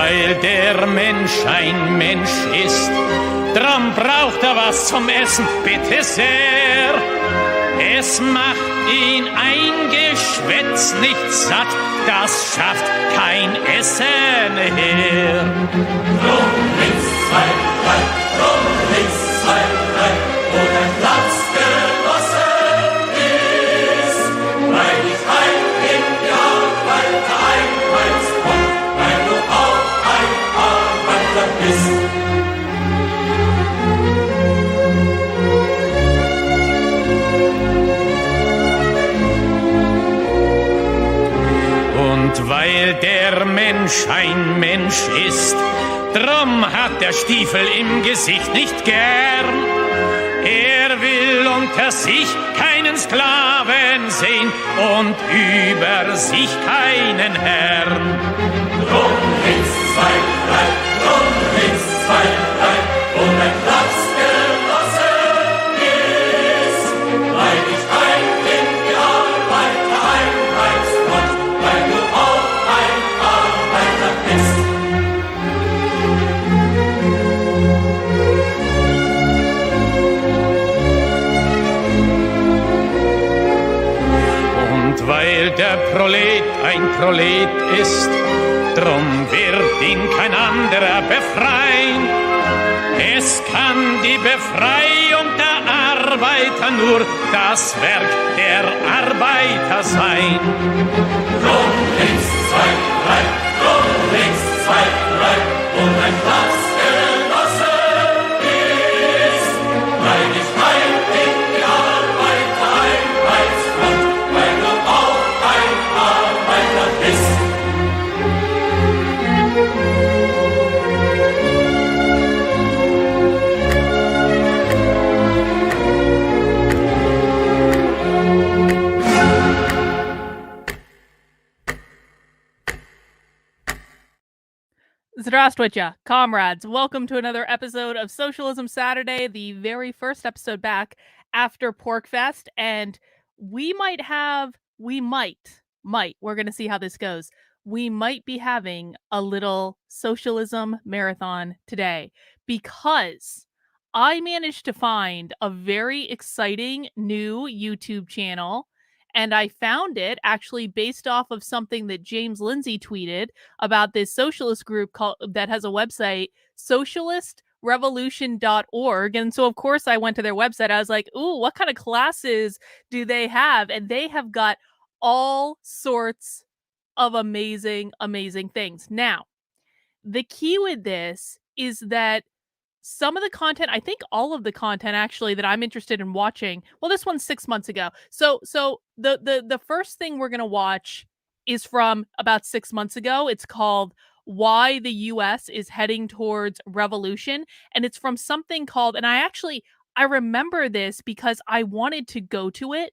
weil der Mensch ein Mensch ist, drum braucht er was zum Essen, bitte sehr. Es macht ihn ein Geschwätz nicht satt, das schafft kein Essen her. Drum links, 2, 3, drum links, 2, 3, wo der Platz genossen ist, weil ich heim in die Arbeit einheimst, weil du auch ein Arbeiter bist. Und weil der Mensch ein Mensch ist, drum hat der Stiefel im Gesicht nicht gern. Er will unter sich keinen Sklaven sehen und über sich keinen Herrn. Drum links, 2, 3, drum links, 2, 3, wo mein Platz genossen ist, weil ich heim in die Arbeit einheimst und weil du auch ein Arbeiter bist. Und weil der Prolet ein Prolet ist, drum wird ihn kein anderer befreien. Es kann die Befreiung der Arbeiter nur das Werk der Arbeiter sein. Drum links, 2, 3, drum links, 2, 3, wo mein Platz genossen ist, weil ich heim in die Arbeiter einheimst und weil du auch ein Arbeiter bist. Здравствуйте, comrades. Welcome to another episode of Socialism Saturday, the very first episode back after Porkfest. And we might, we're going to see how this goes. We might be having a little socialism marathon today because I managed to find a very exciting new YouTube channel. And I found it actually based off of something that James Lindsay tweeted about this socialist group that has a website, socialistrevolution.org. And so, of course, I went to their website. I was like, ooh, what kind of classes do they have? And they have got all sorts of amazing, amazing things. Now, the key with this is that some of the content, I think all of the content actually that I'm interested in watching. Well, this one's 6 months ago. So the first thing we're going to watch is from about 6 months ago. It's called Why the US is Heading Towards Revolution. And it's from something called, and I remember this because I wanted to go to it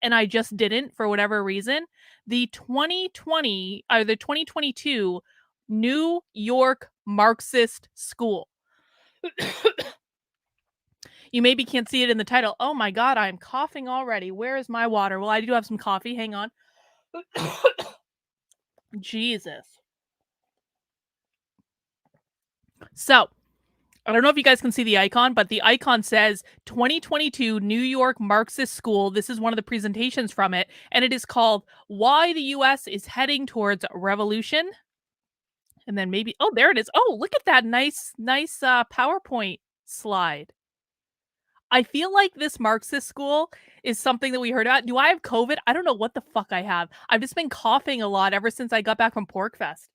and I just didn't for whatever reason. The 2022 New York Marxist School. You maybe can't see it in the title. Oh my God, I'm coughing already. Where is my water? Well, I do have some coffee. Hang on. Jesus. So, I don't know if you guys can see the icon, but the icon says 2022 New York Marxist School. This is one of the presentations from it, and it is called Why the US is Heading Towards Revolution. And then maybe, oh, there it is. Oh, look at that nice PowerPoint slide. I feel like this Marxist school is something that we heard about. Do I have COVID? I don't know what the fuck I have. I've just been coughing a lot ever since I got back from Porkfest.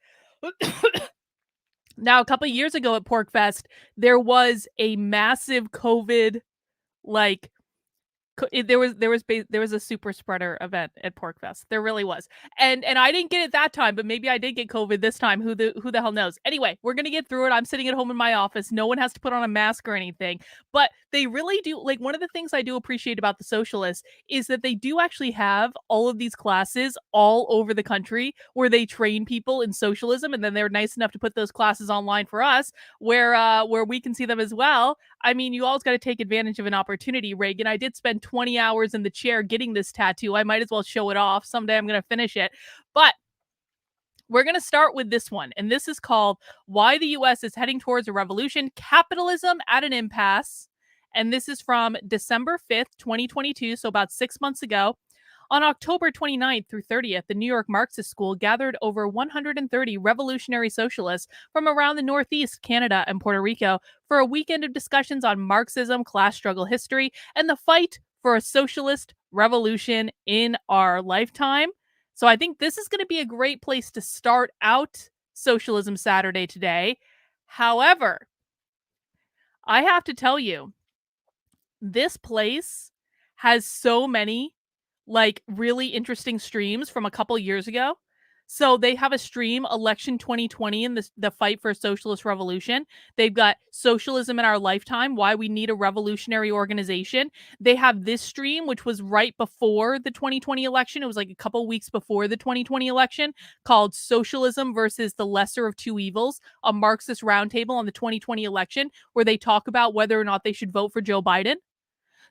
Now, a couple of years ago at Porkfest, there was a massive COVID, there was a super spreader event at Porkfest. There really was. And I didn't get it that time, but maybe I did get COVID this time. Who the hell knows? Anyway, we're going to get through it. I'm sitting at home in my office. No one has to put on a mask or anything. But they really do, one of the things I do appreciate about the Socialists is that they do actually have all of these classes all over the country where they train people in socialism, and then they're nice enough to put those classes online for us where we can see them as well. I mean, you always got to take advantage of an opportunity, Reagan. I did spend 20 hours in the chair getting this tattoo. I might as well show it off. Someday I'm going to finish it. But we're going to start with this one. And this is called Why the US is Heading Towards a Revolution, Capitalism at an Impasse. And this is from December 5th, 2022, so about 6 months ago. On October 29th through 30th, the New York Marxist School gathered over 130 revolutionary socialists from around the Northeast, Canada, and Puerto Rico for a weekend of discussions on Marxism, class struggle history, and the fight for a socialist revolution in our lifetime. So I think this is going to be a great place to start out Socialism Saturday today. However, I have to tell you, this place has so many really interesting streams from a couple years ago. So they have a stream, Election 2020, and the fight for a socialist revolution. They've got Socialism in Our Lifetime, Why We Need a Revolutionary Organization. They have this stream, which was right before the 2020 election. It was like a couple weeks before the 2020 election, called Socialism versus the Lesser of Two Evils, a Marxist roundtable on the 2020 election, where they talk about whether or not they should vote for Joe Biden.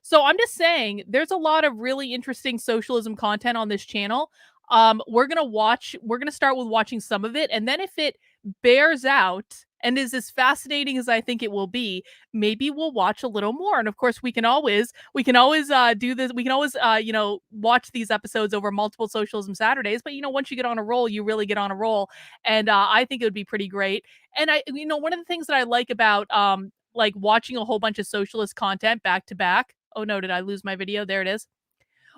So I'm just saying, there's a lot of really interesting socialism content on this channel. We're going to start with watching some of it. And then if it bears out and is as fascinating as I think it will be, maybe we'll watch a little more. And of course, we can always do this. We can always, watch these episodes over multiple Socialism Saturdays. But, once you get on a roll, you really get on a roll. And I think it would be pretty great. And one of the things that I like about, watching a whole bunch of socialist content back to back. Oh no, did I lose my video? There it is.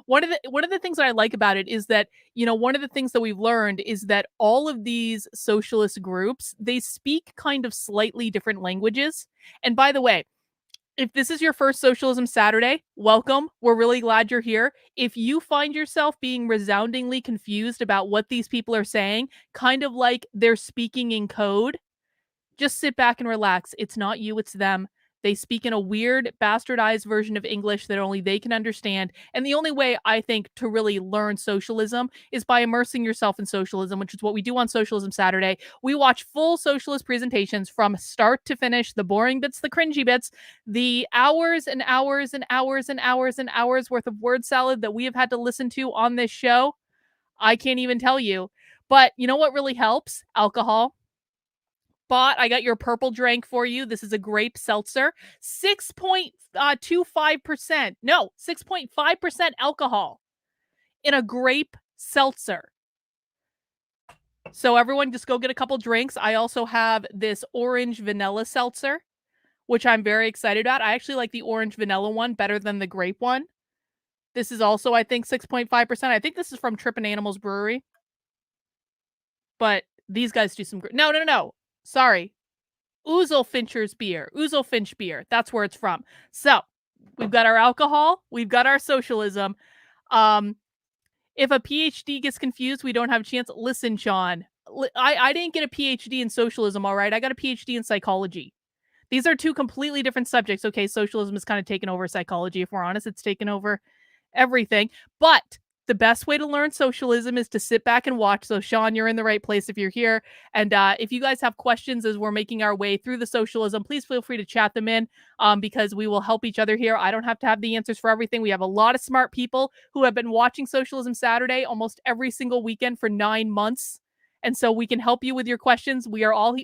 One of the things that I like about it is that, one of the things that we've learned is that all of these socialist groups, they speak kind of slightly different languages. And by the way, if this is your first Socialism Saturday, welcome. We're really glad you're here. If you find yourself being resoundingly confused about what these people are saying, kind of like they're speaking in code, just sit back and relax. It's not you, it's them. They speak in a weird, bastardized version of English that only they can understand. And the only way, I think, to really learn socialism is by immersing yourself in socialism, which is what we do on Socialism Saturday. We watch full socialist presentations from start to finish, the boring bits, the cringy bits, the hours and hours and hours and hours and hours worth of word salad that we have had to listen to on this show. I can't even tell you. But you know what really helps? Alcohol. Bot, I got your purple drink for you. This is a grape seltzer. 6.25%. No, 6.5% alcohol in a grape seltzer. So everyone just go get a couple drinks. I also have this orange vanilla seltzer, which I'm very excited about. I actually like the orange vanilla one better than the grape one. This is also, I think, 6.5%. I think this is from Trippin' Animals Brewery. But these guys do some... No. Sorry. Ouzel Fincher's beer. Ouzel Finch beer. That's where it's from. So, we've got our alcohol. We've got our socialism. If a PhD gets confused, we don't have a chance. Listen, Sean. I didn't get a PhD in socialism, all right? I got a PhD in psychology. These are two completely different subjects. Okay, socialism has kind of taken over psychology. If we're honest, it's taken over everything. But... the best way to learn socialism is to sit back and watch. So, Sean, you're in the right place if you're here. And if you guys have questions as we're making our way through the socialism, please feel free to chat them in because we will help each other here. I don't have to have the answers for everything. We have a lot of smart people who have been watching Socialism Saturday almost every single weekend for 9 months. And so we can help you with your questions. We are all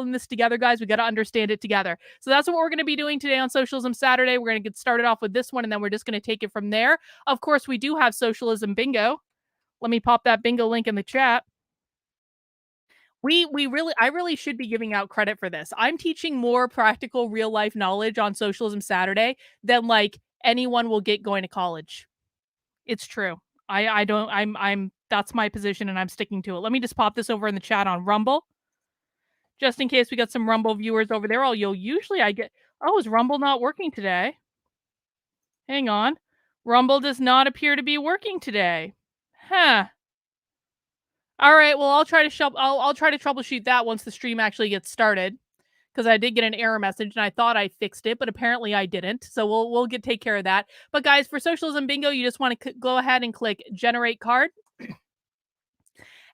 in this together, guys. We got to understand it together. So that's what we're going to be doing today on Socialism Saturday. We're going to get started off with this one, and then we're just going to take it from there. Of course, we do have Socialism Bingo. Let me pop that bingo link in the chat. I really should be giving out credit for this. I'm teaching more practical real life knowledge on Socialism Saturday than anyone will get going to college. It's true. That's my position and I'm sticking to it. Let me just pop this over in the chat on Rumble. Just in case we got some Rumble viewers over there. Usually I get... Oh, is Rumble not working today? Hang on. Rumble does not appear to be working today. Huh. All right, well, I'll try to troubleshoot that once the stream actually gets started. Because I did get an error message and I thought I fixed it, but apparently I didn't. So we'll take care of that. But guys, for Socialism Bingo, you just want to go ahead and click Generate Card.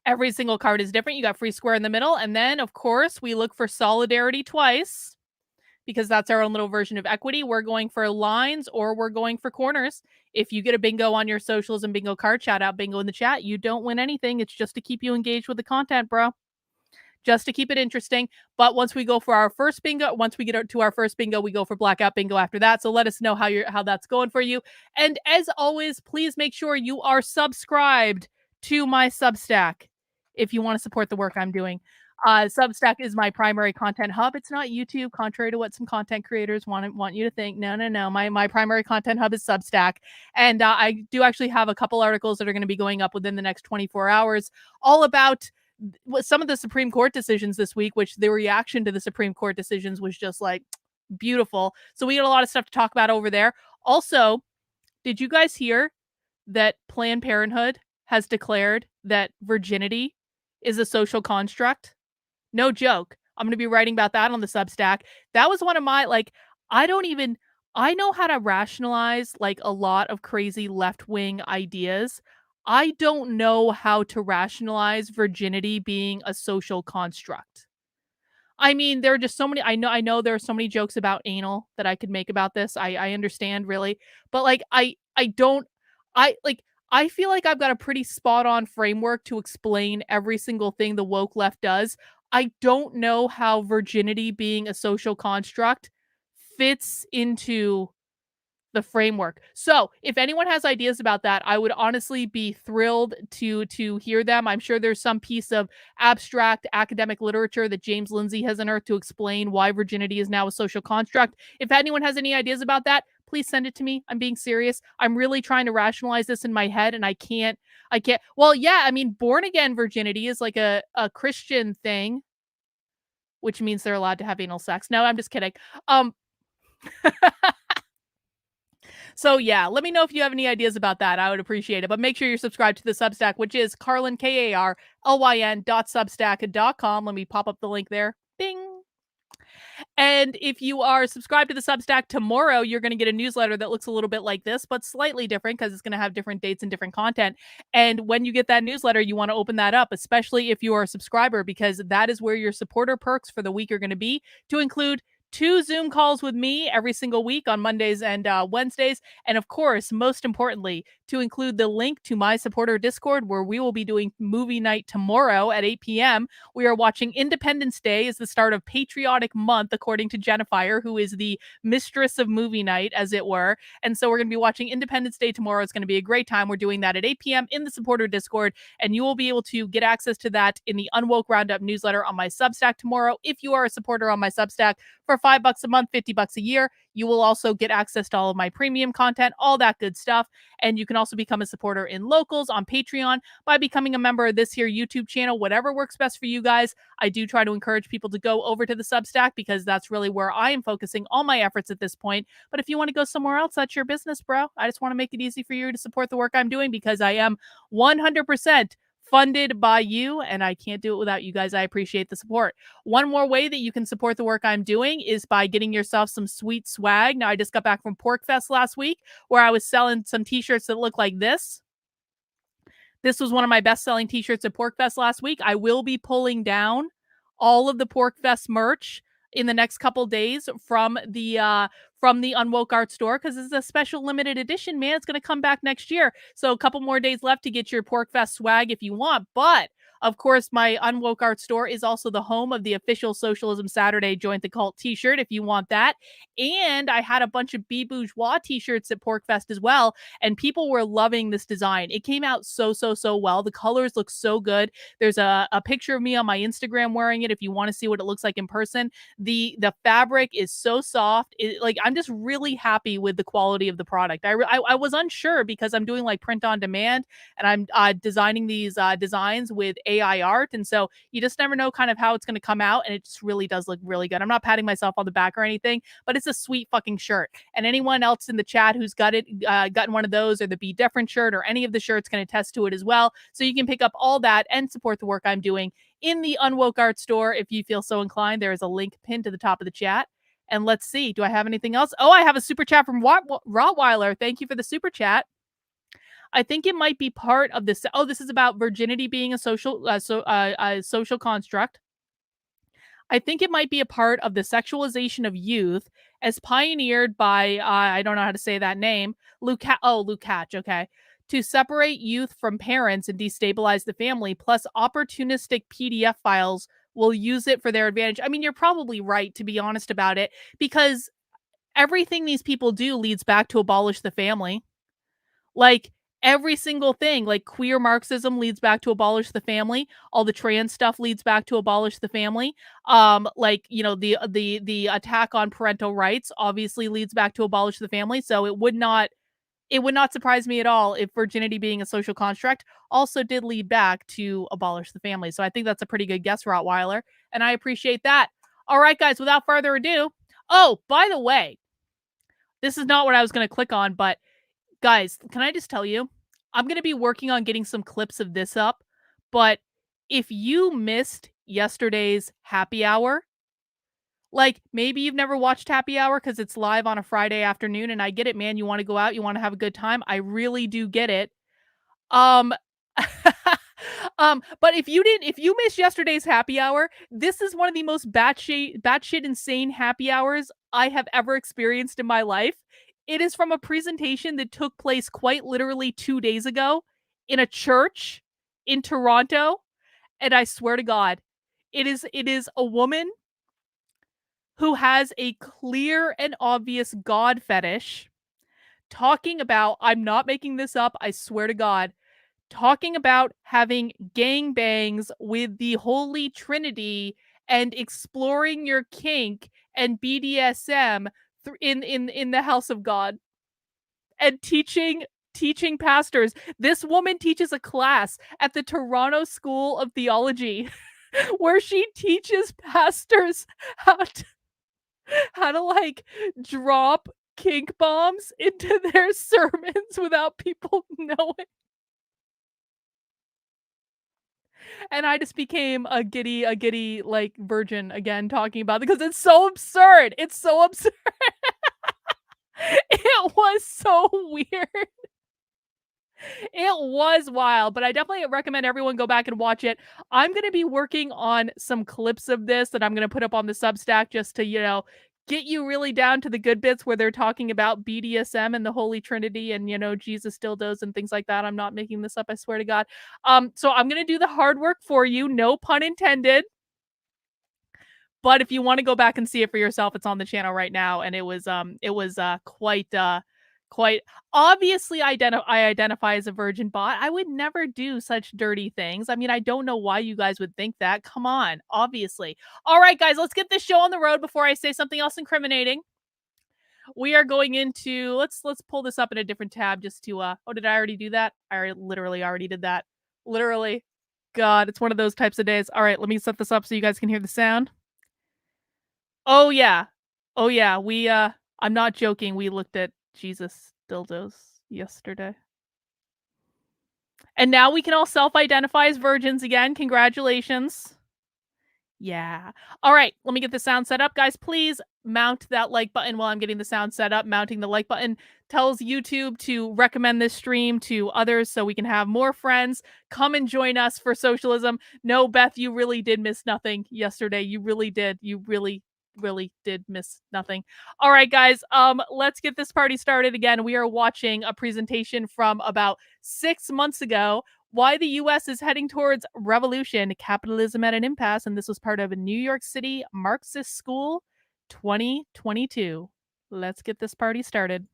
Every single card is different. You got free square in the middle. And then, of course, we look for solidarity twice. because that's our own little version of equity. We're going for lines or we're going for corners. If you get a bingo on your socialism bingo card, shout out bingo in the chat. You don't win anything. It's just to keep you engaged with the content, bro. Just to keep it interesting. But once we go for our first bingo, once we get to our first bingo, we go for blackout bingo after that. So let us know how that's going for you. And as always, please make sure you are subscribed to my Substack if you want to support the work I'm doing. Substack is my primary content hub. It's not YouTube, contrary to what some content creators want you to think. No. My primary content hub is Substack. And I do actually have a couple articles that are going to be going up within the next 24 hours, all about some of the Supreme Court decisions this week, which the reaction to the Supreme Court decisions was just like beautiful. So we got a lot of stuff to talk about over there. Also, did you guys hear that Planned Parenthood has declared that virginity is a social construct? No joke. I'm going to be writing about that on the Substack. That was one of my, I know how to rationalize like a lot of crazy left-wing ideas. I don't know how to rationalize virginity being a social construct. I mean, there are just so many, I know there are so many jokes about anal that I could make about this. I understand, really. But I feel like I've got a pretty spot on framework to explain every single thing the woke left does. I don't know how virginity being a social construct fits into the framework. So if anyone has ideas about that, I would honestly be thrilled to hear them. I'm sure there's some piece of abstract academic literature that James Lindsay has unearthed to explain why virginity is now a social construct. If anyone has any ideas about that, please send it to me. I'm being serious. I'm really trying to rationalize this in my head, and I can't. Well, yeah, I mean, born again virginity is like a Christian thing, which means they're allowed to have anal sex. No, I'm just kidding. So yeah, let me know if you have any ideas about that. I would appreciate it. But make sure you're subscribed to the Substack, which is Carlyn, KARLYN.substack.com. Let me pop up the link there. Bing. And if you are subscribed to the Substack tomorrow, you're going to get a newsletter that looks a little bit like this, but slightly different because it's going to have different dates and different content. And when you get that newsletter, you want to open that up, especially if you are a subscriber, because that is where your supporter perks for the week are going to be, to include 2 Zoom calls with me every single week on Mondays and Wednesdays. And of course, most importantly, to include the link to my supporter Discord, where we will be doing movie night tomorrow at 8 p.m. We are watching Independence Day as the start of Patriotic Month, according to Jennifer, who is the mistress of movie night, as it were. And so we're going to be watching Independence Day tomorrow. It's going to be a great time. We're doing that at 8 p.m. in the supporter Discord, and you will be able to get access to that in the Unwoke Roundup newsletter on my Substack tomorrow. If you are a supporter on my Substack, for $5 a month, $50 a year, you will also get access to all of my premium content, all that good stuff. And you can also become a supporter in Locals on Patreon by becoming a member of this here YouTube channel, whatever works best for you guys. I do try to encourage people to go over to the Substack because that's really where I am focusing all my efforts at this point. But if you want to go somewhere else, that's your business, bro. I just want to make it easy for you to support the work I'm doing because I am 100% funded by you, and I can't do it without you guys. I appreciate the support. One more way that you can support the work I'm doing is by getting yourself some sweet swag. Now, I just got back from Pork Fest last week, where I was selling some t-shirts that look like this. This was one of my best-selling t-shirts at Pork Fest last week. I will be pulling down all of the Pork Fest merch in the next couple days from the Unwoke Art Store, because it's a special limited edition, man. It's going to come back next year. So a couple more days left to get your Pork Fest swag if you want. But of course, my Unwoke Art Store is also the home of the official Socialism Saturday Join the Cult t-shirt if you want that. And I had a bunch of Bourgeois t-shirts at Pork Fest as well, and people were loving this design. It came out so well. The colors look so good. There's a picture of me on my Instagram wearing it if you want to see what it looks like in person. The fabric is so soft. I'm just really happy with the quality of the product. I was unsure because I'm doing like print on demand, and I'm designing these designs with AI art, and so you just never know kind of how it's going to come out, and it just really does look really good. I'm not patting myself on the back or anything, but it's a sweet fucking shirt. And anyone else in the chat who's gotten one of those, or the Be Different shirt, or any of the shirts, can attest to it as well. So you can pick up all that and support the work I'm doing in the Unwoke Art Store if you feel so inclined. There is a link pinned to the top of the chat. And let's see, do I have anything else? Oh, I have a super chat from Rottweiler. Thank you for the super chat. I think it might be part of this. Oh, this is about virginity being a social construct. I think it might be a part of the sexualization of youth as pioneered by, I don't know how to say that name, Lukács, okay, to separate youth from parents and destabilize the family, plus opportunistic PDF files will use it for their advantage. I mean, you're probably right, to be honest about it, because everything these people do leads back to abolish the family. Like, every single thing, like queer Marxism leads back to abolish the family. All the trans stuff leads back to abolish the family. Like, you know, the attack on parental rights obviously leads back to abolish the family. So it would not surprise me at all if virginity being a social construct also did lead back to abolish the family. So I think that's a pretty good guess, Rottweiler, and I appreciate that. All right, guys, without further ado. Oh, by the way, this is not what I was going to click on, but guys, can I just tell you, I'm going to be working on getting some clips of this up, but if you missed yesterday's happy hour, like maybe you've never watched happy hour because it's live on a Friday afternoon, and I get it, man. You want to go out, you want to have a good time. I really do get it. Um, but if you missed yesterday's happy hour, this is one of the most batshit insane happy hours I have ever experienced in my life. It is from a presentation that took place quite literally 2 days ago in a church in Toronto, and I swear to God, it is a woman who has a clear and obvious God fetish talking about, I'm not making this up, I swear to God, talking about having gangbangs with the Holy Trinity and exploring your kink and BDSM in the house of God, and teaching pastors. This woman teaches a class at the Toronto School of Theology where she teaches pastors how to like drop kink bombs into their sermons without people knowing. And I just became a giddy like virgin again talking about it because it's so absurd. It's so absurd. It was so weird. It was wild, but I definitely recommend everyone go back and watch it. I'm going to be working on some clips of this that I'm going to put up on the Substack just to, you know, get you really down to the good bits where they're talking about BDSM and the Holy Trinity and, you know, Jesus dildos and things like that. I'm not making this up, I swear to God. So I'm going to do the hard work for you, no pun intended. But if you want to go back and see it for yourself, it's on the channel right now, and it was quite obviously I identify as a virgin bot. I would never do such dirty things. I mean, I don't know why you guys would think that. Come on, obviously. All right, guys, let's get this show on the road before I say something else incriminating. We are going into let's pull this up in a different tab just to oh, did I already do that? I literally already did that. Literally. God, it's one of those types of days. All right, let me set this up so you guys can hear the sound. Oh yeah. Oh yeah. I'm not joking. We looked at Jesus dildos yesterday. And now we can all self-identify as virgins again. Congratulations. Yeah. All right. Let me get the sound set up. Guys, please mount that like button while I'm getting the sound set up. Mounting the like button tells YouTube to recommend this stream to others so we can have more friends. Come and join us for socialism. No, Beth, you really did miss nothing yesterday. You really did. You really did miss nothing. All right, guys, let's get this party started again. We are watching a presentation from about 6 months ago, why the US is heading towards revolution, capitalism at an impasse, and this was part of a New York City Marxist School 2022. Let's get this party started.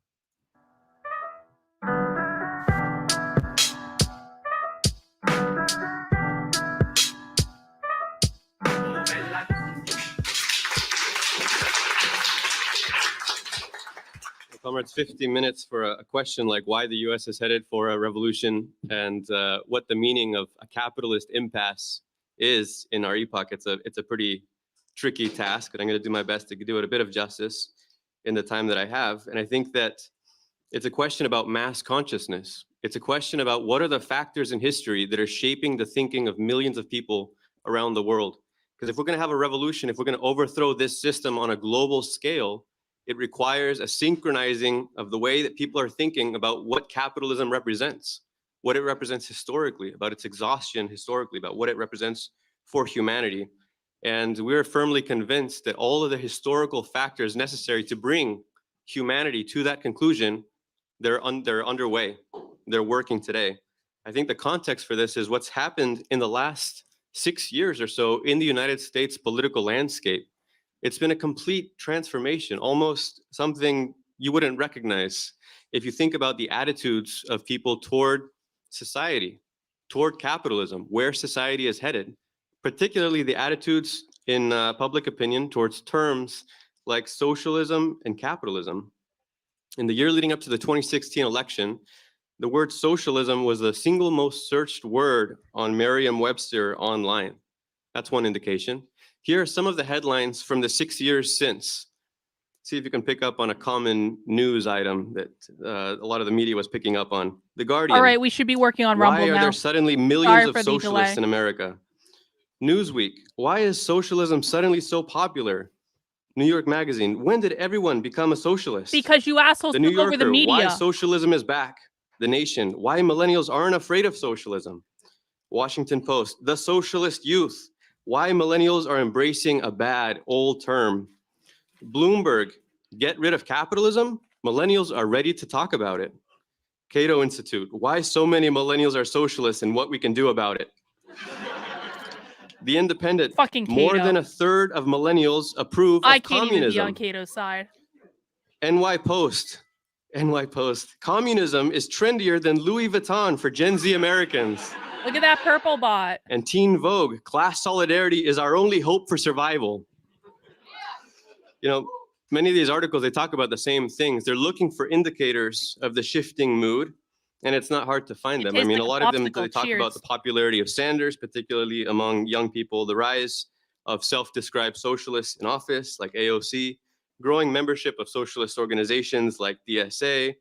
Comrades, 50 minutes for a question like why the U.S. is headed for a revolution and what the meaning of a capitalist impasse is in our epoch. It's a pretty tricky task, and I'm going to do my best to do it a bit of justice in the time that I have. And I think that it's a question about mass consciousness. It's a question about what are the factors in history that are shaping the thinking of millions of people around the world. Because if we're going to have a revolution, if we're going to overthrow this system on a global scale, it requires a synchronizing of the way that people are thinking about what capitalism represents, what it represents historically, about its exhaustion historically, about what it represents for humanity. And we're firmly convinced that all of the historical factors necessary to bring humanity to that conclusion, they're underway. They're working today. I think the context for this is what's happened in the last 6 years or so in the United States political landscape. It's been a complete transformation, almost something you wouldn't recognize if you think about the attitudes of people toward society, toward capitalism, where society is headed, particularly the attitudes in public opinion towards terms like socialism and capitalism. In the year leading up to the 2016 election, the word socialism was the single most searched word on Merriam-Webster online. That's one indication. Here are some of the headlines from the 6 years since. See if you can pick up on a common news item that a lot of the media was picking up on. The Guardian. All right, we should be working on Rumble Why are now. there suddenly millions of socialists in America? Newsweek. Why is socialism suddenly so popular? New York Magazine. When did everyone become a socialist? Because you assholes The New took over the Yorker. media. Why socialism is back? The Nation. Why millennials aren't afraid of socialism? Washington Post. The socialist youth. Why millennials are embracing a bad old term. Bloomberg. Get rid of capitalism? Millennials are ready to talk about it. Cato Institute. Why so many millennials are socialists and what we can do about it. The Independent. Fucking Cato. More than a third of millennials approve of I can't communism. even be on Cato's side. NY Post. Communism is trendier than Louis Vuitton for Gen Z Americans. Look at that purple bot. And Teen Vogue. Class solidarity is our only hope for survival. You know, many of these articles, they talk about the same things. They're looking for indicators of the shifting mood, and it's not hard to find them. I mean, a lot of them, they talk about the popularity of Sanders, particularly among young people, the rise of self-described socialists in office like AOC, growing membership of socialist organizations like DSA,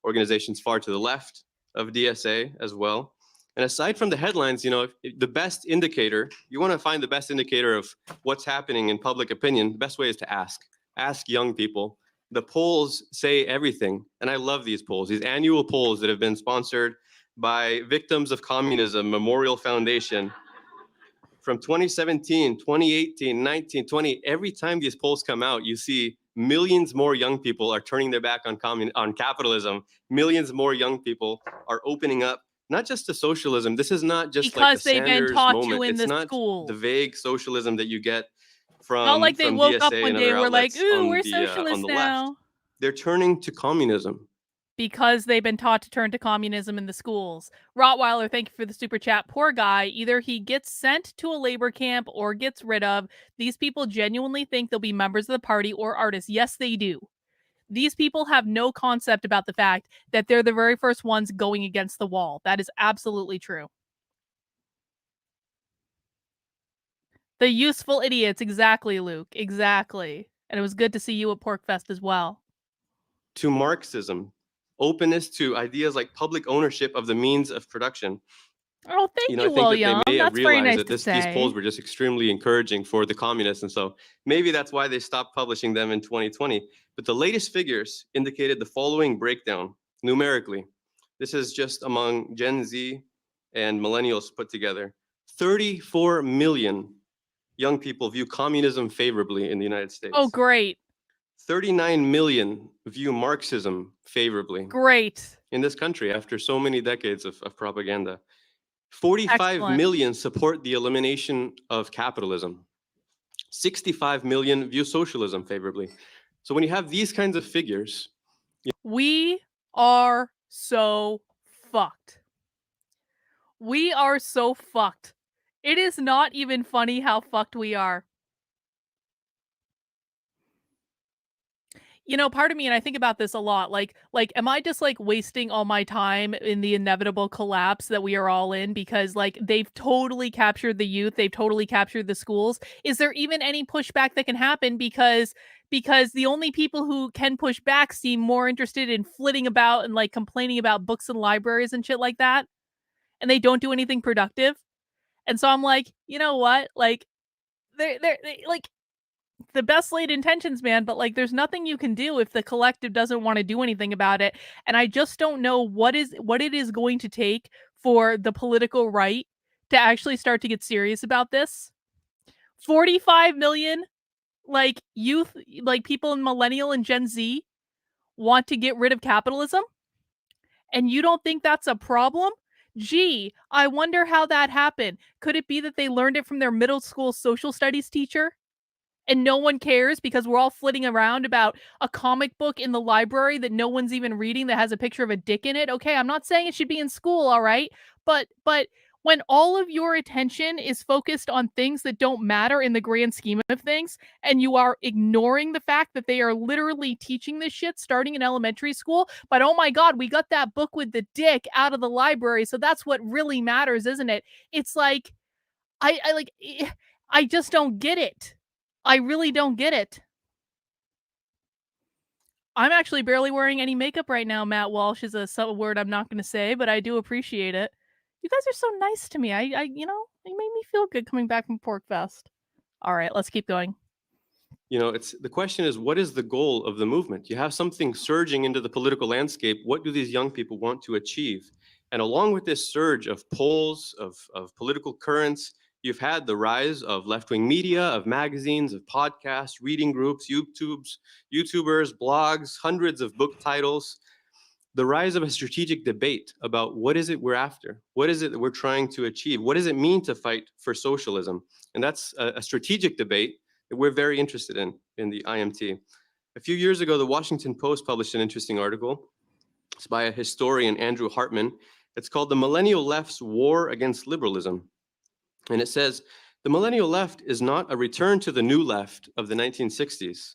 organizations far to the left of DSA as well. And aside from the headlines, you know, the best indicator, you want to find the best indicator of what's happening in public opinion, the best way is to ask. Ask young people. The polls say everything. And I love these polls, these annual polls that have been sponsored by Victims of Communism Memorial Foundation. From 2017, 2018, 19, 20, every time these polls come out, you see millions more young people are turning their back on capitalism. Millions more young people are opening up, not just to socialism. This is not just because like the they've Sanders been taught moment. to in it's the not school. The vague socialism that you get from not like they woke DSA up one day and were like, ooh, we're on socialists the now. left. They're turning to communism. Because they've been taught to turn to communism in the schools. Rottweiler, thank you for the super chat. Poor guy. Either he gets sent to a labor camp or gets rid of. These people genuinely think they'll be members of the party or artists. Yes, they do. These people have no concept about the fact that they're the very first ones going against the wall. That is absolutely true. The useful idiots. Exactly, Luke. Exactly. And it was good to see you at PorkFest as well. To Marxism. Openness to ideas like public ownership of the means of production. Oh, thank you, I think William. that they may have That's very nice realized to that say. these polls were just extremely encouraging for the communists. And so maybe that's why they stopped publishing them in 2020. But the latest figures indicated the following breakdown numerically. This is just among Gen Z and millennials put together. 34 million young people view communism favorably in the United States. Oh, great. 39 million view Marxism favorably. Great. In this country after so many decades of propaganda. 45 Excellent. million support the elimination of capitalism. 65 million view socialism favorably. So when you have these kinds of figures, we are so fucked. We are so fucked. It is not even funny how fucked we are. You know, part of me, and I think about this a lot, like, am I just like wasting all my time in the inevitable collapse that we are all in because like they've totally captured the youth, they've totally captured the schools? Is there even any pushback that can happen because the only people who can push back seem more interested in flitting about and like complaining about books and libraries and shit like that, and they don't do anything productive? And so I'm like, you know what? Like, they're like, the best laid intentions, man, but like there's nothing you can do if the collective doesn't want to do anything about it. And I just don't know what it is going to take for the political right to actually start to get serious about this, 45 million like youth, like people in millennial and Gen Z want to get rid of capitalism? And you don't think that's a problem? Gee, I wonder how that happened. Could it be that they learned it from their middle school social studies teacher? And no one cares because we're all flitting around about a comic book in the library that no one's even reading that has a picture of a dick in it. Okay, I'm not saying it should be in school, all right? But when all of your attention is focused on things that don't matter in the grand scheme of things, and you are ignoring the fact that they are literally teaching this shit starting in elementary school, but oh my god, we got that book with the dick out of the library, so that's what really matters, isn't it? It's like I just don't get it. I really don't get it. I'm actually barely wearing any makeup right now. Matt Walsh is a word I'm not going to say, but I do appreciate it. You guys are so nice to me. I it made me feel good coming back from Pork Fest. All right, let's keep going. It's the question is, what is the goal of the movement? You have something surging into the political landscape. What do these young people want to achieve? And along with this surge of polls, of political currents, you've had the rise of left-wing media, of magazines, of podcasts, reading groups, YouTubers, blogs, hundreds of book titles. The rise of a strategic debate about what is it we're after? What is it that we're trying to achieve? What does it mean to fight for socialism? And that's a strategic debate that we're very interested in the IMT. A few years ago, the Washington Post published an interesting article. It's by a historian, Andrew Hartman. It's called The Millennial Left's War Against Liberalism. And it says, the millennial left is not a return to the new left of the 1960s,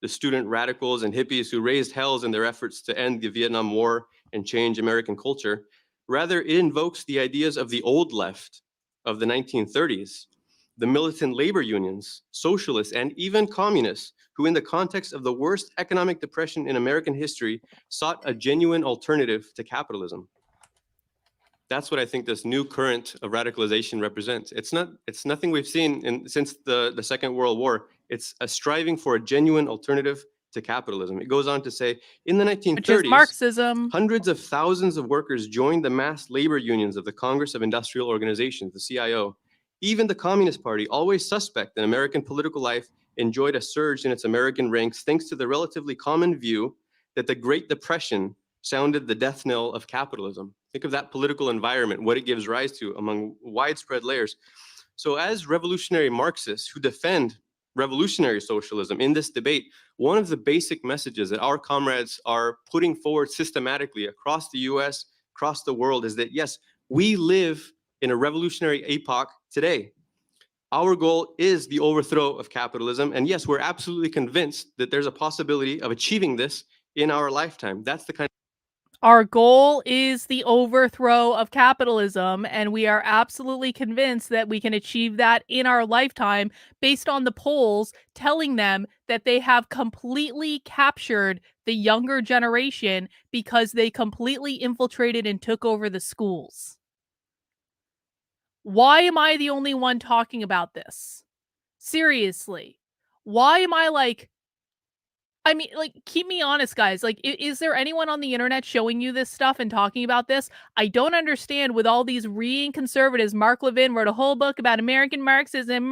the student radicals and hippies who raised hells in their efforts to end the Vietnam War and change American culture. Rather, it invokes the ideas of the old left of the 1930s, the militant labor unions, socialists, and even communists, who in the context of the worst economic depression in American history, sought a genuine alternative to capitalism. That's what I think this new current of radicalization represents. It's nothing we've seen since the Second World War. It's a striving for a genuine alternative to capitalism. It goes on to say, in the 1930s, Which is Marxism. Hundreds of thousands of workers joined the mass labor unions of the Congress of Industrial Organizations, the CIO. Even the Communist Party, always suspect in American political life, enjoyed a surge in its American ranks thanks to the relatively common view that the Great Depression sounded the death knell of capitalism. Think of that political environment, what it gives rise to among widespread layers. So as revolutionary Marxists who defend revolutionary socialism in this debate, one of the basic messages that our comrades are putting forward systematically across the US, across the world, is that yes, we live in a revolutionary epoch today. Our goal is the overthrow of capitalism. And yes, we're absolutely convinced that there's a possibility of achieving this in our lifetime. That's the kind Our goal is the overthrow of capitalism, and we are absolutely convinced that we can achieve that in our lifetime based on the polls telling them that they have completely captured the younger generation because they completely infiltrated and took over the schools. Why am I the only one talking about this? Seriously. Why am I keep me honest, guys. Is there anyone on the internet showing you this stuff and talking about this? I don't understand with all these reading conservatives. Mark Levin wrote a whole book about American Marxism,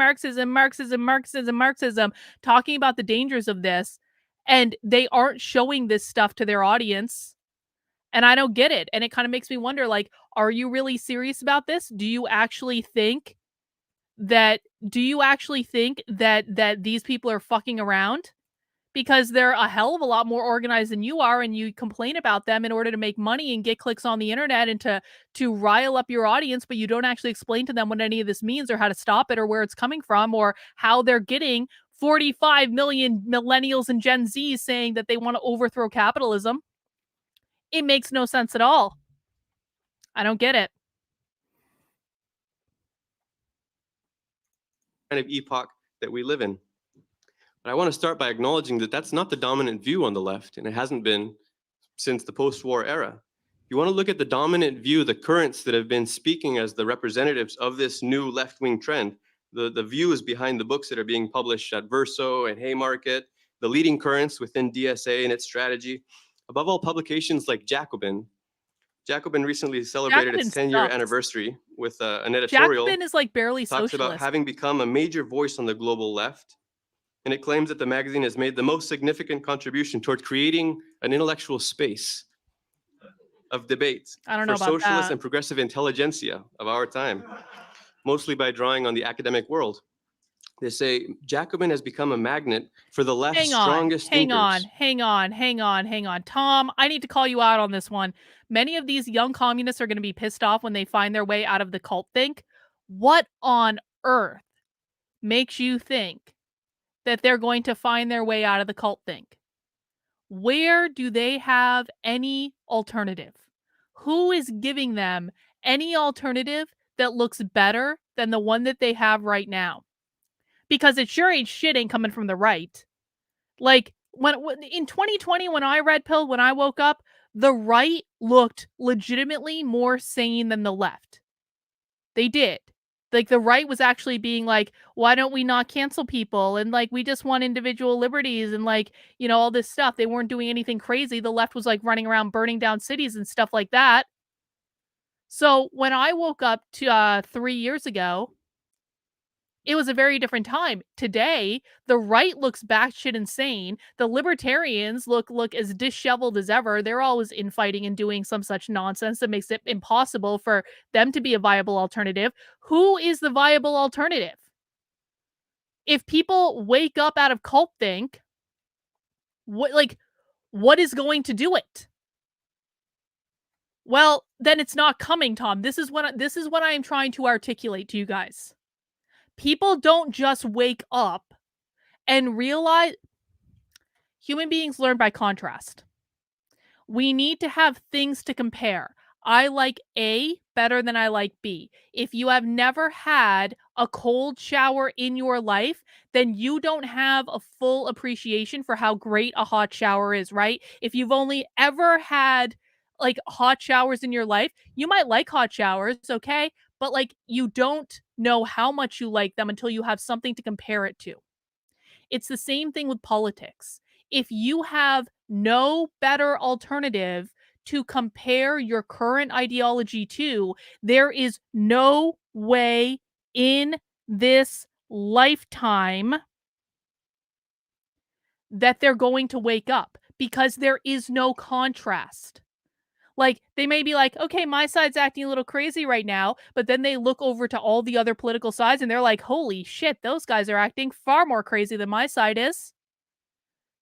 talking about the dangers of this, and they aren't showing this stuff to their audience. And I don't get it. And it kind of makes me wonder, are you really serious about this? Do you actually think that these people are fucking around? Because they're a hell of a lot more organized than you are, and you complain about them in order to make money and get clicks on the internet and to rile up your audience, but you don't actually explain to them what any of this means or how to stop it or where it's coming from or how they're getting 45 million millennials and Gen Zs saying that they want to overthrow capitalism. It makes no sense at all. I don't get it. of epoch that we live in. But I want to start by acknowledging that that's not the dominant view on the left, and it hasn't been since the post-war era. You want to look at the dominant view, the currents that have been speaking as the representatives of this new left-wing trend, the views behind the books that are being published at Verso and Haymarket, the leading currents within DSA and its strategy. Above all, publications like Jacobin Jacobin recently celebrated its Jacobin 10-year sucks. anniversary with an editorial. Jacobin is like barely Talks about socialist. having become a major voice on the global left, and it claims that the magazine has made the most significant contribution toward creating an intellectual space of debate I don't know for about socialist that. and progressive intelligentsia of our time, mostly by drawing on the academic world. They say Jacobin has become a magnet for the left's strongest thinkers. Hang on. Tom, I need to call you out on this one. Many of these young communists are going to be pissed off when they find their way out of the cult think. What on earth makes you think that they're going to find their way out of the cult think? Where do they have any alternative? Who is giving them any alternative that looks better than the one that they have right now? Because it sure ain't shit ain't coming from the right. Like when in 2020, when I red pilled, when I woke up, the right looked legitimately more sane than the left. They did. Like the right was actually being like, why don't we not cancel people? And like, we just want individual liberties and like, you know, all this stuff. They weren't doing anything crazy. The left was like running around burning down cities and stuff like that. So when I woke up to 3 years ago, it was a very different time. Today, the right looks batshit insane. The libertarians look as disheveled as ever. They're always infighting and doing some such nonsense that makes it impossible for them to be a viable alternative. Who is the viable alternative? If people wake up out of cult think, what is going to do it? Well, then it's not coming, Tom. This is what I am trying to articulate to you guys. People don't just wake up and realize human beings learn by contrast. We need to have things to compare. I like A better than I like B. If you have never had a cold shower in your life, then you don't have a full appreciation for how great a hot shower is, right? If you've only ever had like hot showers in your life, you might like hot showers, okay? But like you don't know how much you like them until you have something to compare it to. It's the same thing with politics. If you have no better alternative to compare your current ideology to, there is no way in this lifetime that they're going to wake up because there is no contrast. Like, they may be like, okay, my side's acting a little crazy right now, but then they look over to all the other political sides and they're like, holy shit, those guys are acting far more crazy than my side is.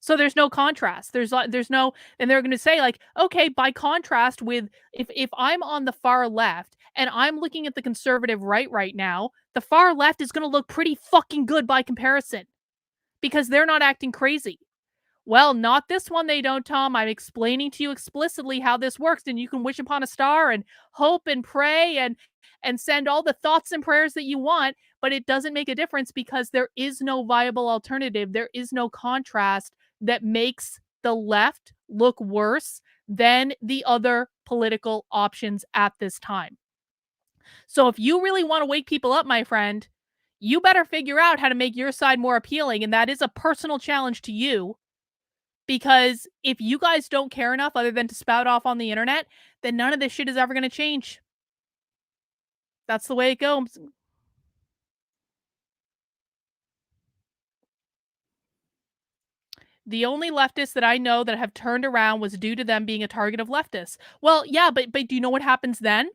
So there's no contrast. There's no, and they're going to say like, okay, by contrast with, if I'm on the far left and I'm looking at the conservative right now, the far left is going to look pretty fucking good by comparison because they're not acting crazy. Well, not this one they don't, Tom. I'm explaining to you explicitly how this works, and you can wish upon a star and hope and pray and send all the thoughts and prayers that you want, but it doesn't make a difference because there is no viable alternative. There is no contrast that makes the left look worse than the other political options at this time. So if you really want to wake people up, my friend, you better figure out how to make your side more appealing, and that is a personal challenge to you. Because if you guys don't care enough other than to spout off on the internet, then none of this shit is ever going to change. That's the way it goes. The only leftists that I know that have turned around was due to them being a target of leftists. Well, yeah, but do you know what happens then?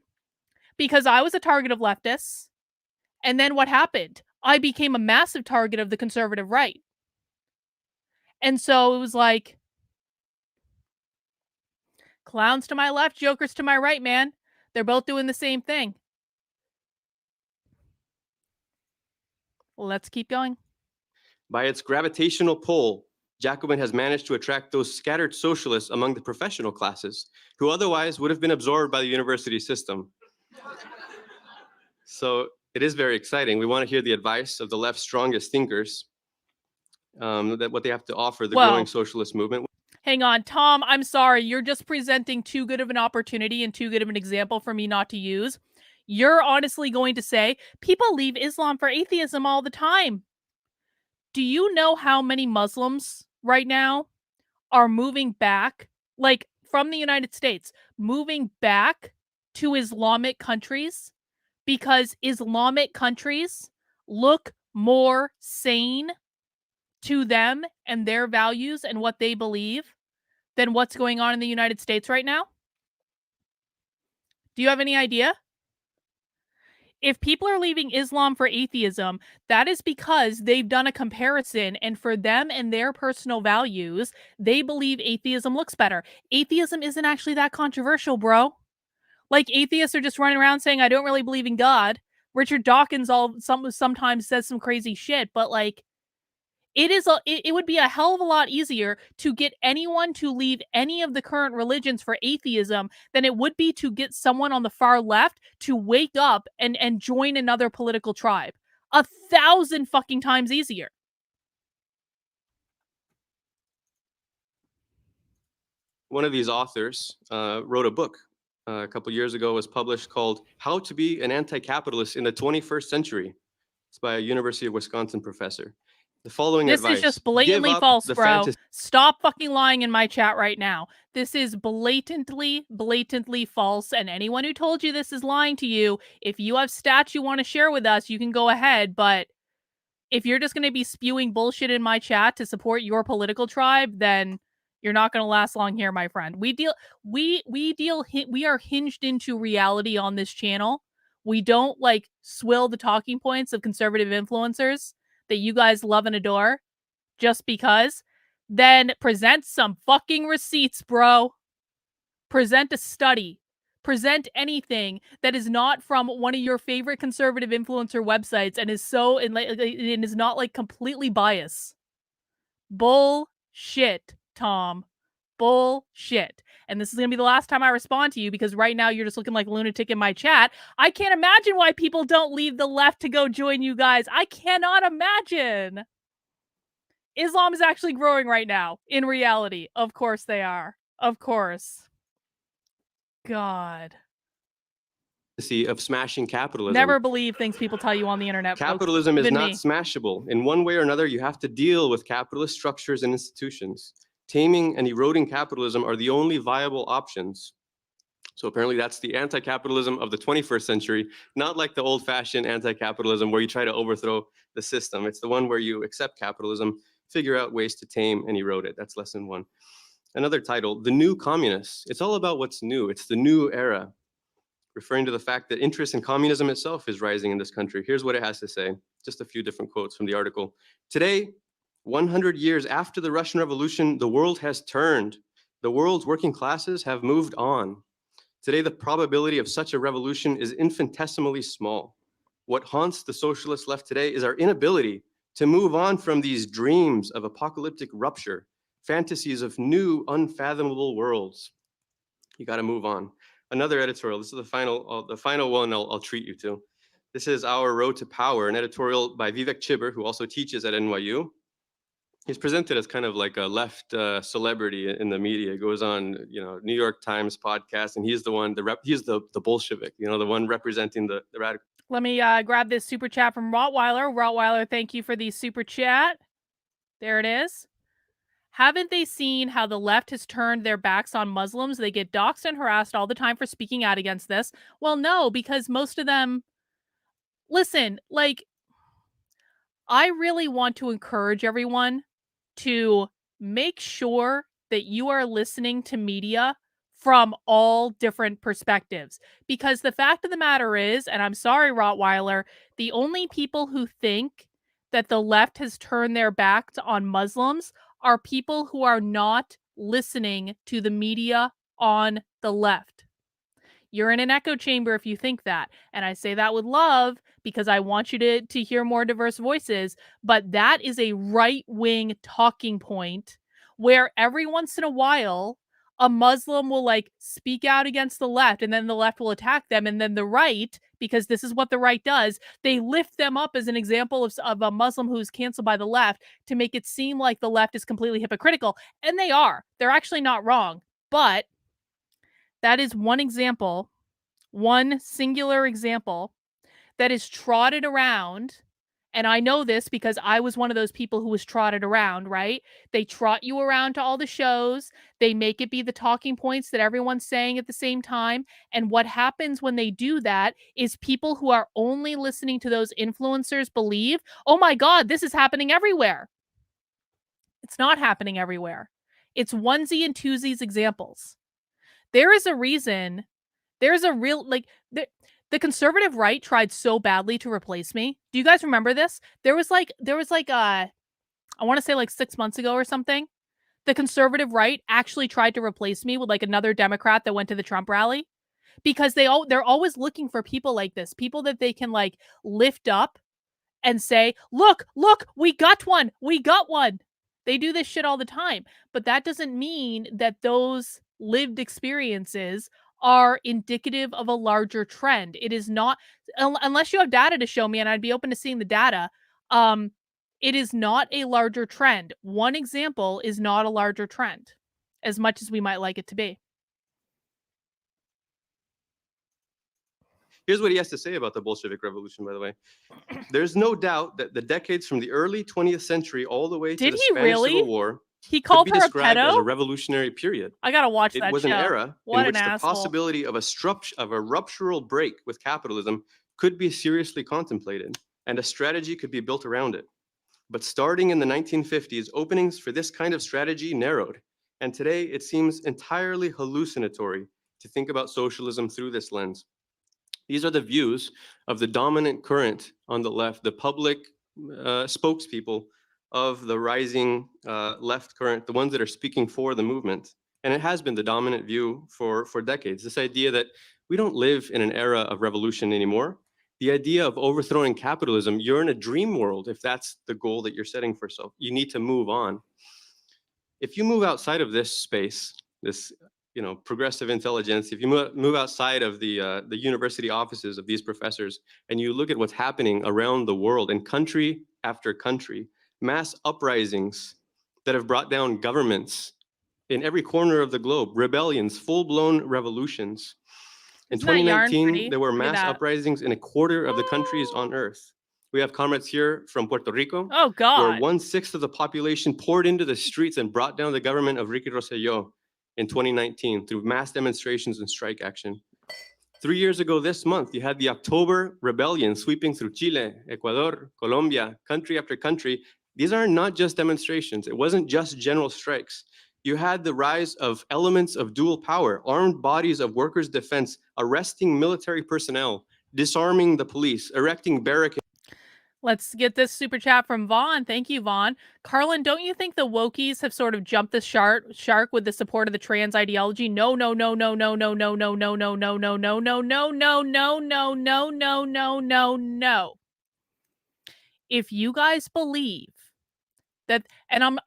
Because I was a target of leftists, and then what happened? I became a massive target of the conservative right. And so it was like, clowns to my left, jokers to my right, man. They're both doing the same thing. Let's keep going. By its gravitational pull, Jacobin has managed to attract those scattered socialists among the professional classes who otherwise would have been absorbed by the university system. So it is very exciting. We want to hear the advice of the left's strongest thinkers, that what they have to offer the growing socialist movement. Hang on, Tom, I'm sorry. You're just presenting too good of an opportunity and too good of an example for me not to use. You're honestly going to say, people leave Islam for atheism all the time. Do you know how many Muslims right now are moving back, like from the United States, moving back to Islamic countries because Islamic countries look more sane to them and their values and what they believe than what's going on in the United States right now? Do you have any idea? If people are leaving Islam for atheism, that is because they've done a comparison, and for them and their personal values, they believe atheism looks better. Atheism isn't actually that controversial, bro. Like, atheists are just running around saying, I don't really believe in God. Richard Dawkins sometimes says some crazy shit, but like, it would be a hell of a lot easier to get anyone to leave any of the current religions for atheism than it would be to get someone on the far left to wake up and join another political tribe. 1,000 fucking times easier. One of these authors wrote a book a couple years ago, was published, called How to Be an Anti-Capitalist in the 21st Century. It's by a University of Wisconsin professor. The following This advice: is just blatantly give up false, the bro. fantasy. Stop fucking lying in my chat right now. This is blatantly false, and anyone who told you this is lying to you. If you have stats you want to share with us, you can go ahead, but if you're just going to be spewing bullshit in my chat to support your political tribe, then you're not going to last long here, my friend. We are hinged into reality on this channel. We don't like swill the talking points of conservative influencers that you guys love and adore just because. Then present some fucking receipts, bro. Present a study. Present anything that is not from one of your favorite conservative influencer websites and is not like completely biased. Bullshit, Tom. Bullshit. And this is going to be the last time I respond to you, because right now you're just looking like a lunatic in my chat. I can't imagine why people don't leave the left to go join you guys. I cannot imagine. Islam is actually growing right now. In reality. Of course they are. Of course. God. Of smashing capitalism. Never believe things people tell you on the internet. Capitalism folks. is not smashable. In one way or another, you have to deal with capitalist structures and institutions. Taming and eroding capitalism are the only viable options. So apparently that's the anti-capitalism of the 21st century, not like the old-fashioned anti-capitalism where you try to overthrow the system. It's the one where you accept capitalism, figure out ways to tame and erode it. That's lesson one. Another title, The New Communists. It's all about what's new. It's the new era, referring to the fact that interest in communism itself is rising in this country. Here's what it has to say. Just a few different quotes from the article. Today, 100 years after the Russian Revolution, the world has turned. The world's working classes have moved on. Today, the probability of such a revolution is infinitesimally small. What haunts the socialist left today is our inability to move on from these dreams of apocalyptic rupture, fantasies of new, unfathomable worlds. You got to move on. Another editorial. This is the final one I'll treat you to. This is Our Road to Power, an editorial by Vivek Chibber, who also teaches at NYU. He's presented as kind of like a left celebrity in the media. He goes on, New York Times podcast, and he's the one, he's the Bolshevik, the one representing the radical. Let me grab this super chat from Rottweiler. Rottweiler, thank you for the super chat. There it is. Haven't they seen how the left has turned their backs on Muslims? They get doxxed and harassed all the time for speaking out against this. Well, no, because most of them... Listen, like, I really want to encourage everyone to make sure that you are listening to media from all different perspectives. Because the fact of the matter is, and I'm sorry, Rottweiler, the only people who think that the left has turned their backs on Muslims are people who are not listening to the media on the left. You're in an echo chamber if you think that. And I say that with love because I want you to hear more diverse voices. But that is a right-wing talking point where every once in a while, a Muslim will like speak out against the left and then the left will attack them. And then the right, because this is what the right does, they lift them up as an example of a Muslim who's canceled by the left to make it seem like the left is completely hypocritical. And they are. They're actually not wrong. But that is one example, one singular example that is trotted around And I know this because I was one of those people who was trotted around, right? They trot you around to all the shows. They make it be the talking points that everyone's saying at the same time. And what happens when they do that is people who are only listening to those influencers believe, oh my God, this is happening everywhere. It's not happening everywhere. It's onesie and twosies examples. There is a reason. There's a real, like, the conservative right tried so badly to replace me. Do you guys remember this? There was like I want to say like 6 months ago or something. The conservative right actually tried to replace me with like another Democrat that went to the Trump rally, because they're always looking for people like this, people that they can like lift up and say, look, we got one. They do this shit all the time, but that doesn't mean that those lived experiences are indicative of a larger trend. It is not, unless you have data to show me, and I'd be open to seeing the data. It is not a larger trend. One example is not a larger trend, as much as we might like it to be. Here's what he has to say about the Bolshevik Revolution, by the way. There's no doubt that the decades from the early 20th century all the way to the Spanish Civil War He called could be her a described as a pedo? revolutionary period. I gotta watch that It was show. an era What in which an the asshole. possibility of a ruptural break with capitalism could be seriously contemplated, and a strategy could be built around it. But starting in the 1950s, openings for this kind of strategy narrowed, and today it seems entirely hallucinatory to think about socialism through this lens. These are the views of the dominant current on the left, the public spokespeople of the rising left current, the ones that are speaking for the movement. And it has been the dominant view for decades. This idea that we don't live in an era of revolution anymore. The idea of overthrowing capitalism, you're in a dream world if that's the goal that you're setting for yourself. You need to move on. If you move outside of this space, this progressive intelligence, if you move outside of the university offices of these professors, and you look at what's happening around the world in country after country, mass uprisings that have brought down governments in every corner of the globe, rebellions, full-blown revolutions. In 2019, there were mass uprisings in a quarter of the countries on Earth. We have comrades here from Puerto Rico, Oh, God. where 1/6 of the population poured into the streets and brought down the government of Ricky Rosselló in 2019 through mass demonstrations and strike action. 3 years ago this month, you had the October rebellion sweeping through Chile, Ecuador, Colombia, country after country. These are not just demonstrations. It wasn't just general strikes. You had the rise of elements of dual power, armed bodies of workers' defense, arresting military personnel, disarming the police, erecting barricades. Let's get this super chat from Vaughn. Thank you, Vaughn. Carlin, don't you think the wokies have sort of jumped the shark with the support of the trans ideology? No. If you guys believe that, and I'm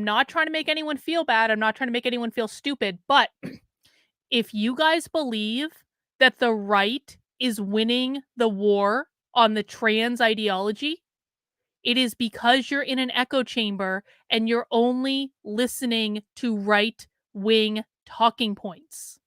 not trying to make anyone feel bad. I'm not trying to make anyone feel stupid, but if you guys believe that the right is winning the war on the trans ideology, it is because you're in an echo chamber and you're only listening to right-wing talking points.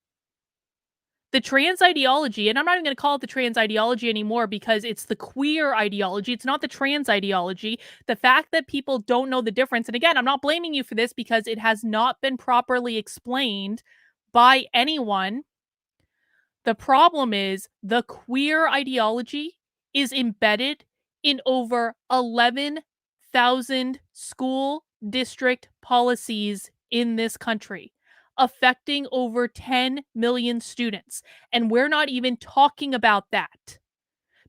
The trans ideology, and I'm not even going to call it the trans ideology anymore because it's the queer ideology. It's not the trans ideology. The fact that people don't know the difference, and again, I'm not blaming you for this because it has not been properly explained by anyone. The problem is the queer ideology is embedded in over 11,000 school district policies in this country, affecting over 10 million students. And we're not even talking about that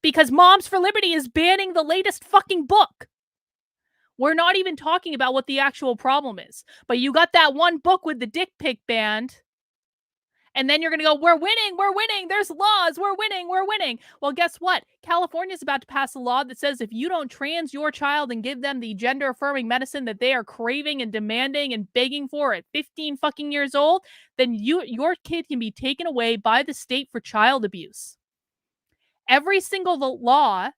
because Moms for Liberty is banning the latest fucking book. We're not even talking about what the actual problem is. But you got that one book with the dick pic banned. And then you're going to go, we're winning, there's laws, we're winning. Well, guess what? California's about to pass a law that says if you don't trans your child and give them the gender-affirming medicine that they are craving and demanding and begging for at 15 fucking years old, then your kid can be taken away by the state for child abuse. Every single law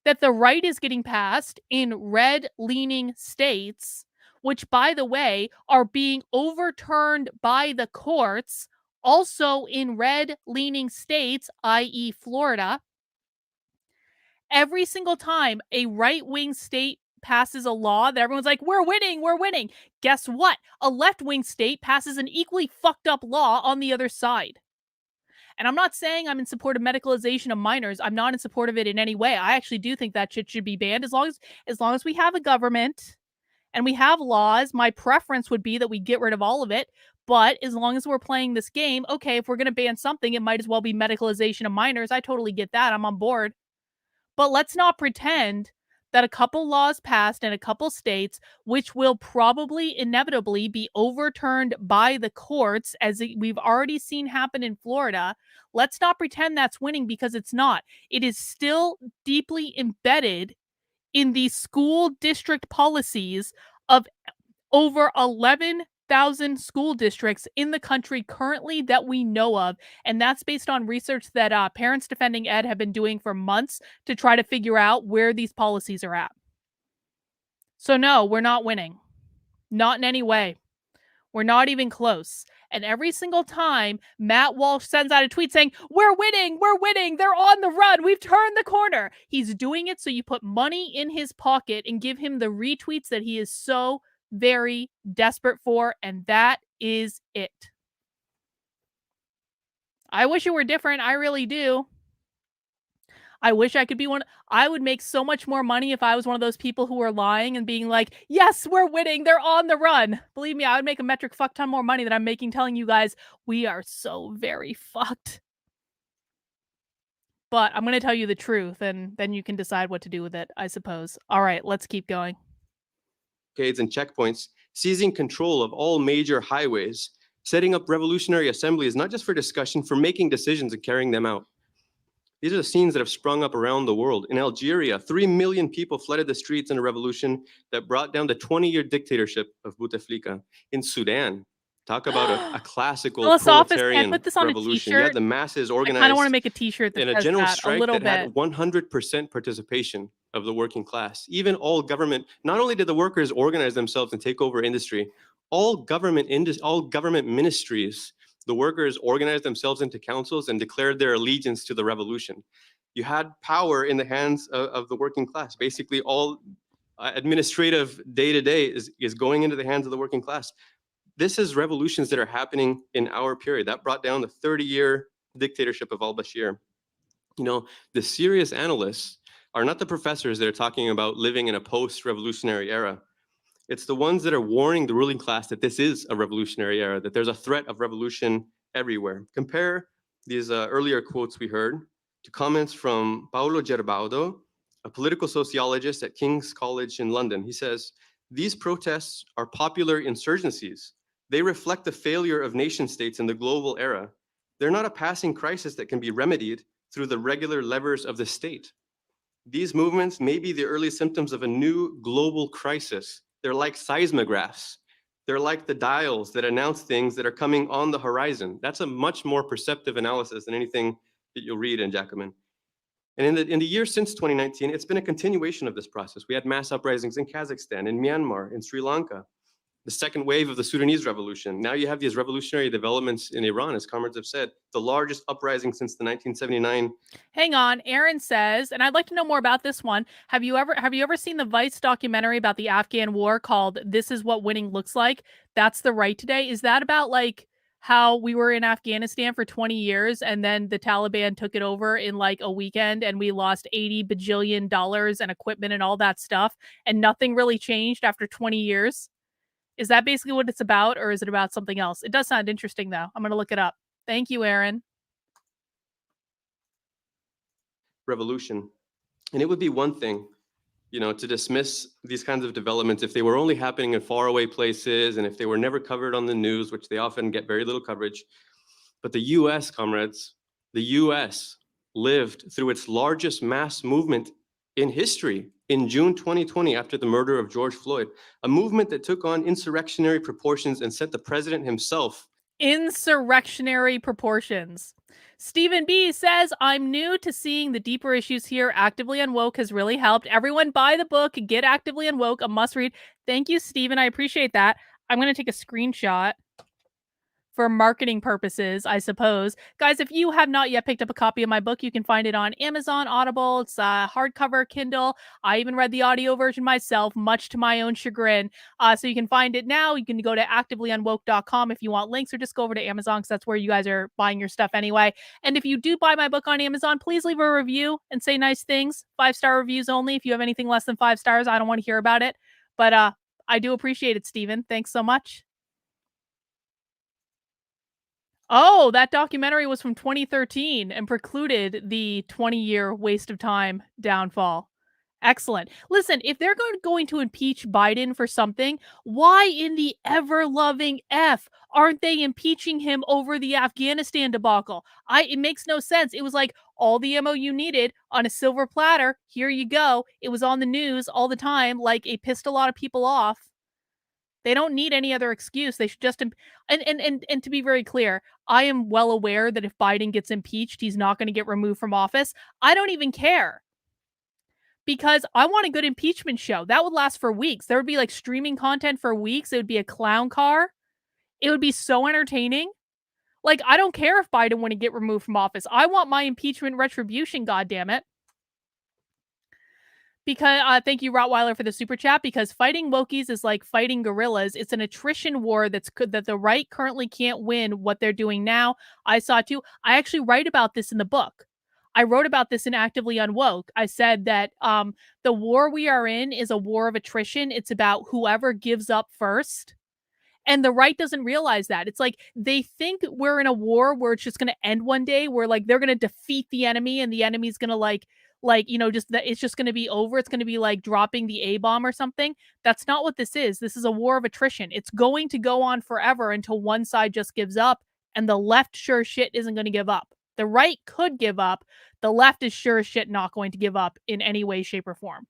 that the right is getting passed in red-leaning states, which, by the way, are being overturned by the courts, also in red-leaning states, i.e. Florida, Every single time a right-wing state passes a law that everyone's like, we're winning. Guess what? A left-wing state passes an equally fucked up law on the other side. And I'm not saying I'm in support of medicalization of minors. I'm not in support of it in any way. I actually do think that shit should be banned as long as we have a government and we have laws. My preference would be that we get rid of all of it. But as long as we're playing this game, okay, if we're going to ban something, it might as well be medicalization of minors. I totally get that. I'm on board. But let's not pretend that a couple laws passed in a couple states, which will probably inevitably be overturned by the courts, as we've already seen happen in Florida. Let's not pretend that's winning, because it's not. It is still deeply embedded in the school district policies of over 11,000 school districts in the country currently that we know of. And that's based on research that Parents Defending Ed have been doing for months to try to figure out where these policies are at. So no, we're not winning. Not in any way. We're not even close. And every single time Matt Walsh sends out a tweet saying, we're winning, they're on the run, we've turned the corner, he's doing it so you put money in his pocket and give him the retweets that he is so very desperate for, and that is it. I wish it were different. I really do. I wish I could be one. I would make so much more money if I was one of those people who are lying and being like, yes, we're winning, they're on the run. Believe me, I would make a metric fuck ton more money than I'm making telling you guys we are so very fucked. But I'm going to tell you the truth, and then you can decide what to do with it, I suppose. All right, let's keep going. And checkpoints, seizing control of all major highways, setting up revolutionary assemblies, not just for discussion, for making decisions and carrying them out. These are the scenes that have sprung up around the world. In Algeria, 3 million people flooded the streets in a revolution that brought down the 20-year dictatorship of Bouteflika. In Sudan, talk about a classical proletarian revolution. You had the masses organized. I don't want to make a t-shirt that in a says general that strike a little that bit. had 100% participation of the working class. Even all government, not only did the workers organize themselves and take over industry, all government ministries, the workers organized themselves into councils and declared their allegiance to the revolution. You had power in the hands of the working class. Basically, all administrative day-to-day is going into the hands of the working class. This is revolutions that are happening in our period. That brought down the 30-year dictatorship of al-Bashir. You know, the serious analysts are not the professors that are talking about living in a post-revolutionary era. It's the ones that are warning the ruling class that this is a revolutionary era, that there's a threat of revolution everywhere. Compare these earlier quotes we heard to comments from Paolo Gerbaudo, a political sociologist at King's College in London. He says, these protests are popular insurgencies. They reflect the failure of nation states in the global era. They're not a passing crisis that can be remedied through the regular levers of the state. These movements may be the early symptoms of a new global crisis. They're like seismographs. They're like the dials that announce things that are coming on the horizon. That's a much more perceptive analysis than anything that you'll read in Jacobin. And in the years since 2019, it's been a continuation of this process. We had mass uprisings in Kazakhstan, in Myanmar, in Sri Lanka, the second wave of the Sudanese revolution. Now you have these revolutionary developments in Iran, as comrades have said, the largest uprising since the 1979. Hang on, Aaron says, and I'd like to know more about this one. Have you ever seen the Vice documentary about the Afghan war called "This Is What Winning Looks Like"? That's the right today. Is that about like how we were in Afghanistan for 20 years and then the Taliban took it over in like a weekend and we lost $80 bajillion and equipment and all that stuff and nothing really changed after 20 years? Is that basically what it's about, or is it about something else? It does sound interesting, though. I'm going to look it up. Thank you, Aaron. Revolution. And it would be one thing, you know, to dismiss these kinds of developments if they were only happening in faraway places and if they were never covered on the news, which they often get very little coverage. But the US, comrades, the US lived through its largest mass movement in history in June 2020 after the murder of George Floyd, a movement that took on insurrectionary proportions and sent the president himself. Insurrectionary proportions. Stephen B says, I'm new to seeing the deeper issues here. Actively Unwoke has really helped. Everyone buy the book, Get Actively Unwoke, a must read. Thank you, Stephen. I appreciate that. I'm going to take a screenshot for marketing purposes, I suppose. Guys, if you have not yet picked up a copy of my book, you can find it on Amazon, Audible. It's hardcover, Kindle. I even read the audio version myself, much to my own chagrin. So you can find it now. You can go to activelyunwoke.com if you want links, or just go over to Amazon because that's where you guys are buying your stuff anyway. And if you do buy my book on Amazon, please leave a review and say nice things. 5-star reviews only. If you have anything less than 5 stars, I don't want to hear about it. But I do appreciate it, Stephen. Thanks so much. Oh, that documentary was from 2013 and precluded the 20-year waste of time downfall. Excellent. Listen, if they're going to impeach Biden for something, why in the ever-loving F aren't they impeaching him over the Afghanistan debacle? It makes no sense. It was like all the ammo you needed on a silver platter. Here you go. It was on the news all the time. Like, it pissed a lot of people off. They don't need any other excuse. They should just and to be very clear, I am well aware that if Biden gets impeached, he's not going to get removed from office. I don't even care. Because I want a good impeachment show. That would last for weeks. There would be like streaming content for weeks. It would be a clown car. It would be so entertaining. Like, I don't care if Biden wouldn't get removed from office. I want my impeachment retribution, goddammit. Because thank you, Rottweiler, for the super chat. Because fighting wokies is like fighting guerrillas. It's an attrition war that the right currently can't win what they're doing now. I saw too. I actually write about this in the book. I wrote about this in Actively Unwoke. I said that the war we are in is a war of attrition. It's about whoever gives up first. And the right doesn't realize that. It's like they think we're in a war where it's just going to end one day, where like they're going to defeat the enemy and the enemy's going to it's just going to be over. It's going to be like dropping the A-bomb or something. That's not what this is. This is a war of attrition. It's going to go on forever until one side just gives up, and the left sure shit isn't going to give up. The right could give up. The left is sure as shit not going to give up in any way, shape, or form.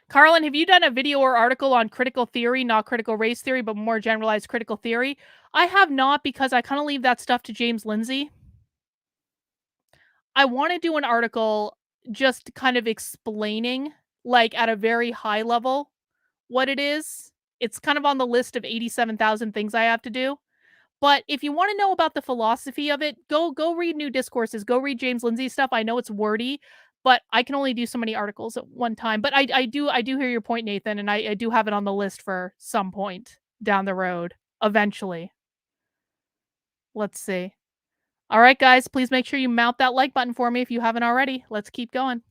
Carlin, have you done a video or article on critical theory, not critical race theory, but more generalized critical theory? I have not, because I kind of leave that stuff to James Lindsay. I want to do an article just kind of explaining, like at a very high level, what it is. It's kind of on the list of 87,000 things I have to do. But if you want to know about the philosophy of it, go read New Discourses. Go read James Lindsay's stuff. I know it's wordy, but I can only do so many articles at one time. But I do hear your point, Nathan, and I do have it on the list for some point down the road, eventually. Let's see. All right, guys, please make sure you mount that like button for me if you haven't already. Let's keep going.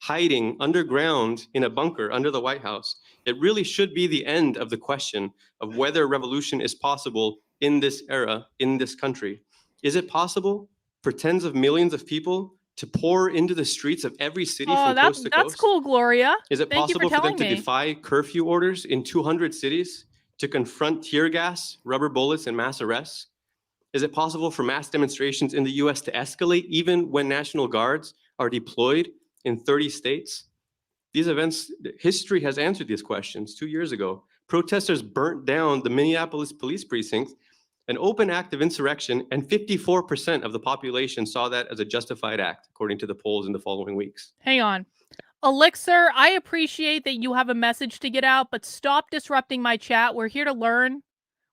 Hiding underground in a bunker under the White House. It really should be the end of the question of whether revolution is possible in this era, in this country. Is it possible for tens of millions of people to pour into the streets of every city from coast to coast? That's cool, Gloria. Is it possible for them to defy curfew orders in 200 cities, to confront tear gas, rubber bullets, and mass arrests? Is it possible for mass demonstrations in the US to escalate even when National Guards are deployed in 30 states? These events, history has answered these questions 2 years ago. Protesters burnt down the Minneapolis police precinct, an open act of insurrection, and 54% of the population saw that as a justified act, according to the polls in the following weeks. Hang on. Elixir, I appreciate that you have a message to get out, but stop disrupting my chat. We're here to learn.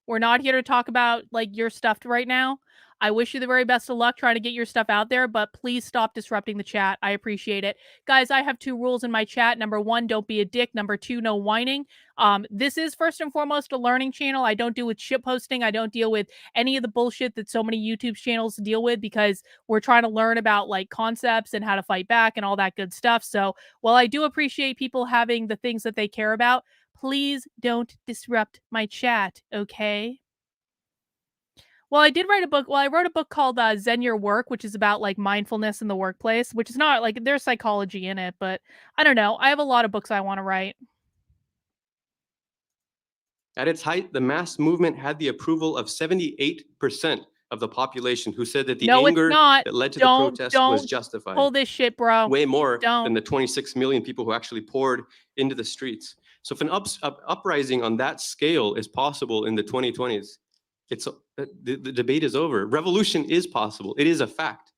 We're not here to talk about like your stuff right now. I wish you the very best of luck trying to get your stuff out there, but please stop disrupting the chat. I appreciate it. Guys, I have 2 rules in my chat. Number 1, don't be a dick. Number 2, no whining. This is first and foremost a learning channel. I don't deal with shit posting. I don't deal with any of the bullshit that so many YouTube channels deal with, because we're trying to learn about like concepts and how to fight back and all that good stuff. So while I do appreciate people having the things that they care about, please don't disrupt my chat, okay? Well, I did write a book. Well, I wrote a book called Zen Your Work, which is about like mindfulness in the workplace, which is not like there's psychology in it, but I don't know. I have a lot of books I want to write. At its height, the mass movement had the approval of 78% of the population, who said that the anger that led to the protest was justified. Pull this shit, bro. Way more than the 26 million people who actually poured into the streets. So if an uprising on that scale is possible in the 2020s, the debate is over. Revolution is possible. It is a fact.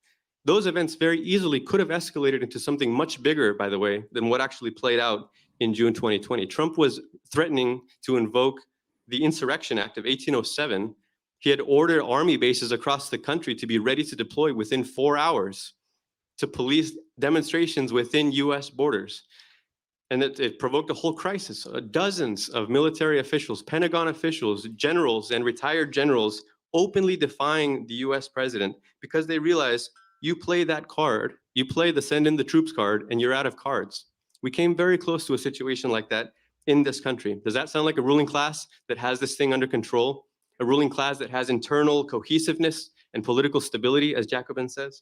Those events very easily could have escalated into something much bigger, by the way, than what actually played out in June 2020. Trump was threatening to invoke the Insurrection Act of 1807, he had ordered army bases across the country to be ready to deploy within 4 hours to police demonstrations within US borders. And it provoked a whole crisis. Dozens of military officials, Pentagon officials, generals, and retired generals openly defying the US president because they realized you play that card, you play the send in the troops card, and you're out of cards. We came very close to a situation like that in this country. Does that sound like a ruling class that has this thing under control? A ruling class that has internal cohesiveness and political stability, as Jacobin says?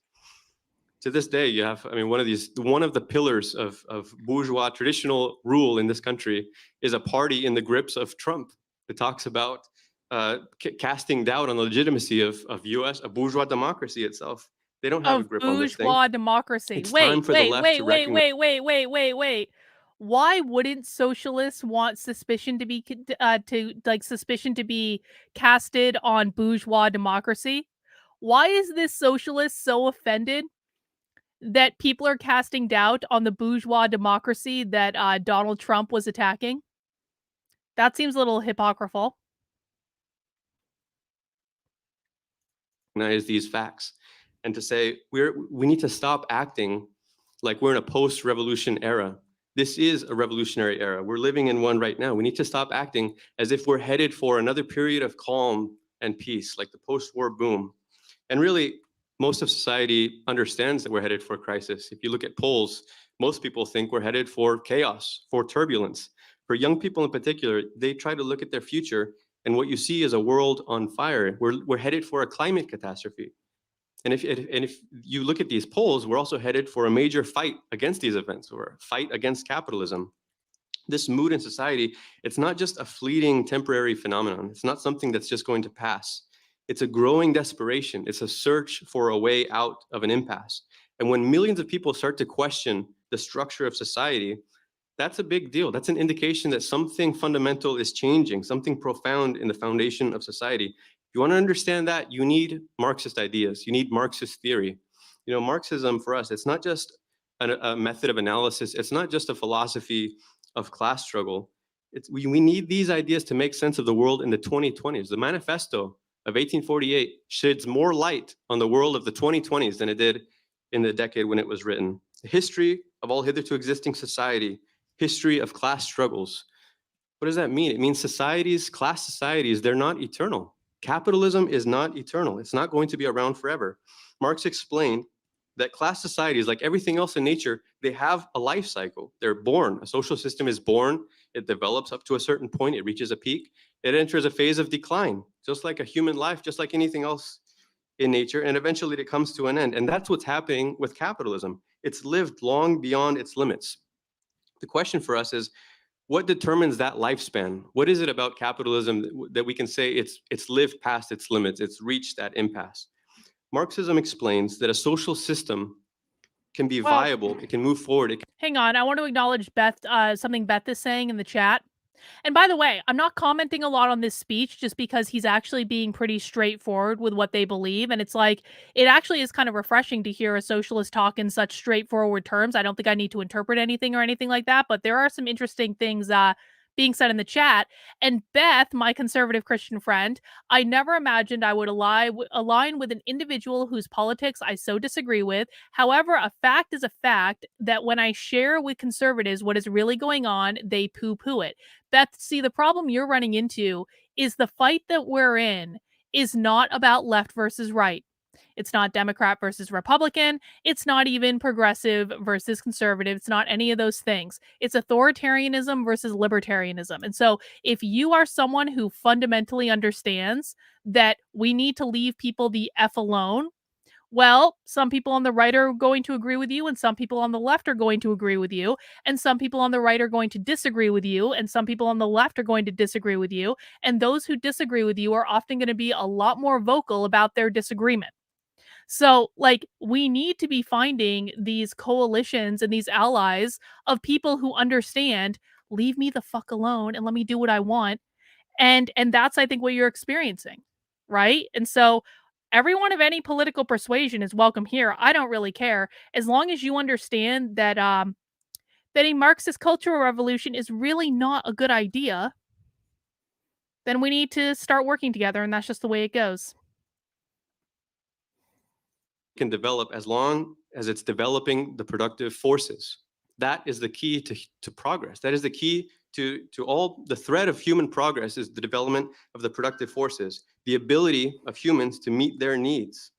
To this day, you have, one of the pillars of bourgeois traditional rule in this country is a party in the grips of Trump that talks about casting doubt on the legitimacy of a bourgeois democracy itself. They don't have a grip on this thing. Bourgeois democracy. It's time for the left to recognize. Wait. Why wouldn't socialists want suspicion to be casted on bourgeois democracy? Why is this socialist so offended that people are casting doubt on the bourgeois democracy that Donald Trump was attacking? That seems a little hypocritical. Recognize these facts and to say we need to stop acting like we're in a post-revolution era. This is a revolutionary era. We're living in one right now. We need to stop acting as if we're headed for another period of calm and peace, like the post-war boom. And really, most of society understands that we're headed for a crisis. If you look at polls, most people think we're headed for chaos, for turbulence. For young people in particular, they try to look at their future, and what you see is a world on fire. We're headed for a climate catastrophe. And if you look at these polls, we're also headed for a major fight against these events, or a fight against capitalism. This mood in society, it's not just a fleeting temporary phenomenon. It's not something that's just going to pass. It's a growing desperation. It's a search for a way out of an impasse. And when millions of people start to question the structure of society, that's a big deal. That's an indication that something fundamental is changing, something profound in the foundation of society. If you want to understand that, you need Marxist ideas. You need Marxist theory. You know, Marxism for us, it's not just a method of analysis. It's not just a philosophy of class struggle. We need these ideas to make sense of the world in the 2020s. The manifesto of 1848 sheds more light on the world of the 2020s than it did in the decade when it was written. The history of all hitherto existing society, history of class struggles. What does that mean? It means societies, class societies, they're not eternal. Capitalism is not eternal. It's not going to be around forever. Marx explained that class societies, like everything else in nature, they have a life cycle. They're born. A social system is born. It develops up to a certain point. It reaches a peak. It enters a phase of decline, just like a human life, just like anything else in nature. And eventually it comes to an end. And that's what's happening with capitalism. It's lived long beyond its limits. The question for us is, what determines that lifespan? What is it about capitalism that we can say it's lived past its limits, it's reached that impasse? Marxism explains that a social system can be viable, it can move forward. Hang on, I want to acknowledge Beth, something Beth is saying in the chat. And by the way, I'm not commenting a lot on this speech just because he's actually being pretty straightforward with what they believe. And it's like, it actually is kind of refreshing to hear a socialist talk in such straightforward terms. I don't think I need to interpret anything or anything like that, but there are some interesting things being said in the chat. And Beth, my conservative Christian friend, I never imagined I would align with an individual whose politics I so disagree with. However, a fact is a fact that when I share with conservatives what is really going on, they poo-poo it. Beth, see, the problem you're running into is the fight that we're in is not about left versus right. It's not Democrat versus Republican. It's not even progressive versus conservative. It's not any of those things. It's authoritarianism versus libertarianism. And so if you are someone who fundamentally understands that we need to leave people the F alone, well, some people on the right are going to agree with you, and some people on the left are going to agree with you, and some people on the right are going to disagree with you, and some people on the left are going to disagree with you, and those who disagree with you are often going to be a lot more vocal about their disagreement. So, like, we need to be finding these coalitions and these allies of people who understand, leave me the fuck alone and let me do what I want. And that's, I think, what you're experiencing, right? And so everyone of any political persuasion is welcome here. I don't really care. As long as you understand that that a Marxist cultural revolution is really not a good idea. then we need to start working together, and that's just the way it goes. Can develop as long as it's developing the productive forces. That is the key to progress. That is the key to all. The thread of human progress is the development of the productive forces, the ability of humans to meet their needs.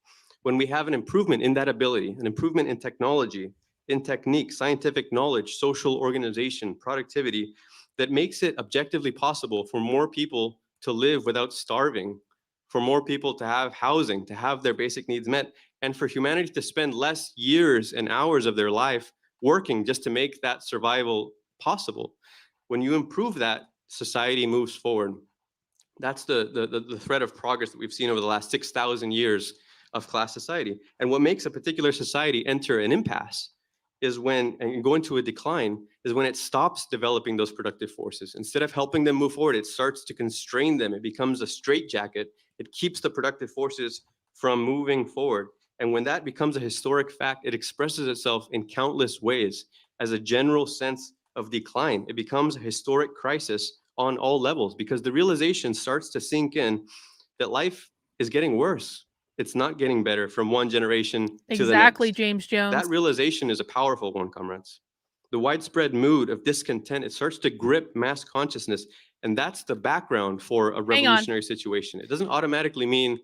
When we have an improvement in that ability, an improvement in technology, in technique, scientific knowledge, social organization, productivity, that makes it objectively possible for more people to live without starving, for more people to have housing, to have their basic needs met, and for humanity to spend less years and hours of their life working just to make that survival possible. When you improve that, society moves forward. That's the thread of progress that we've seen over the last 6,000 years of class society. And what makes a particular society enter an impasse is when, and go into a decline, is when it stops developing those productive forces. Instead of helping them move forward, it starts to constrain them. It becomes a straitjacket. It keeps the productive forces from moving forward. And when that becomes a historic fact, it expresses itself in countless ways as a general sense of decline. It becomes a historic crisis on all levels because the realization starts to sink in that life is getting worse. It's not getting better from one generation to the next. Exactly, James Jones. That realization is a powerful one, comrades. The widespread mood of discontent, it starts to grip mass consciousness, and that's the background for a revolutionary situation. It doesn't automatically mean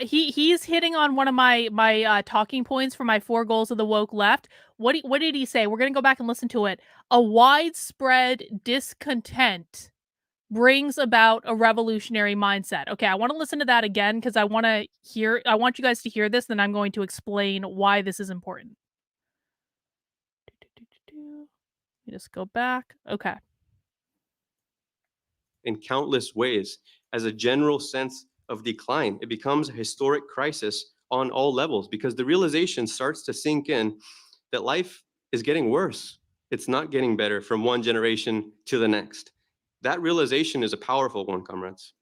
he's hitting on one of my talking points for my 4 goals of the woke left. What did he say? We're gonna go back and listen to it. A widespread discontent brings about a revolutionary mindset. Okay, I want to listen to that again because I want you guys to hear this, then I'm going to explain why this is important. Let me just go back. Okay. In countless ways as a general sense of decline. It becomes a historic crisis on all levels because the realization starts to sink in that life is getting worse. It's not getting better from one generation to the next. That realization is a powerful one, comrades.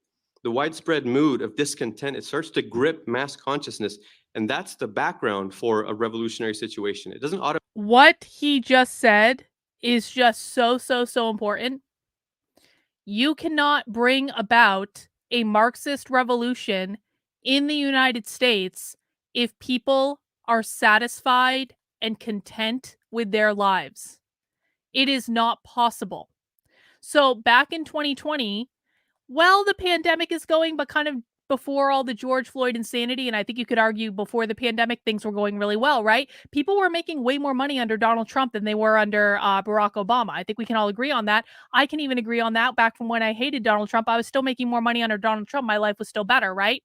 The widespread mood of discontent, it starts to grip mass consciousness, and that's the background for a revolutionary situation. It doesn't What he just said is just so important. You cannot bring about a Marxist revolution in the United States if people are satisfied and content with their lives. It is not possible. So back in 2020, well, the pandemic is going, but kind of before all the George Floyd insanity, and I think you could argue before the pandemic, things were going really well, right? People were making way more money under Donald Trump than they were under Barack Obama. I think we can all agree on that. I can even agree on that. Back from when I hated Donald Trump, I was still making more money under Donald Trump. My life was still better, right?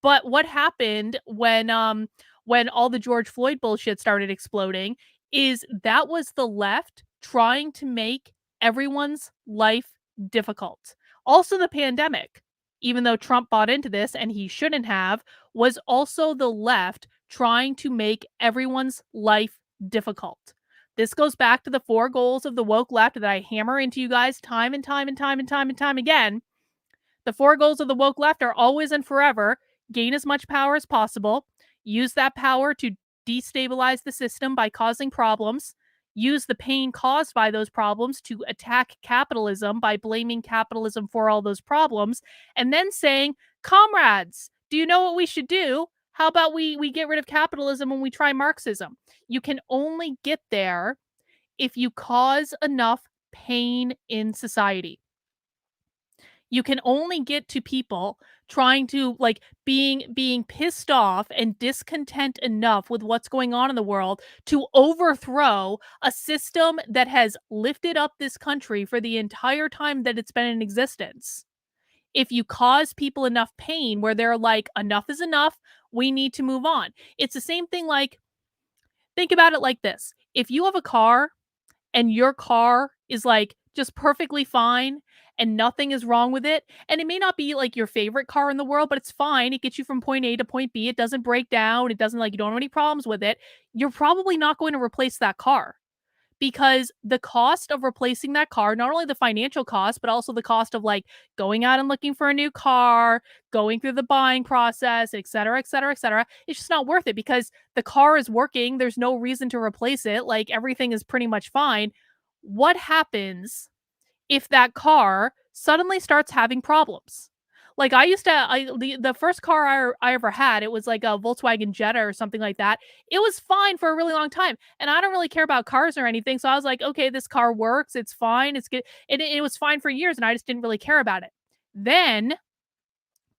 But what happened when all the George Floyd bullshit started exploding is that was the left trying to make everyone's life difficult. Also, the pandemic, even though Trump bought into this and he shouldn't have, was also the left trying to make everyone's life difficult. This goes back to the 4 goals of the woke left that I hammer into you guys time and time again. The 4 goals of the woke left are always and forever: gain as much power as possible, use that power to destabilize the system by causing problems, use the pain caused by those problems to attack capitalism by blaming capitalism for all those problems, and then saying, comrades, do you know what we should do? How about we get rid of capitalism and we try Marxism? You can only get there if you cause enough pain in society. You can only get to people trying to being pissed off and discontent enough with what's going on in the world to overthrow a system that has lifted up this country for the entire time that it's been in existence. If you cause people enough pain where they're like, enough is enough, we need to move on. It's the same thing. Think about it like this. If you have a car and your car is just perfectly fine and nothing is wrong with it, and it may not be your favorite car in the world, but it's fine. It gets you from point A to point B. It doesn't break down. It doesn't you don't have any problems with it. You're probably not going to replace that car because the cost of replacing that car, not only the financial cost, but also the cost of going out and looking for a new car, going through the buying process, et cetera, it's just not worth it because the car is working. There's no reason to replace it. Everything is pretty much fine. What happens if that car suddenly starts having problems. Like I used to, the first car I ever had, it was like a Volkswagen Jetta or something like that. It was fine for a really long time, and I don't really care about cars or anything. So I was like, okay, this car works, it's fine, it's good. It was fine for years, and I just didn't really care about it. Then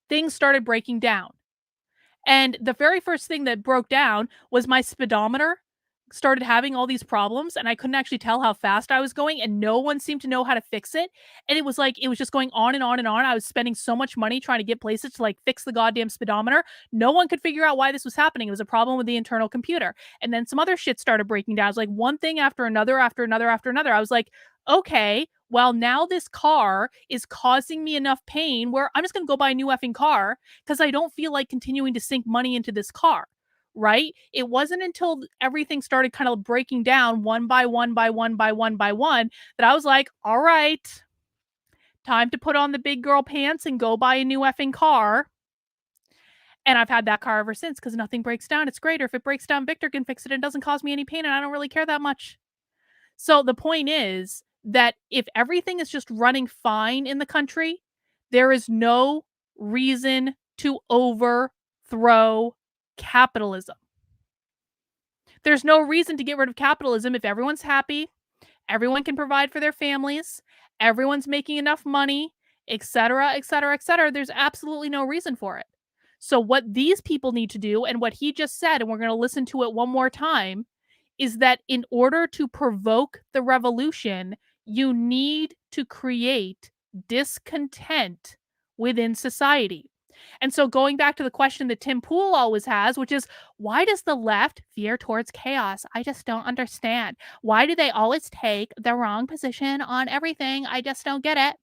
things started breaking down. And the very first thing that broke down was my speedometer started having all these problems, and I couldn't actually tell how fast I was going, and no one seemed to know how to fix it. And it was like, it was just going on and on and on. I was spending so much money trying to get places to like fix the goddamn speedometer. No one could figure out why this was happening. It was a problem with the internal computer. And then some other shit started breaking down. It was like one thing after another, after another, after another. I was like, okay, well, now this car is causing me enough pain where I'm just going to go buy a new effing car because I don't feel like continuing to sink money into this car. Right? It wasn't until everything started kind of breaking down one by one by one by one by one that I was like, all right, time to put on the big girl pants and go buy a new effing car. And I've had that car ever since because nothing breaks down. It's great. Or if it breaks down, Victor can fix it. It doesn't cause me any pain and I don't really care that much. So the point is that if everything is just running fine in the country, there is no reason to overthrow capitalism. There's no reason to get rid of capitalism if everyone's happy, everyone can provide for their families, everyone's making enough money, etc., etc., etc. There's absolutely no reason for it. So what these people need to do, and what he just said, and we're going to listen to it one more time, is that in order to provoke the revolution, you need to create discontent within society. And so going back to the question that Tim Pool always has, which is, why does the left veer towards chaos? I just don't understand. Why do they always take the wrong position on everything? I just don't get it.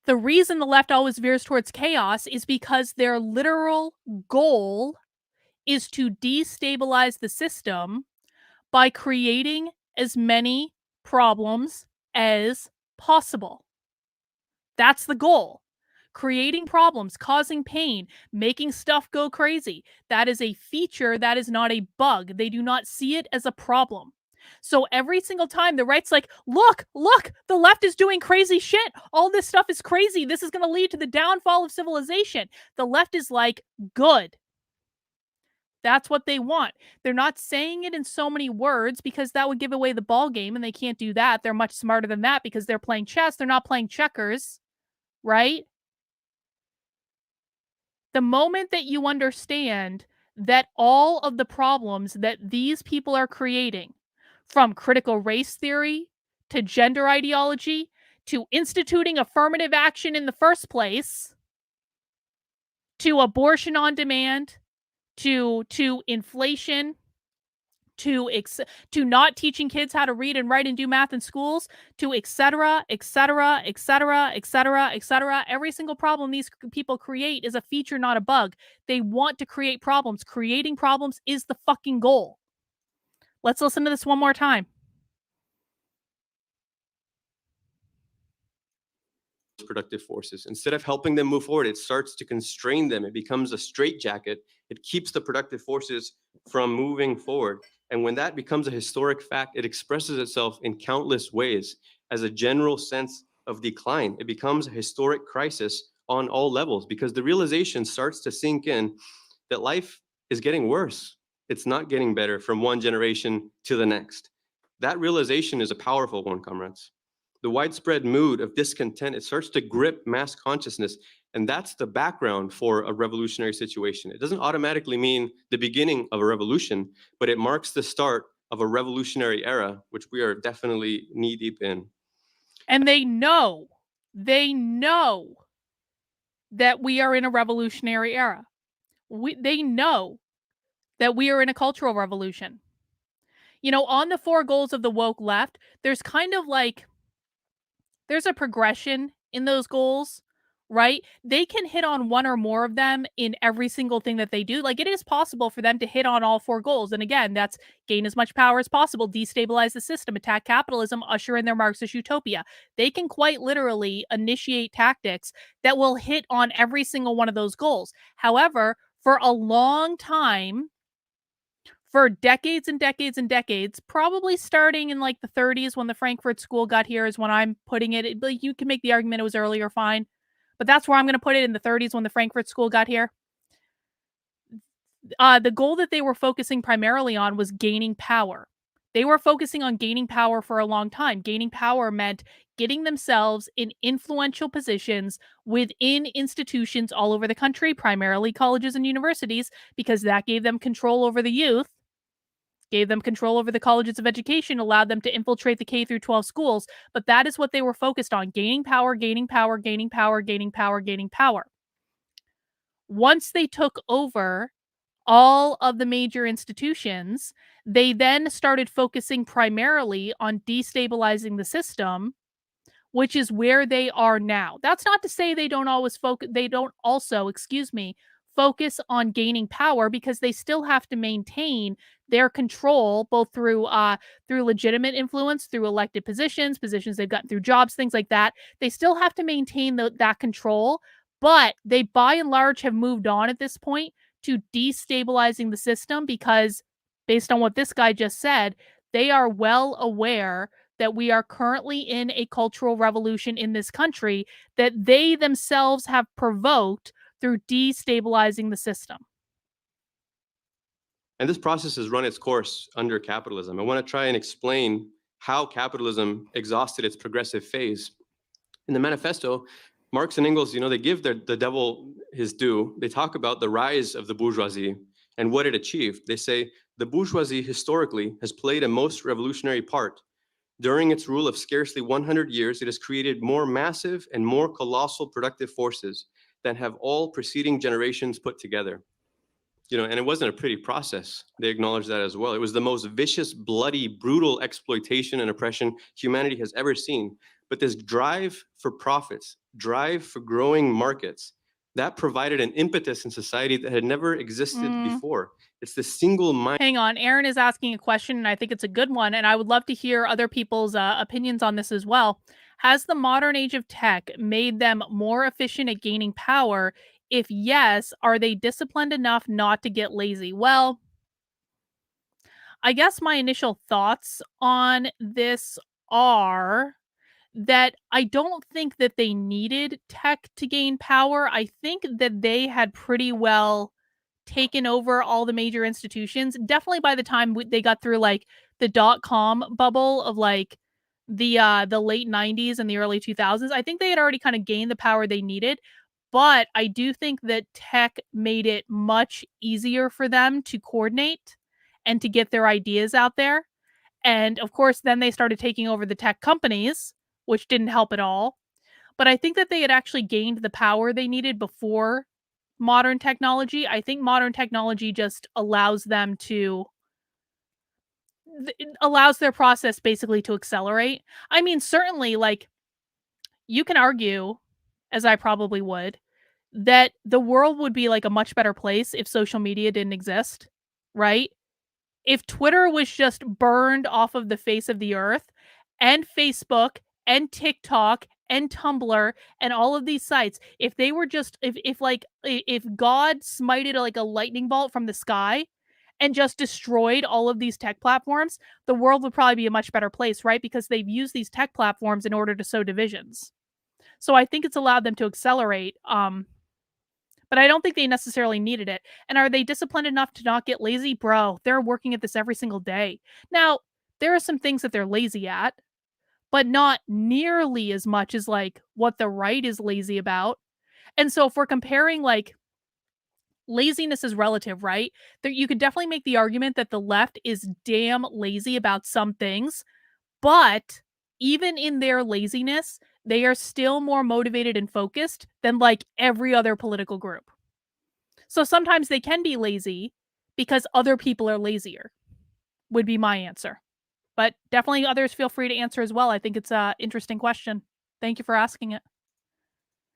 The reason the left always veers towards chaos is because their literal goal is to destabilize the system by creating as many problems as possible. That's the goal. Creating problems, causing pain, making stuff go crazy. That is a feature, that is not a bug. They do not see it as a problem. So every single time the right's like, look, the left is doing crazy shit. All this stuff is crazy. This is going to lead to the downfall of civilization. The left is like, good. That's what they want. They're not saying it in so many words because that would give away the ball game, and they can't do that. They're much smarter than that because they're playing chess. They're not playing checkers, right? The moment that you understand that all of the problems that these people are creating, from critical race theory to gender ideology to instituting affirmative action in the first place, to abortion on demand, to inflation, to not teaching kids how to read and write and do math in schools, to etc., etc., etc., etc., etc. Every single problem these people create is a feature, not a bug. They want to create problems. Creating problems is the fucking goal. Let's listen to this one more time. Productive forces. Instead of helping them move forward, it starts to constrain them. It becomes a straitjacket. It keeps the productive forces from moving forward. And when that becomes a historic fact, it expresses itself in countless ways as a general sense of decline. It becomes a historic crisis on all levels because the realization starts to sink in that life is getting worse. It's not getting better from one generation to the next. That realization is a powerful one, comrades. The widespread mood of discontent, it starts to grip mass consciousness. And that's the background for a revolutionary situation. It doesn't automatically mean the beginning of a revolution, but it marks the start of a revolutionary era, which we are definitely knee-deep in. And they know that we are in a revolutionary era. They know that we are in a cultural revolution. You know, on the 4 goals of the woke left, there's kind of like, there's a progression in those goals, right? They can hit on one or more of them in every single thing that they do. Like, it is possible for them to hit on all 4 goals. And again, that's gain as much power as possible, destabilize the system, attack capitalism, usher in their Marxist utopia. They can quite literally initiate tactics that will hit on every single one of those goals. However, for a long time, for decades and decades and decades, probably starting in like the 30s when the Frankfurt School got here is when I'm putting it. Like, you can make the argument it was earlier, fine. But that's where I'm going to put it, in the 30s when the Frankfurt School got here. The goal that they were focusing primarily on was gaining power. They were focusing on gaining power for a long time. Gaining power meant getting themselves in influential positions within institutions all over the country, primarily colleges and universities, because that gave them control over the youth, gave them control over the colleges of education, allowed them to infiltrate the K through 12 schools. But that is what they were focused on: gaining power, gaining power, gaining power, gaining power, gaining power. Once they took over all of the major institutions, they then started focusing primarily on destabilizing the system, which is where they are now. That's not to say they don't always focus, they don't also, focus on gaining power, because they still have to maintain their control, both through legitimate influence, through elected positions they've gotten through jobs, things like that. They still have to maintain that control, but they by and large have moved on at this point to destabilizing the system, because based on what this guy just said, they are well aware that we are currently in a cultural revolution in this country that they themselves have provoked through destabilizing the system. And this process has run its course under capitalism. I want to try and explain how capitalism exhausted its progressive phase. In the manifesto, Marx and Engels, they give the devil his due. They talk about the rise of the bourgeoisie and what it achieved. They say the bourgeoisie historically has played a most revolutionary part. During its rule of scarcely 100 years, it has created more massive and more colossal productive forces than have all preceding generations put together. And it wasn't a pretty process. They acknowledge that as well. It was the most vicious, bloody, brutal exploitation and oppression humanity has ever seen. But this drive for profits, drive for growing markets, that provided an impetus in society that had never existed before. It's the single mind. Hang on, Aaron is asking a question, and I think it's a good one, and I would love to hear other people's opinions on this as well. Has the modern age of tech made them more efficient at gaining power? If yes, are they disciplined enough not to get lazy? Well, I guess my initial thoughts on this are that I don't think that they needed tech to gain power. I think that they had pretty well taken over all the major institutions. Definitely by the time they got through like the .com bubble of like the late 90s and the early 2000s, I think they had already kind of gained the power they needed. But I do think that tech made it much easier for them to coordinate and to get their ideas out there. And of course, then they started taking over the tech companies, which didn't help at all. But I think that they had actually gained the power they needed before modern technology. I think modern technology just allows them to, allows their process basically to accelerate. I mean, certainly, like, you can argue, as I probably would, that the world would be like a much better place if social media didn't exist, right? If Twitter was just burned off of the face of the earth, and Facebook and TikTok and Tumblr and all of these sites, if they were just, if God smited like a lightning bolt from the sky and just destroyed all of these tech platforms, the world would probably be a much better place, right? Because they've used these tech platforms in order to sow divisions. So I think it's allowed them to accelerate, but I don't think they necessarily needed it. And are they disciplined enough to not get lazy? Bro, they're working at this every single day. Now, there are some things that they're lazy at, but not nearly as much as like what the right is lazy about. And so if we're comparing, like, laziness is relative, right? You could definitely make the argument that the left is damn lazy about some things, but even in their laziness, they are still more motivated and focused than like every other political group. So sometimes they can be lazy because other people are lazier, would be my answer. But definitely others feel free to answer as well. I think it's an interesting question. Thank you for asking it.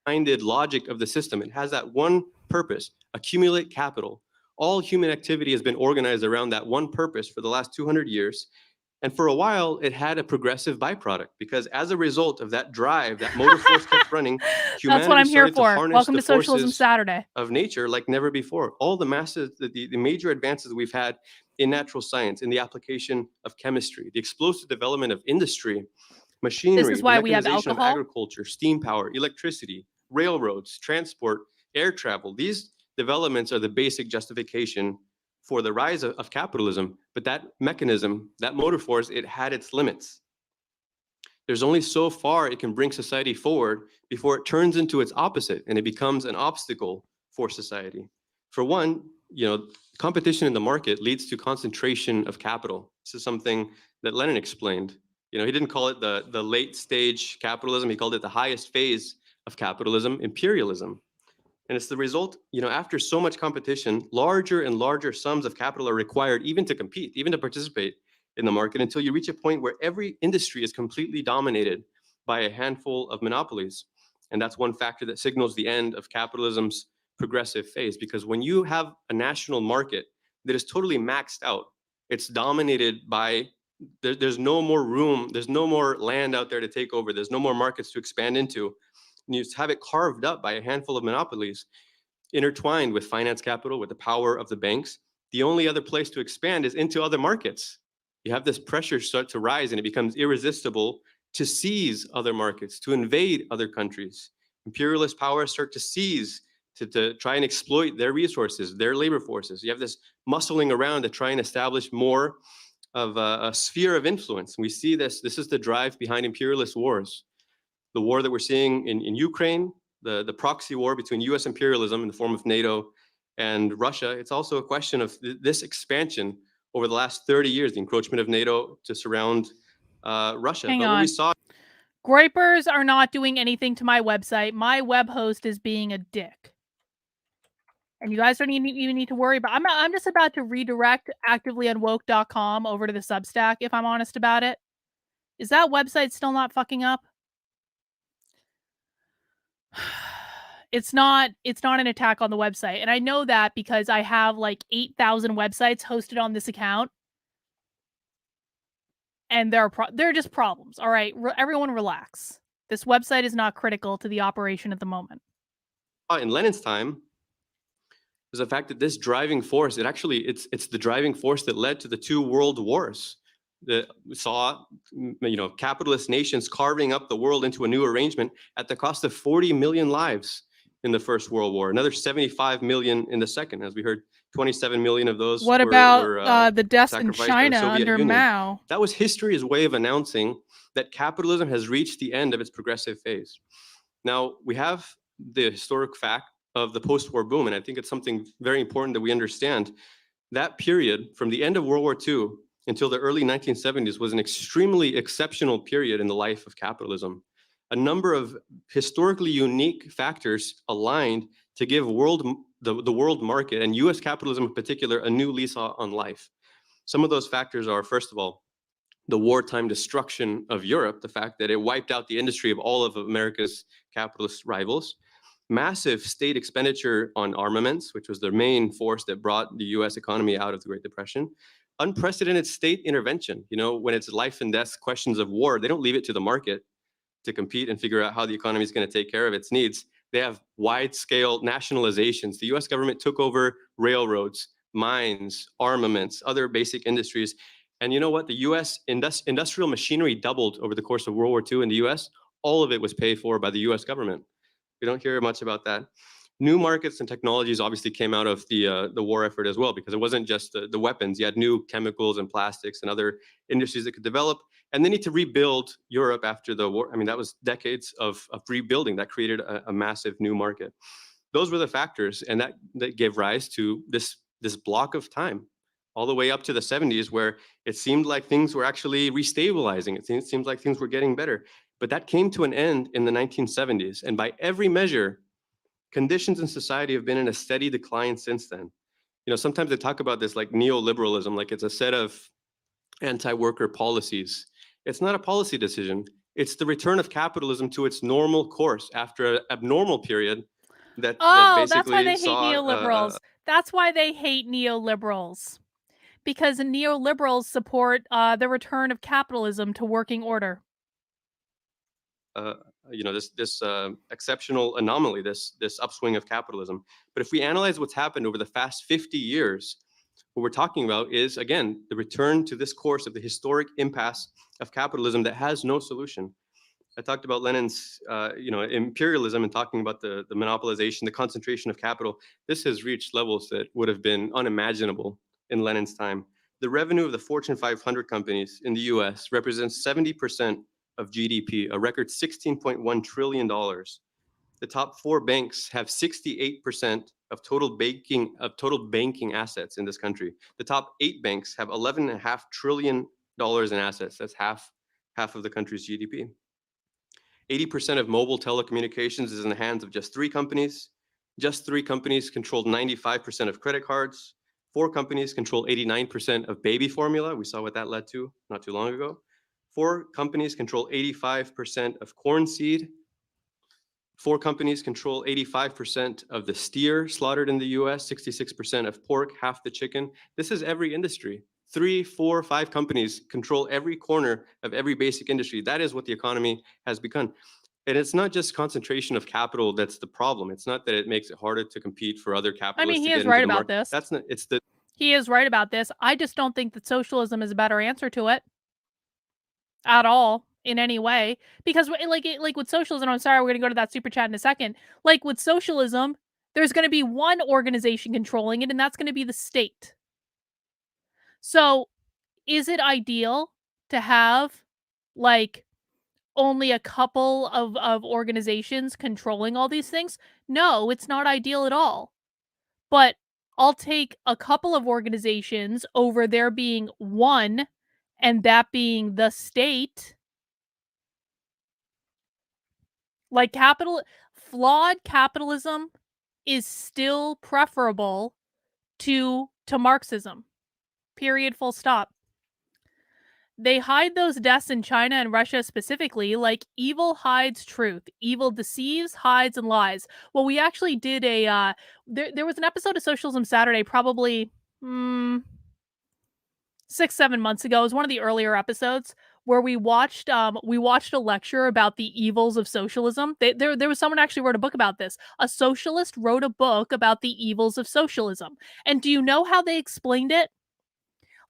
Minded logic of the system. It has that one purpose: accumulate capital. All human activity has been organized around that one purpose for the last 200 years. And for a while, it had a progressive byproduct, because as a result of that drive, that motor force kept running, humanity That's what I'm here started for. to harness Welcome the to Socialism forces Saturday of nature like never before. All the masses, the major advances that we've had in natural science, in the application of chemistry, the explosive development of industry, machinery, This is why the we have mechanization of alcohol. agriculture, steam power, electricity, railroads, transport, air travel. These developments are the basic justification for the rise of capitalism. But that mechanism, that motor force, it had its limits. There's only so far it can bring society forward before it turns into its opposite and it becomes an obstacle for society. For one, competition in the market leads to concentration of capital. This is something that Lenin explained. He didn't call it the late stage capitalism. He called it the highest phase of capitalism, imperialism. And it's the result, after so much competition, larger and larger sums of capital are required even to compete, even to participate in the market, until you reach a point where every industry is completely dominated by a handful of monopolies. And that's one factor that signals the end of capitalism's progressive phase, because when you have a national market that is totally maxed out, it's dominated by, there's no more room, there's no more land out there to take over, there's no more markets to expand into, and you have it carved up by a handful of monopolies, intertwined with finance capital, with the power of the banks. The only other place to expand is into other markets. You have this pressure start to rise, and it becomes irresistible to seize other markets, to invade other countries. Imperialist powers start to seize, to try and exploit their resources, their labor forces. You have this muscling around to try and establish more of a sphere of influence. And we see this is the drive behind imperialist wars. The war that we're seeing in Ukraine, the proxy war between US imperialism in the form of NATO and Russia, it's also a question of this expansion over the last 30 years, the encroachment of NATO to surround Russia. Hang but on. what we saw Groypers are not doing anything to my website. My web host is being a dick. And you guys don't even need to worry about it. I'm just about to redirect activelyunwoke.com over to the Substack, if I'm honest about it. Is that website still not fucking up? It's not an attack on the website. And I know that because I have like 8,000 websites hosted on this account. And there are just problems. All right, everyone relax. This website is not critical to the operation at the moment. In Lenin's time is the fact that this driving force, it's the driving force that led to the two world wars. That we saw, capitalist nations carving up the world into a new arrangement at the cost of 40 million lives in the First World War, another 75 million in the second, as we heard, 27 million of those. What about the deaths in China under Mao? That was history's way of announcing that capitalism has reached the end of its progressive phase. Now, we have the historic fact of the post-war boom, and I think it's something very important that we understand. That period, from the end of World War II until the early 1970s, was an extremely exceptional period in the life of capitalism. A number of historically unique factors aligned to give the world market, and US capitalism in particular, a new lease on life. Some of those factors are, first of all, the wartime destruction of Europe, the fact that it wiped out the industry of all of America's capitalist rivals. Massive state expenditure on armaments, which was the main force that brought the US economy out of the Great Depression. Unprecedented state intervention. When it's life and death questions of war, they don't leave it to the market to compete and figure out how the economy is going to take care of its needs. They have wide-scale nationalizations. The US government took over railroads, mines, armaments, other basic industries. And you know what? The US industrial machinery doubled over the course of World War II in the US. All of it was paid for by the US government. We don't hear much about that. New markets and technologies obviously came out of the war effort as well, because it wasn't just the weapons. You had new chemicals and plastics and other industries that could develop. And they need to rebuild Europe after the war. I mean, that was decades of rebuilding that created a massive new market. Those were the factors, and that gave rise to this block of time, all the way up to the 70s, where it seemed like things were actually restabilizing. It seems like things were getting better. But that came to an end in the 1970s. And by every measure, conditions in society have been in a steady decline since then. Sometimes they talk about this like neoliberalism, like it's a set of anti-worker policies. It's not a policy decision. It's the return of capitalism to its normal course after an abnormal period that that's why they hate neoliberals. That's why they hate neoliberals. Because neoliberals support the return of capitalism to working order. This exceptional anomaly, this upswing of capitalism. But if we analyze what's happened over the past 50 years, What we're talking about is, again, the return to this course of the historic impasse of capitalism that has no solution. I talked about Lenin's, imperialism and talking about the monopolization, the concentration of capital. This has reached levels that would have been unimaginable in Lenin's time. The revenue of the Fortune 500 companies in the US represents 70% of GDP, a record $16.1 trillion. The top 4 banks have 68% of total banking assets in this country. The top 8 banks have $11.5 trillion in assets. That's half of the country's GDP. 80% of mobile telecommunications is in the hands of just 3 companies. Just 3 companies controlled 95% of credit cards. 4 companies control 89% of baby formula. We saw what that led to not too long ago. 4 companies control 85% of corn seed. 4 companies control 85% of the steer slaughtered in the US, 66% of pork, half the chicken. This is every industry. 3, 4, 5 companies control every corner of every basic industry. That is what the economy has become. And it's not just concentration of capital that's the problem. It's not that it makes it harder to compete for other capitalists. he to get is into right the about market. this. That's not. It's the. He is right about this. I just don't think that socialism is a better answer to it at all in any way. Because like with socialism, I'm sorry, we're going to go to that super chat in a second. Like with socialism, there's going to be one organization controlling it, and that's going to be the state. So is it ideal to have like only a couple of organizations controlling all these things? No, it's not ideal at all. But I'll take a couple of organizations over there being one, and that being the state. Like flawed capitalism is still preferable to Marxism. Period, full stop. They hide those deaths in China and Russia specifically, like evil hides truth. Evil deceives, hides, and lies. Well, we actually did there was an episode of Socialism Saturday probably 6-7 months ago. It was one of the earlier episodes where we watched a lecture about the evils of socialism. There was someone actually wrote a book about this. A socialist wrote a book about the evils of socialism. And do you know how they explained it?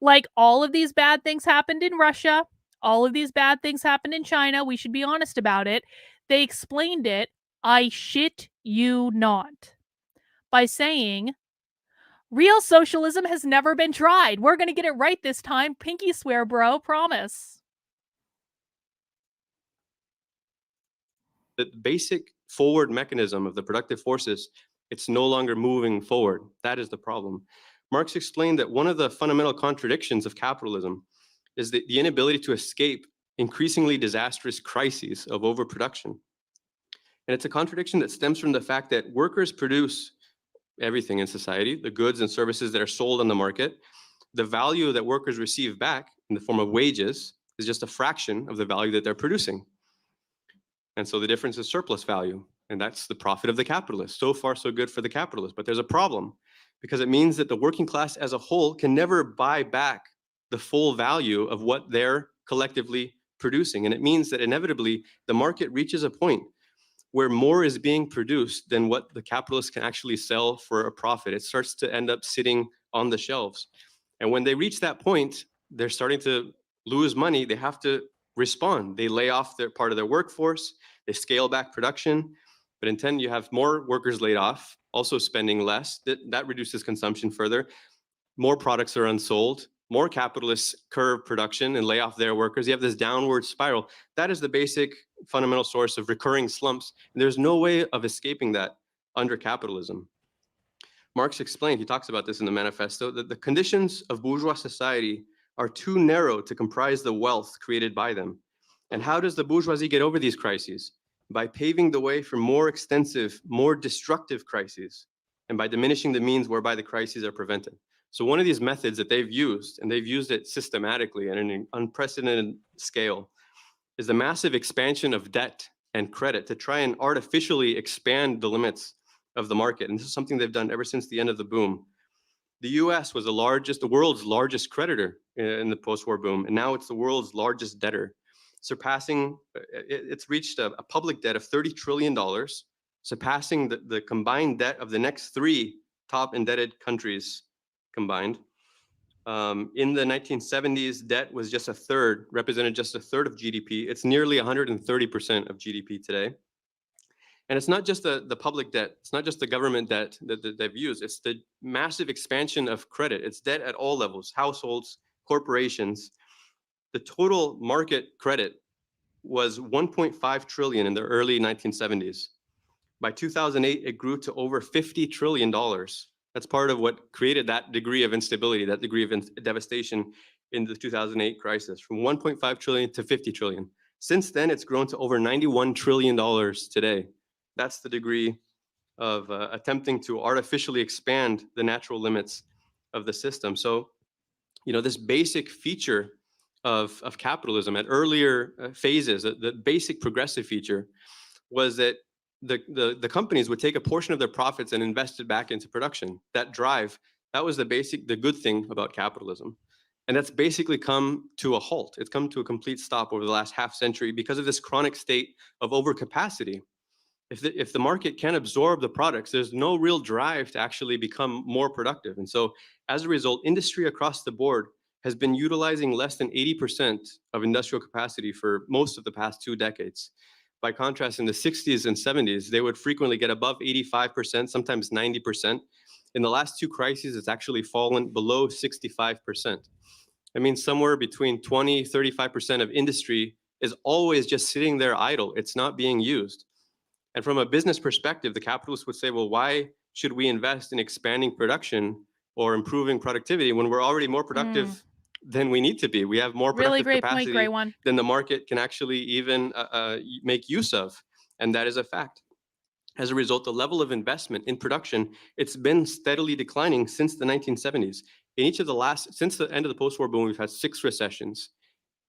Like, all of these bad things happened in Russia. All of these bad things happened in China. We should be honest about it. They explained it, I shit you not, by saying, real socialism has never been tried. We're going to get it right this time. Pinky swear, bro. Promise. The basic forward mechanism of the productive forces, it's no longer moving forward. That is the problem. Marx explained that one of the fundamental contradictions of capitalism is the inability to escape increasingly disastrous crises of overproduction. And it's a contradiction that stems from the fact that workers produce everything in society, the goods and services that are sold on the market. The value that workers receive back in the form of wages is just a fraction of the value that they're producing. And so the difference is surplus value, and that's the profit of the capitalist. So far, so good for the capitalist, but there's a problem, because it means that the working class as a whole can never buy back the full value of what they're collectively producing. And it means that inevitably the market reaches a point where more is being produced than what the capitalists can actually sell for a profit. It starts to end up sitting on the shelves. And when they reach that point, they're starting to lose money. They have to respond. They lay off their part of their workforce. They scale back production. But in 10, you have more workers laid off, also spending less. That reduces consumption further. More products are unsold. More capitalists curb production and lay off their workers. You have this downward spiral. That is the basic fundamental source of recurring slumps. And there's no way of escaping that under capitalism. Marx explained, he talks about this in the manifesto, that the conditions of bourgeois society are too narrow to comprise the wealth created by them. And how does the bourgeoisie get over these crises? By paving the way for more extensive, more destructive crises, and by diminishing the means whereby the crises are prevented. So one of these methods that they've used, and they've used it systematically at an unprecedented scale, is the massive expansion of debt and credit to try and artificially expand the limits of the market. And this is something they've done ever since the end of the boom. The US was the world's largest creditor in the post-war boom, and now it's the world's largest debtor, surpassing, it's reached a public debt of $30 trillion, surpassing the combined debt of the next 3 top indebted countries combined. In the 1970s, debt was just a third, represented just a third of GDP. It's nearly 130% of GDP today. And it's not just the public debt. It's not just the government debt that they've used. It's the massive expansion of credit. It's debt at all levels, households, corporations. The total market credit was 1.5 trillion in the early 1970s. By 2008, it grew to over $50 trillion. That's part of what created that degree of instability, that degree of devastation in the 2008 crisis, from 1.5 trillion to 50 trillion. Since then, it's grown to over $91 trillion today. That's the degree of attempting to artificially expand the natural limits of the system. So, this basic feature of capitalism at earlier phases, the basic progressive feature was that the companies would take a portion of their profits and invest it back into production. That drive, that was the good thing about capitalism. And that's basically come to a halt. It's come to a complete stop over the last half century because of this chronic state of overcapacity. If the market can't absorb the products, there's no real drive to actually become more productive. And so as a result, industry across the board has been utilizing less than 80% of industrial capacity for most of the past 2 decades. By contrast, in the 60s and 70s, they would frequently get above 85%, sometimes 90%. In the last 2 crises, it's actually fallen below 65%. I mean, somewhere between 20, 35% of industry is always just sitting there idle. It's not being used. And from a business perspective, the capitalists would say, well, why should we invest in expanding production or improving productivity when we're already more productive than we need to be? We have more Really productive great capacity point, Gray One. than the market can actually even make use of. And that is a fact. As a result, the level of investment in production, it's been steadily declining since the 1970s. In each of since the end of the post-war boom, we've had 6 recessions.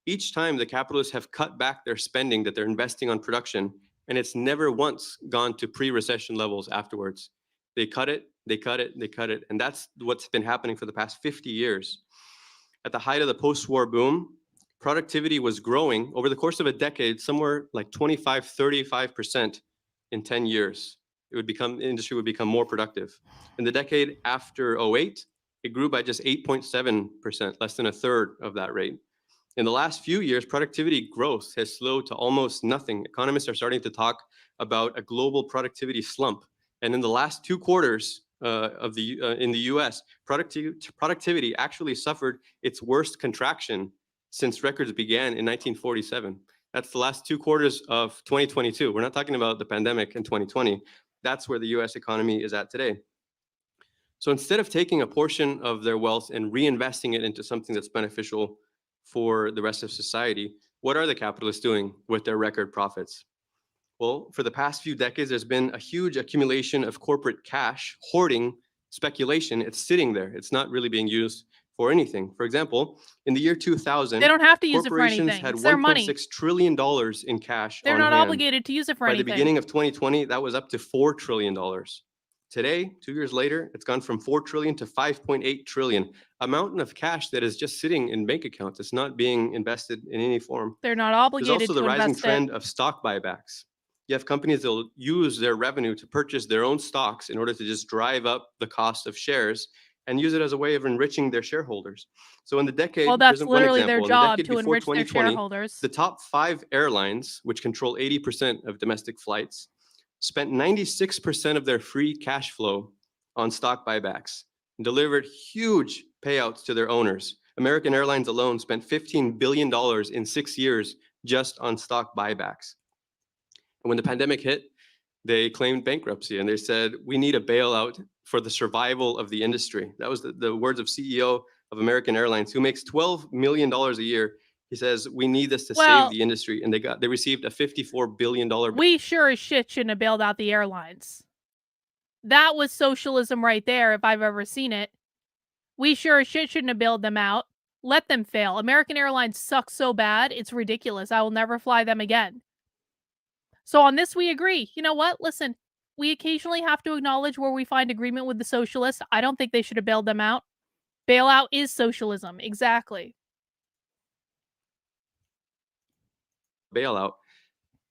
Each time the capitalists have cut back their spending that they're investing on production, and it's never once gone to pre-recession levels afterwards. They cut it, they cut it, they cut it. And that's what's been happening for the past 50 years. At the height of the post-war boom, productivity was growing over the course of a decade, somewhere like 25, 35% in 10 years. Industry would become more productive. In the decade after 2008, it grew by just 8.7%, less than a third of that rate. In the last few years, productivity growth has slowed to almost nothing. Economists are starting to talk about a global productivity slump. And in the last 2 quarters in the US, productivity actually suffered its worst contraction since records began in 1947. That's the last 2 quarters of 2022. We're not talking about the pandemic in 2020. That's where the US economy is at today. So instead of taking a portion of their wealth and reinvesting it into something that's beneficial for the rest of society, what are the capitalists doing with their record profits? Well, for the past few decades, there's been a huge accumulation of corporate cash, hoarding, speculation. It's sitting there. It's not really being used for anything. For example, in the year 2000, They don't have to use it for corporations anything. had It's their money. $1.6 trillion in cash They're on not hand. obligated to use it for By anything. the beginning of 2020, that was up to $4 trillion. Today, 2 years later, it's gone from 4 trillion to 5.8 trillion, a mountain of cash that is just sitting in bank accounts. It's not being invested in any form. They're not There's obligated also the to rising invest trend it. of stock buybacks. You have companies that will use their revenue to purchase their own stocks in order to just drive up the cost of shares and use it as a way of enriching their shareholders. So in the decade, Well, that's here's one literally their example. In the job decade to before enrich their 2020, shareholders. the top 5 airlines, which control 80% of domestic flights, spent 96% of their free cash flow on stock buybacks and delivered huge payouts to their owners. American Airlines alone spent $15 billion in 6 years just on stock buybacks. And when the pandemic hit, they claimed bankruptcy and they said, we need a bailout for the survival of the industry. That was the words of CEO of American Airlines, who makes $12 million a year. He says, we need this to save the industry. And they received a $54 billion. We sure as shit shouldn't have bailed out the airlines. That was socialism right there, if I've ever seen it. We sure as shit shouldn't have bailed them out. Let them fail. American Airlines sucks so bad, it's ridiculous. I will never fly them again. So on this, we agree. You know what? Listen, we occasionally have to acknowledge where we find agreement with the socialists. I don't think they should have bailed them out. Bailout is socialism. Exactly. Bailout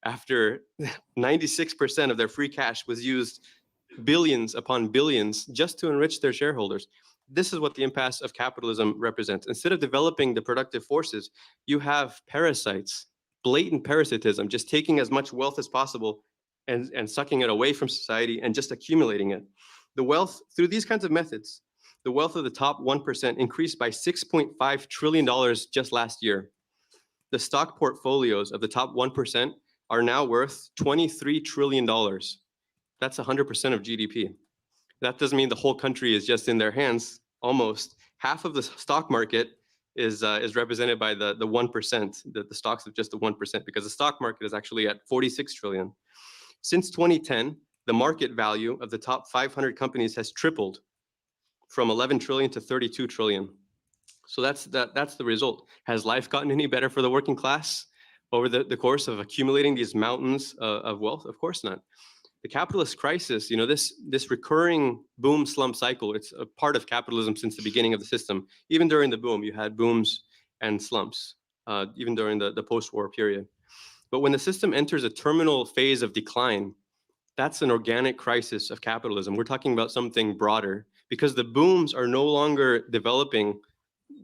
after 96% of their free cash was used billions upon billions just to enrich their shareholders. this is what the impasse of capitalism represents. Instead of developing the productive forces, you have parasites, blatant parasitism, just taking as much wealth as possible and sucking it away from society and just accumulating it. The wealth, through these kinds of methods, the wealth of the top 1% increased by $6.5 trillion just last year. The stock portfolios of the top 1% are now worth $23 trillion. That's 100% of GDP. That doesn't mean the whole country is just in their hands. Almost half of the stock market is represented by the 1%, the stocks of just the 1%, because the stock market is actually at 46 trillion. Since 2010, the market value of the top 500 companies has tripled from 11 trillion to 32 trillion. So that's the result. Has life gotten any better for the working class over the course of accumulating these mountains of wealth? Of course not. The capitalist crisis, this recurring boom slump cycle, it's a part of capitalism since the beginning of the system. Even during the boom, you had booms and slumps, even during the post-war period. But when the system enters a terminal phase of decline, that's an organic crisis of capitalism. We're talking about something broader because the booms are no longer developing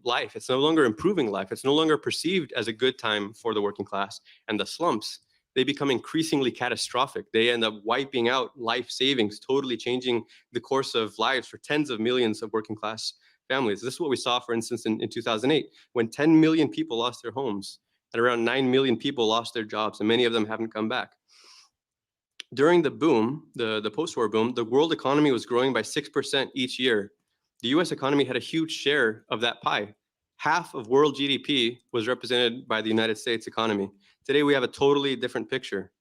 life. It's no longer improving life. It's no longer perceived as a good time for the working class. And the slumps, they become increasingly catastrophic. They end up wiping out life savings, totally changing the course of lives for tens of millions of working class families. This is what we saw, for instance, in 2008, when 10 million people lost their homes and around 9 million people lost their jobs, and many of them haven't come back. During the boom, the post-war boom, the world economy was growing by 6% each year. The US economy had a huge share of that pie. Half of world GDP was represented by the United States economy. Today, we have a totally different picture.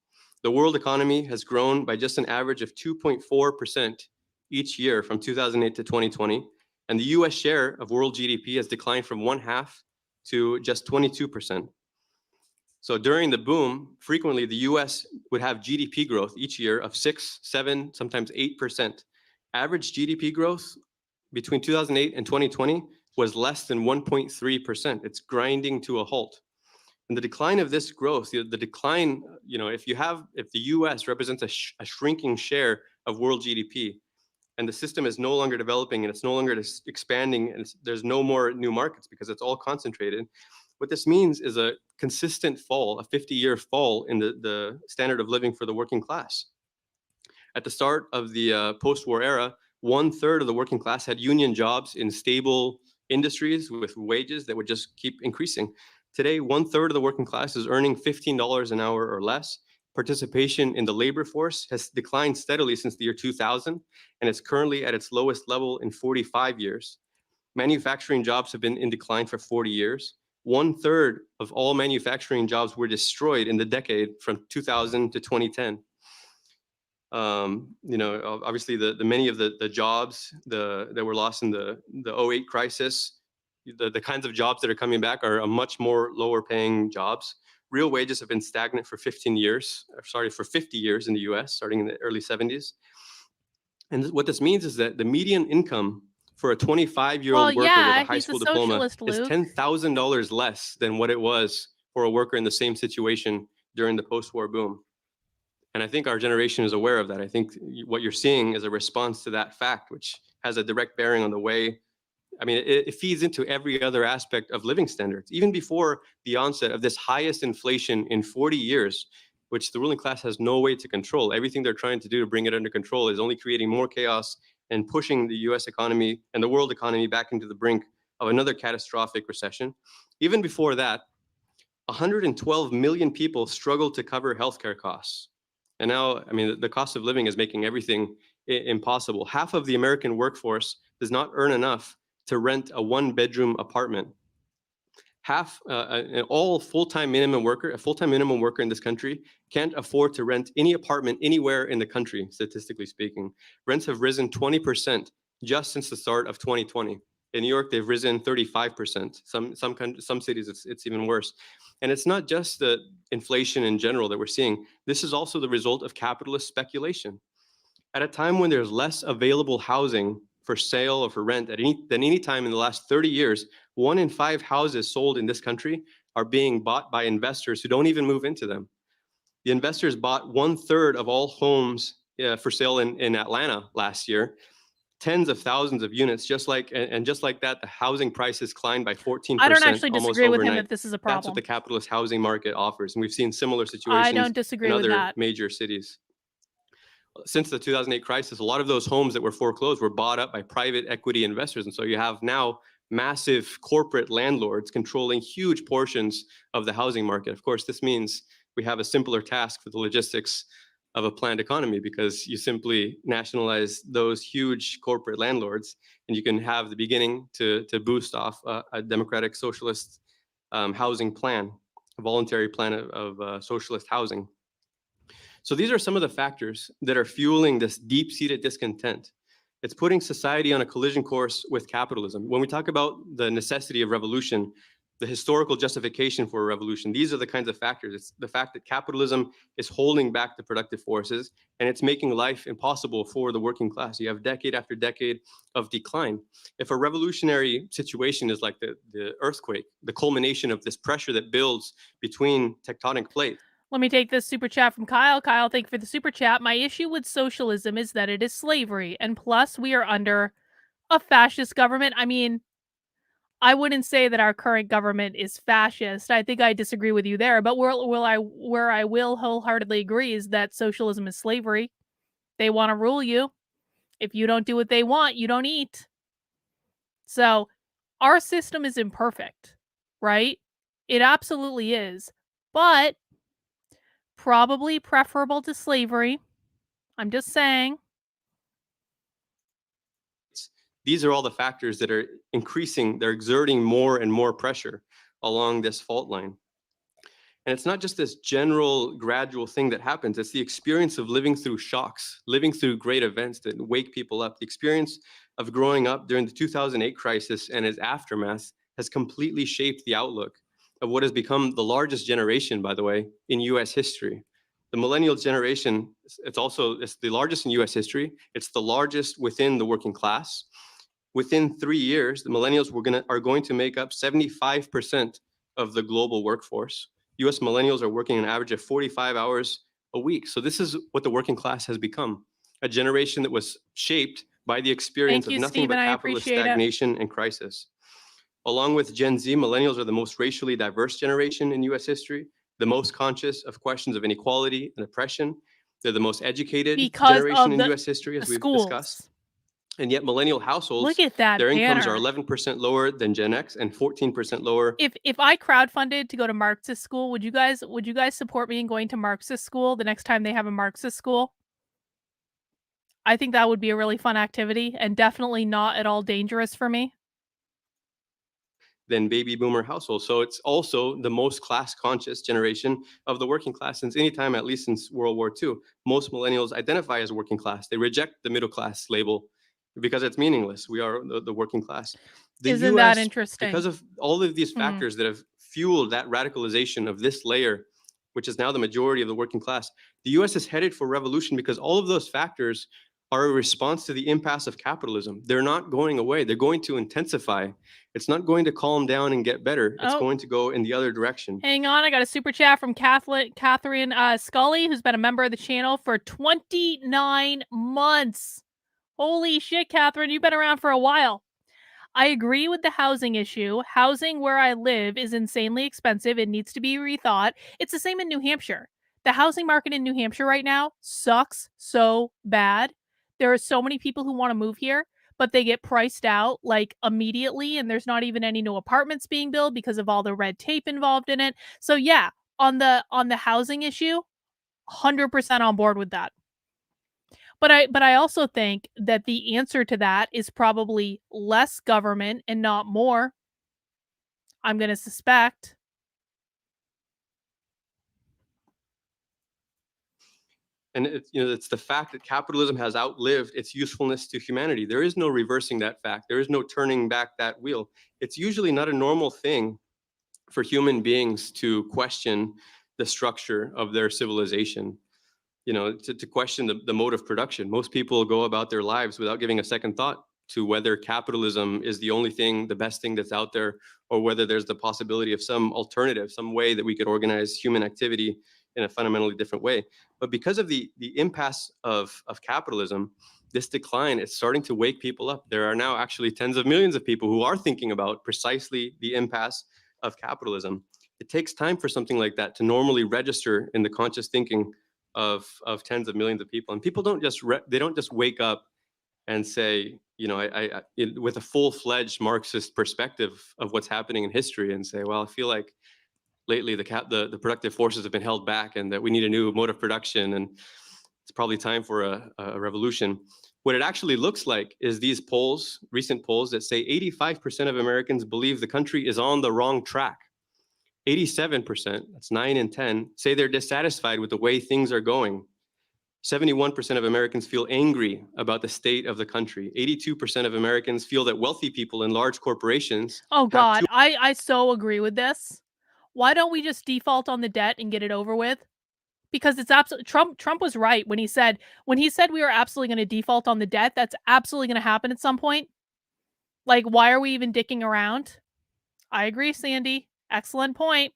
The world economy has grown by just an average of 2.4% each year from 2008 to 2020. And the US share of world GDP has declined from 1/2 to just 22%. So during the boom, frequently the US would have GDP growth each year of 6, 7, sometimes 8%. Average GDP growth between 2008 and 2020 was less than 1.3%. It's grinding to a halt. And the decline of this growth, the decline, if the US represents a shrinking share of world GDP, and the system is no longer developing and it's no longer expanding, and there's no more new markets because it's all concentrated, what this means is a consistent fall, a 50-year fall in the standard of living for the working class. At the start of the post-war era, 1/3 of the working class had union jobs in stable industries with wages that would just keep increasing. Today, 1/3 of the working class is earning $15 an hour or less. Participation in the labor force has declined steadily since the year 2000, and it's currently at its lowest level in 45 years. Manufacturing jobs have been in decline for 40 years. 1/3 of all manufacturing jobs were destroyed in the decade from 2000 to 2010. Obviously the many of the jobs that were lost in the 2008 crisis, the kinds of jobs that are coming back are a much more lower paying jobs. Real wages have been stagnant for 50 years in the US, starting in the early 70s. And what this means is that the median income for a 25-year-old worker with a high school diploma is $10,000 less than what it was for a worker in the same situation during the post-war boom. And I think our generation is aware of that. I think what you're seeing is a response to that fact, which has a direct bearing on the way, it feeds into every other aspect of living standards. Even before the onset of this highest inflation in 40 years, which the ruling class has no way to control. Everything they're trying to do to bring it under control is only creating more chaos and pushing the US economy and the world economy back into the brink of another catastrophic recession. Even before that, 112 million people struggled to cover healthcare costs. And now, the cost of living is making everything impossible. Half of the American workforce does not earn enough to rent a 1-bedroom apartment. A full-time minimum worker in this country can't afford to rent any apartment anywhere in the country, statistically speaking. Rents have risen 20% just since the start of 2020. In New York, they've risen 35%. Some cities, it's even worse. And it's not just the inflation in general that we're seeing. This is also the result of capitalist speculation. At a time when there's less available housing for sale or for rent than any time in the last 30 years, 1 in 5 houses sold in this country are being bought by investors who don't even move into them. The investors bought 1/3 of all homes for sale in Atlanta last year. tens of thousands of units, just like that, the housing prices climbed by 14% I don't actually almost disagree with him overnight. that this is a That's what problem. the capitalist housing market offers. And we've seen similar I situations don't disagree in with other that. major cities. Since the 2008 crisis, a lot of those homes that were foreclosed were bought up by private equity investors. And so you have now massive corporate landlords controlling huge portions of the housing market. Of course, this means we have a simpler task for the logistics of a planned economy, because you simply nationalize those huge corporate landlords and you can have the beginning to boost off a democratic socialist housing plan, a voluntary plan of socialist housing. So these are some of the factors that are fueling this deep-seated discontent. It's putting society on a collision course with capitalism. When we talk about the necessity of revolution, the historical justification for a revolution, these are the kinds of factors. It's the fact that capitalism is holding back the productive forces and it's making life impossible for the working class. You have decade after decade of decline. If a revolutionary situation is like the earthquake, the culmination of this pressure that builds between tectonic plates, Let me take this super chat from Kyle. Kyle, thank you for the super chat. My issue with socialism is that it is slavery. And plus, we are under a fascist government. I mean, I wouldn't say that our current government is fascist. I think I disagree with you there. But where I will wholeheartedly agree is that socialism is slavery. They want to rule you. If you don't do what they want, you don't eat. So our system is imperfect, right? It absolutely is. But probably preferable to slavery. I'm just saying. these are all the factors that are they're exerting more and more pressure along this fault line. And it's not just this general gradual thing that happens. It's the experience of living through shocks, living through great events that wake people up. The experience of growing up during the 2008 crisis and its aftermath has completely shaped the outlook of what has become the largest generation, by the way, in US history. The millennial generation, it's the largest in US history. It's the largest within the working class. Within 3 years, the millennials are going to make up 75% of the global workforce. US millennials are working an average of 45 hours a week. So this is what the working class has become, a generation that was shaped by the experience of nothing but capitalist stagnation and crisis. Along with Gen Z, millennials are the most racially diverse generation in US history, the most conscious of questions of inequality and oppression. They're the most educated generation in US history, as we've discussed. And yet millennial households, their incomes are 11% lower than Gen X and 14% lower. If I crowdfunded to go to Marxist school, would you guys support me in going to Marxist school the next time they have a Marxist school? I think that would be a really fun activity and definitely not at all dangerous for me. Than baby boomer households. So it's also the most class conscious generation of the working class since any time, at least since World War II. Most millennials identify as working class. They reject the middle class label because it's meaningless. We are the working class. Isn't that interesting? Because of all of these factors that have fueled that radicalization of this layer, which is now the majority of the working class, the US is headed for revolution because all of those factors are a response to the impasse of capitalism. They're not going away. They're going to intensify. It's not going to calm down and get better. It's going to go in the other direction. Hang on. I got a super chat from Catherine Scully, who's been a member of the channel for 29 months. Holy shit, Catherine, you've been around for a while. I agree with the housing issue. Housing where I live is insanely expensive. It needs to be rethought. It's the same in New Hampshire. The housing market in New Hampshire right now sucks so bad. There are so many people who want to move here, but they get priced out like immediately, and there's not even any new apartments being built because of all the red tape involved in it. So yeah, on the housing issue, 100% on board with that. But I also think that the answer to that is probably less government and not more. I'm going to suspect. And it's the fact that capitalism has outlived its usefulness to humanity. There is no reversing that fact. There is no turning back that wheel. It's usually not a normal thing for human beings to question the structure of their civilization. To question the mode of production. Most people go about their lives without giving a second thought to whether capitalism is the only thing, the best thing that's out there, or whether there's the possibility of some alternative, some way that we could organize human activity in a fundamentally different way. But because of the impasse of capitalism, this decline is starting to wake people up. There are now actually tens of millions of people who are thinking about precisely the impasse of capitalism. It takes time for something like that to normally register in the conscious thinking of tens of millions of people. And people don't just wake up and say, with a full-fledged Marxist perspective of what's happening in history and say, well, I feel like lately the productive forces have been held back and that we need a new mode of production and it's probably time for a revolution. What it actually looks like is these polls, recent polls that say 85% of Americans believe the country is on the wrong track. 87%, that's 9 in 10, say they're dissatisfied with the way things are going. 71% of Americans feel angry about the state of the country. 82% of Americans feel that wealthy people in large corporations. Oh God, I so agree with this. Why don't we just default on the debt and get it over with? Because it's absolutely Trump was right when he said we were absolutely going to default on the debt. That's absolutely going to happen at some point. Like, why are we even dicking around? I agree, Sandy. Excellent point.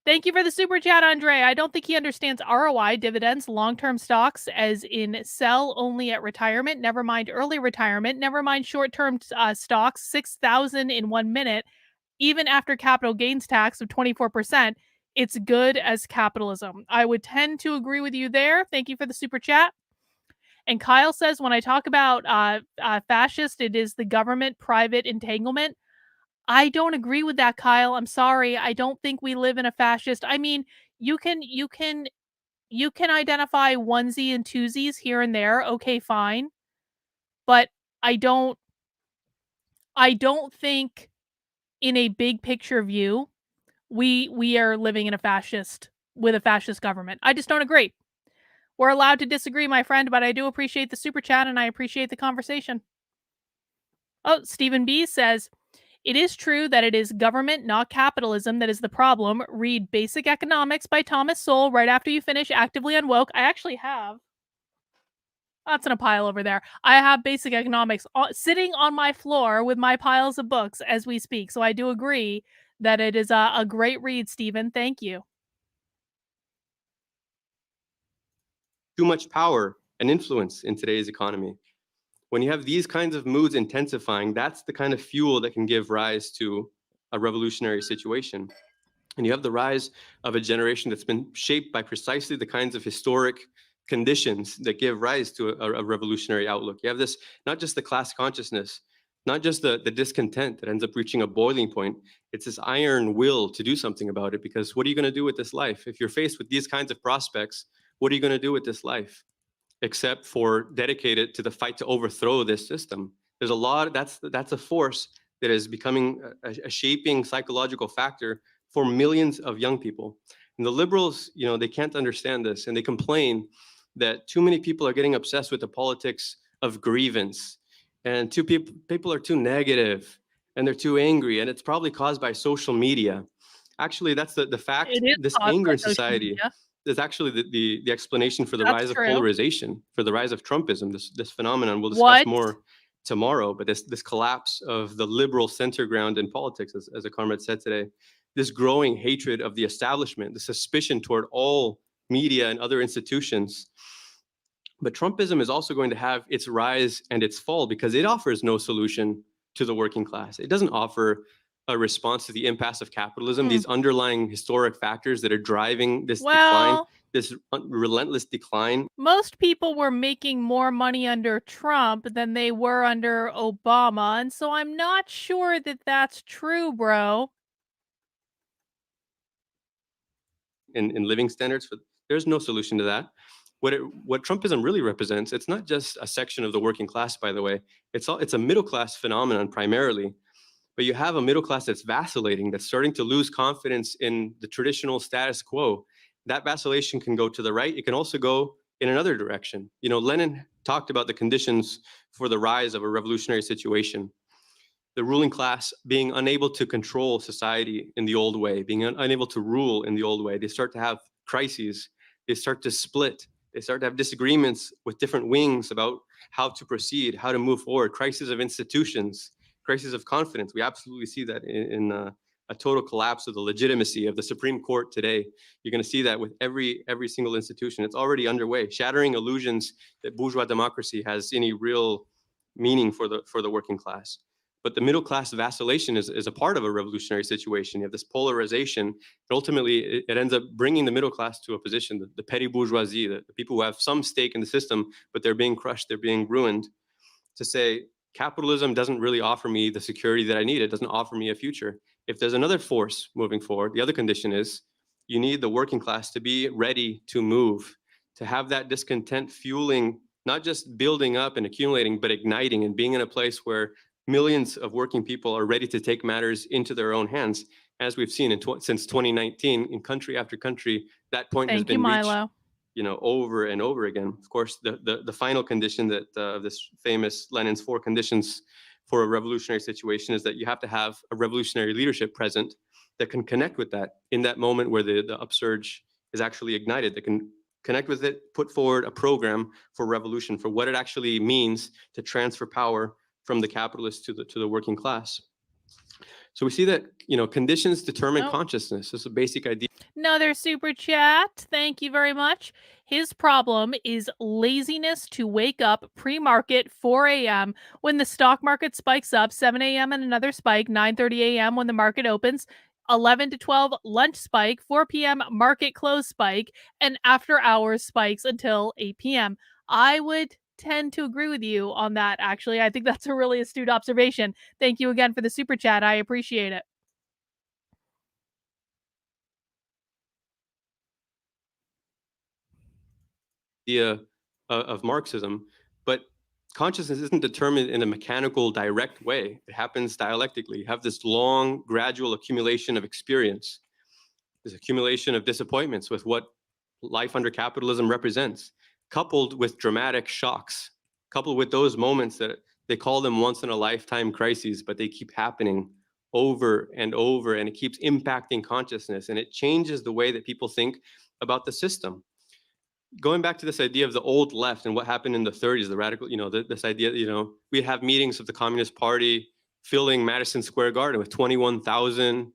Thank you for the super chat, Andre. I don't think he understands ROI, dividends, long-term stocks, as in sell only at retirement, never mind early retirement, never mind short-term stocks, 6,000 in 1 minute, even after capital gains tax of 24%. It's good as capitalism. I would tend to agree with you there. Thank you for the super chat. And Kyle says, when I talk about fascist, it is the government-private entanglement. I don't agree with that, Kyle. I'm sorry. I don't think we live in a fascist. I mean, you can identify onesie and twosies here and there. Okay, fine. But I don't think in a big picture view, we are living in a fascist government. I just don't agree. We're allowed to disagree, my friend, but I do appreciate the super chat and I appreciate the conversation. Oh, Stephen B says, it is true that it is government, not capitalism, that is the problem. Read Basic Economics by Thomas Sowell right after you finish Actively Unwoke. I actually have. That's in a pile over there. I have Basic Economics sitting on my floor with my piles of books as we speak. So I do agree that it is a great read, Stephen. Thank you. Too much power and influence in today's economy. When you have these kinds of moods intensifying, that's the kind of fuel that can give rise to a revolutionary situation. And you have the rise of a generation that's been shaped by precisely the kinds of historic conditions that give rise to a revolutionary outlook. You have this, not just the class consciousness, not just the discontent that ends up reaching a boiling point. It's this iron will to do something about it, because what are you going to do with this life? If you're faced with these kinds of prospects, what are you going to do with this life? Except for dedicate it to the fight to overthrow this system. There's a lot, that's a force that is becoming a shaping psychological factor for millions of young people. And the liberals, they can't understand this, and they complain that too many people are getting obsessed with the politics of grievance, and people are too negative, and they're too angry, and it's probably caused by social media. Actually, that's the fact. This anger in society is actually the explanation for the rise of polarization, for the rise of Trumpism, this phenomenon we'll discuss more tomorrow, but this collapse of the liberal center ground in politics, as a comrade said today, this growing hatred of the establishment, the suspicion toward all media and other institutions. But Trumpism is also going to have its rise and its fall because it offers no solution to the working class. It doesn't offer a response to the impasse of capitalism, these underlying historic factors that are driving this decline, this relentless decline. Most people were making more money under Trump than they were under Obama, and so I'm not sure that that's true, bro. In living standards, there's no solution to that. What Trumpism really represents, it's not just a section of the working class, by the way. It's a middle class phenomenon primarily. But you have a middle class that's vacillating, that's starting to lose confidence in the traditional status quo. That vacillation can go to the right. It can also go in another direction. Lenin talked about the conditions for the rise of a revolutionary situation. The ruling class being unable to control society in the old way, being unable to rule in the old way. They start to have crises. They start to split. They start to have disagreements with different wings about how to proceed, how to move forward, crisis of institutions, crisis of confidence. We absolutely see that in a a total collapse of the legitimacy of the Supreme Court today. You're going to see that with every single institution. It's already underway, shattering illusions that bourgeois democracy has any real meaning for the working class. But the middle class vacillation is a part of a revolutionary situation. You have this polarization, and ultimately it ends up bringing the middle class to a position, the petty bourgeoisie, the people who have some stake in the system, but they're being crushed, they're being ruined, to say, capitalism doesn't really offer me the security that I need. It doesn't offer me a future. If there's another force moving forward, the other condition is you need the working class to be ready to move, to have that discontent fueling, not just building up and accumulating, but igniting and being in a place where millions of working people are ready to take matters into their own hands. As we've seen since 2019, in country after country, that point has been reached, over and over again. Of course, the final condition that this famous Lenin's 4 conditions for a revolutionary situation is that you have to have a revolutionary leadership present that can connect with that in that moment where the upsurge is actually ignited, that can connect with it, put forward a program for revolution, for what it actually means to transfer power from the capitalists to the working class. So we see that, conditions determine consciousness. This is a basic idea. Another super chat. Thank you very much. His problem is laziness to wake up pre-market 4 a.m. when the stock market spikes up, 7 a.m. and another spike, 9:30 a.m. when the market opens, 11 to 12 lunch spike, 4 p.m. market close spike, and after hours spikes until 8 p.m. I would tend to agree with you on that, actually. I think that's a really astute observation. Thank you again for the super chat. I appreciate it. Idea of Marxism, but consciousness isn't determined in a mechanical, direct way. It happens dialectically. You have this long, gradual accumulation of experience, this accumulation of disappointments with what life under capitalism represents, coupled with dramatic shocks, coupled with those moments that they call them once-in-a-lifetime crises, but they keep happening over and over, and it keeps impacting consciousness, and it changes the way that people think about the system. Going back to this idea of the old left and what happened in the 30s, the radical, this idea, we'd have meetings of the Communist Party filling Madison Square Garden with 21,000,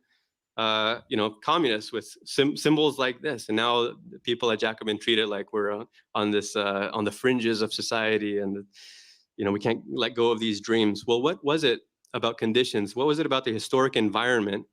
communists with symbols like this. And now people at Jacobin treat it like we're on the fringes of society, and, we can't let go of these dreams. Well, what was it about conditions? What was it about the historic environment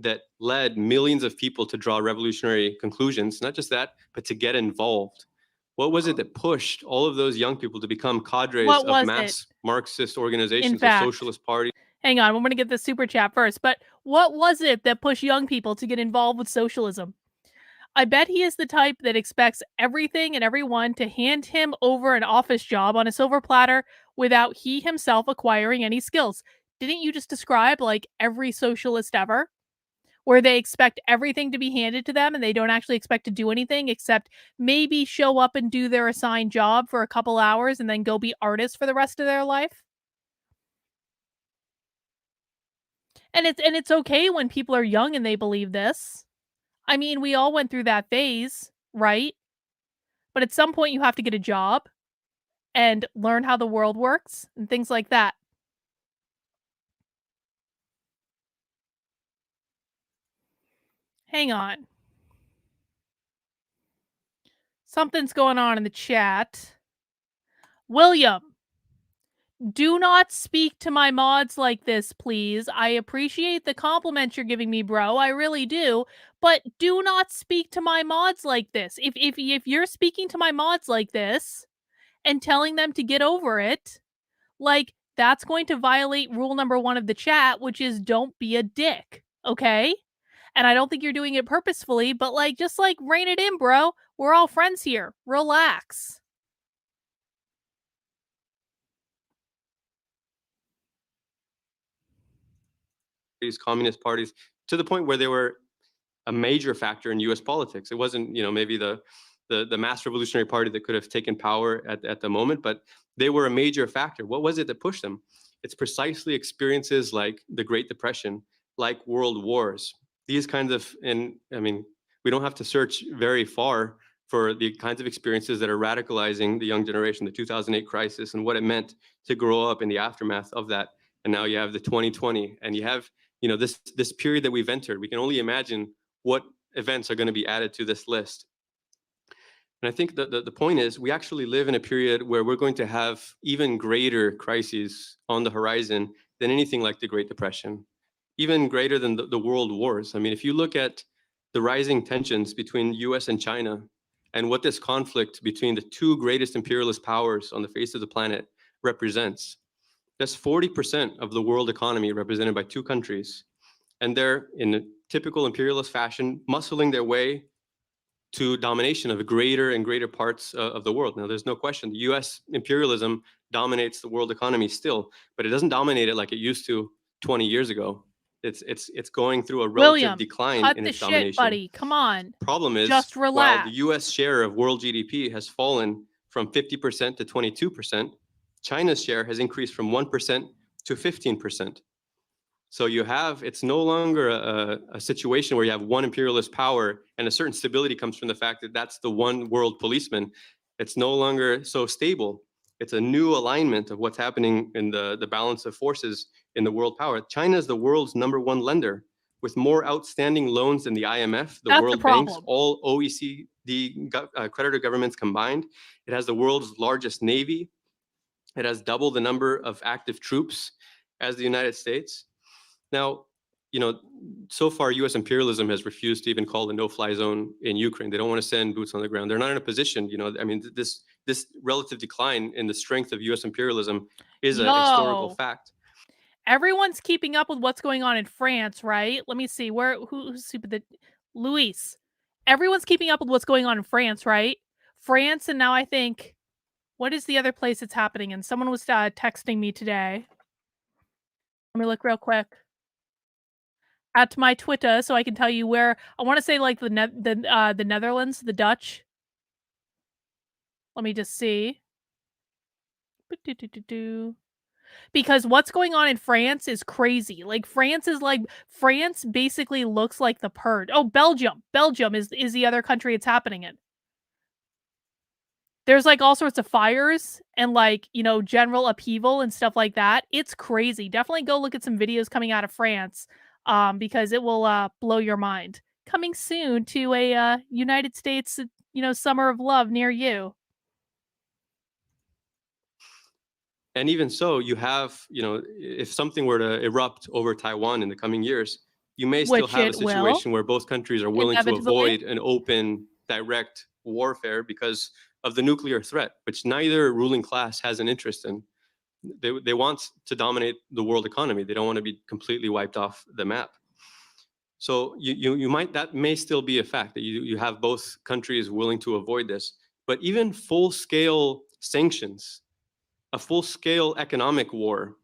that led millions of people to draw revolutionary conclusions? Not just that, but to get involved. What was it that pushed all of those young people to become cadres of mass Marxist organizations, of socialist parties? Hang on, we're going to get the super chat first. But what was it that pushed young people to get involved with socialism? I bet he is the type that expects everything and everyone to hand him over an office job on a silver platter without he himself acquiring any skills. Didn't you just describe like every socialist ever? Where they expect everything to be handed to them and they don't actually expect to do anything except maybe show up and do their assigned job for a couple hours and then go be artists for the rest of their life. And it's okay when people are young and they believe this. I mean, we all went through that phase, right? But at some point you have to get a job and learn how the world works and things like that. Hang on. Something's going on in the chat. William, do not speak to my mods like this, please. I appreciate the compliment you're giving me, bro. I really do. But do not speak to my mods like this. If you're speaking to my mods like this and telling them to get over it, like, that's going to violate rule number 1 of the chat, which is don't be a dick, okay? And I don't think you're doing it purposefully, but just rein it in, bro. We're all friends here. Relax. These communist parties, to the point where they were a major factor in US politics. It wasn't, maybe the mass revolutionary party that could have taken power at the moment, but they were a major factor. What was it that pushed them? It's precisely experiences like the Great Depression, like world wars. These kinds of, and I mean, we don't have to search very far for the kinds of experiences that are radicalizing the young generation, the 2008 crisis and what it meant to grow up in the aftermath of that. And now you have the 2020, and you have this period that we've entered. We can only imagine what events are going to be added to this list. And I think the point is we actually live in a period where we're going to have even greater crises on the horizon than anything like the Great Depression, even greater than the world wars. I mean, if you look at the rising tensions between US and China and what this conflict between the two greatest imperialist powers on the face of the planet represents, that's 40% of the world economy represented by two countries. And they're, in a typical imperialist fashion, muscling their way to domination of greater and greater parts of the world. Now, there's no question, the US imperialism dominates the world economy still, but it doesn't dominate it like it used to 20 years ago. It's going through a relative William, decline cut in the its shit, domination. buddy. Come on. Problem is, Just while relax. the US share of world GDP has fallen from 50% to 22%, China's share has increased from 1% to 15%. So it's no longer a situation where you have one imperialist power and a certain stability comes from the fact that that's the one world policeman. It's no longer so stable. It's a new alignment of what's happening in the balance of forces in the world power. China is the world's #1 lender with more outstanding loans than the IMF, the That's the World Banks, problem. all OECD creditor governments combined. It has the world's largest navy. It has double the number of active troops as the United States. Now, so far, U.S. imperialism has refused to even call a no-fly zone in Ukraine. They don't want to send boots on the ground. They're not in a position, I mean, this relative decline in the strength of U.S. imperialism is a historical fact. Everyone's keeping up with what's going on in France, right? Let me see. Who's stupid? Luis. Everyone's keeping up with what's going on in France, right? France, and now I think, what is the other place it's happening in? Someone was texting me today. Let me look real quick at my Twitter so I can tell you where. I want to say like the Netherlands, the Dutch. Let me just see. Because what's going on in France is crazy. Like France basically looks like the Purge. Oh, Belgium. Belgium is the other country it's happening in. There's like all sorts of fires and like, general upheaval and stuff like that. It's crazy. Definitely go look at some videos coming out of France because it will blow your mind. Coming soon to a United States, summer of love near you. And even so, you have, if something were to erupt over Taiwan in the coming years, you may still have a situation where both countries are willing to avoid an open, direct warfare because of the nuclear threat, which neither ruling class has an interest in. They want to dominate the world economy. They don't want to be completely wiped off the map. So that may still be a fact that you have both countries willing to avoid this. But even full-scale sanctions, a full-scale economic war,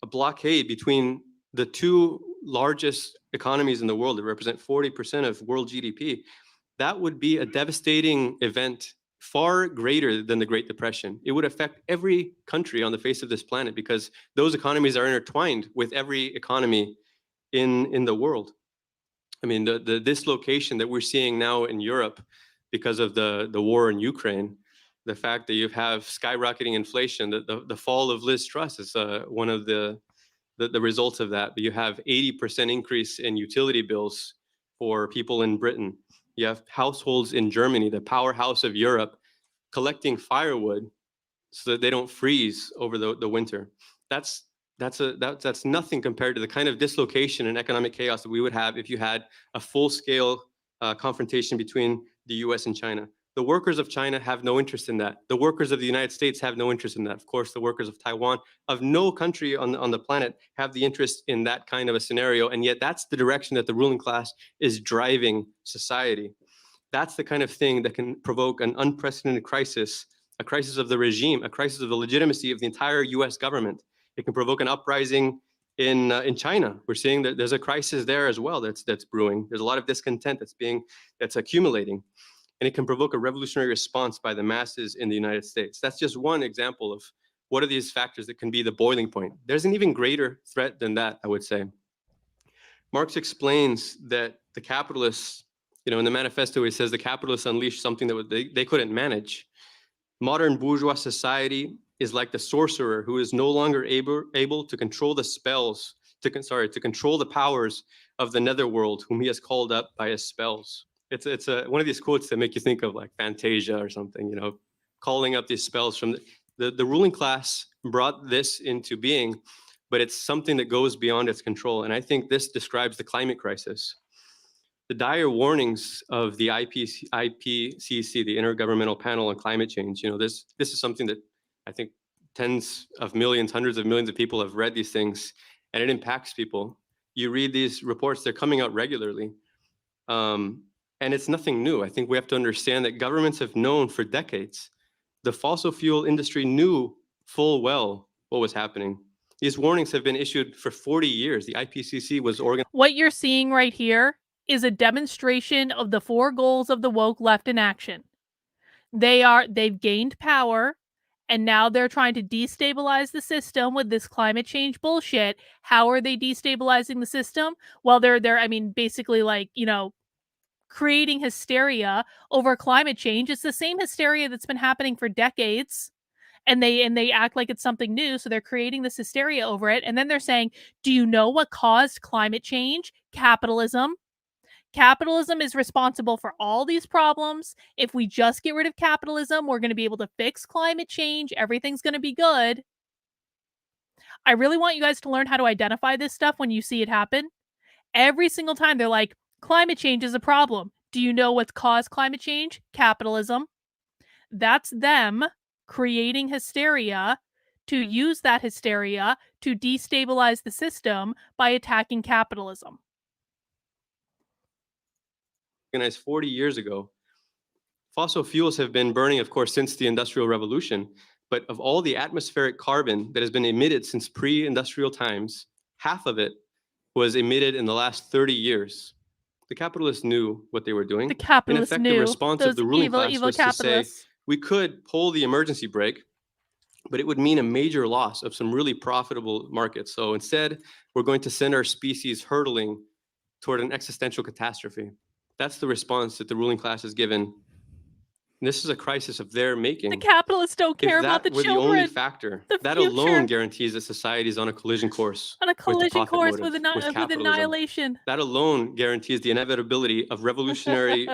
a blockade between the two largest economies in the world that represent 40% of world GDP, that would be a devastating event far greater than the Great Depression. It would affect every country on the face of this planet because those economies are intertwined with every economy in the world. I mean, the dislocation that we're seeing now in Europe because of the war in Ukraine, the fact that you have skyrocketing inflation, the fall of Liz Truss is one of the results of that. But you have 80% increase in utility bills for people in Britain. You have households in Germany, the powerhouse of Europe, collecting firewood so that they don't freeze over the winter. That's nothing compared to the kind of dislocation and economic chaos that we would have if you had a full-scale confrontation between the US and China. The workers of China have no interest in that. The workers of the United States have no interest in that. Of course, the workers of Taiwan, of no country on the planet, have the interest in that kind of a scenario. And yet that's the direction that the ruling class is driving society. That's the kind of thing that can provoke an unprecedented crisis, a crisis of the regime, a crisis of the legitimacy of the entire US government. It can provoke an uprising in China. We're seeing that there's a crisis there as well that's brewing. There's a lot of discontent that's accumulating. And it can provoke a revolutionary response by the masses in the United States. That's just one example of what are these factors that can be the boiling point. There's an even greater threat than that, I would say. Marx explains that the capitalists, in the manifesto, he says the capitalists unleashed something that they couldn't manage. Modern bourgeois society is like the sorcerer who is no longer able to control the spells to control the powers of the netherworld, whom he has called up by his spells. It's one of these quotes that make you think of like Fantasia or something, calling up these spells from the ruling class brought this into being, but it's something that goes beyond its control. And I think this describes the climate crisis. The dire warnings of the IPCC, the Intergovernmental Panel on Climate Change, this is something that I think tens of millions, hundreds of millions of people have read these things, and it impacts people. You read these reports, they're coming out regularly. And it's nothing new. I think we have to understand that governments have known for decades. The fossil fuel industry knew full well what was happening. These warnings have been issued for 40 years. The IPCC was organized. What you're seeing right here is a demonstration of the 4 goals of the woke left in action. They've gained power, and now they're trying to destabilize the system with this climate change bullshit. How are they destabilizing the system? Well, they're basically like, creating hysteria over climate change. It's the same hysteria that's been happening for decades. And they act like it's something new, so they're creating this hysteria over it. And then they're saying, do you know what caused climate change? Capitalism. Capitalism is responsible for all these problems. If we just get rid of capitalism, we're going to be able to fix climate change. Everything's going to be good. I really want you guys to learn how to identify this stuff when you see it happen. Every single time they're like, climate change is a problem. Do you know what's caused climate change? Capitalism. That's them creating hysteria to use that hysteria to destabilize the system by attacking capitalism. Organized 40 years ago. Fossil fuels have been burning, of course, since the Industrial Revolution. But of all the atmospheric carbon that has been emitted since pre-industrial times, half of it was emitted in the last 30 years. The capitalists knew what they were doing. The capitalists in effect, knew. the response Those of the ruling class evil was to say, we could pull the emergency brake, but it would mean a major loss of some really profitable markets. So instead, we're going to send our species hurtling toward an existential catastrophe. That's the response that the ruling class has given. And this is a crisis of their making. The capitalists don't care about the children. If that were the only factor, that alone guarantees that society is on a collision course. On a collision course with annihilation. That alone guarantees the inevitability of revolutionary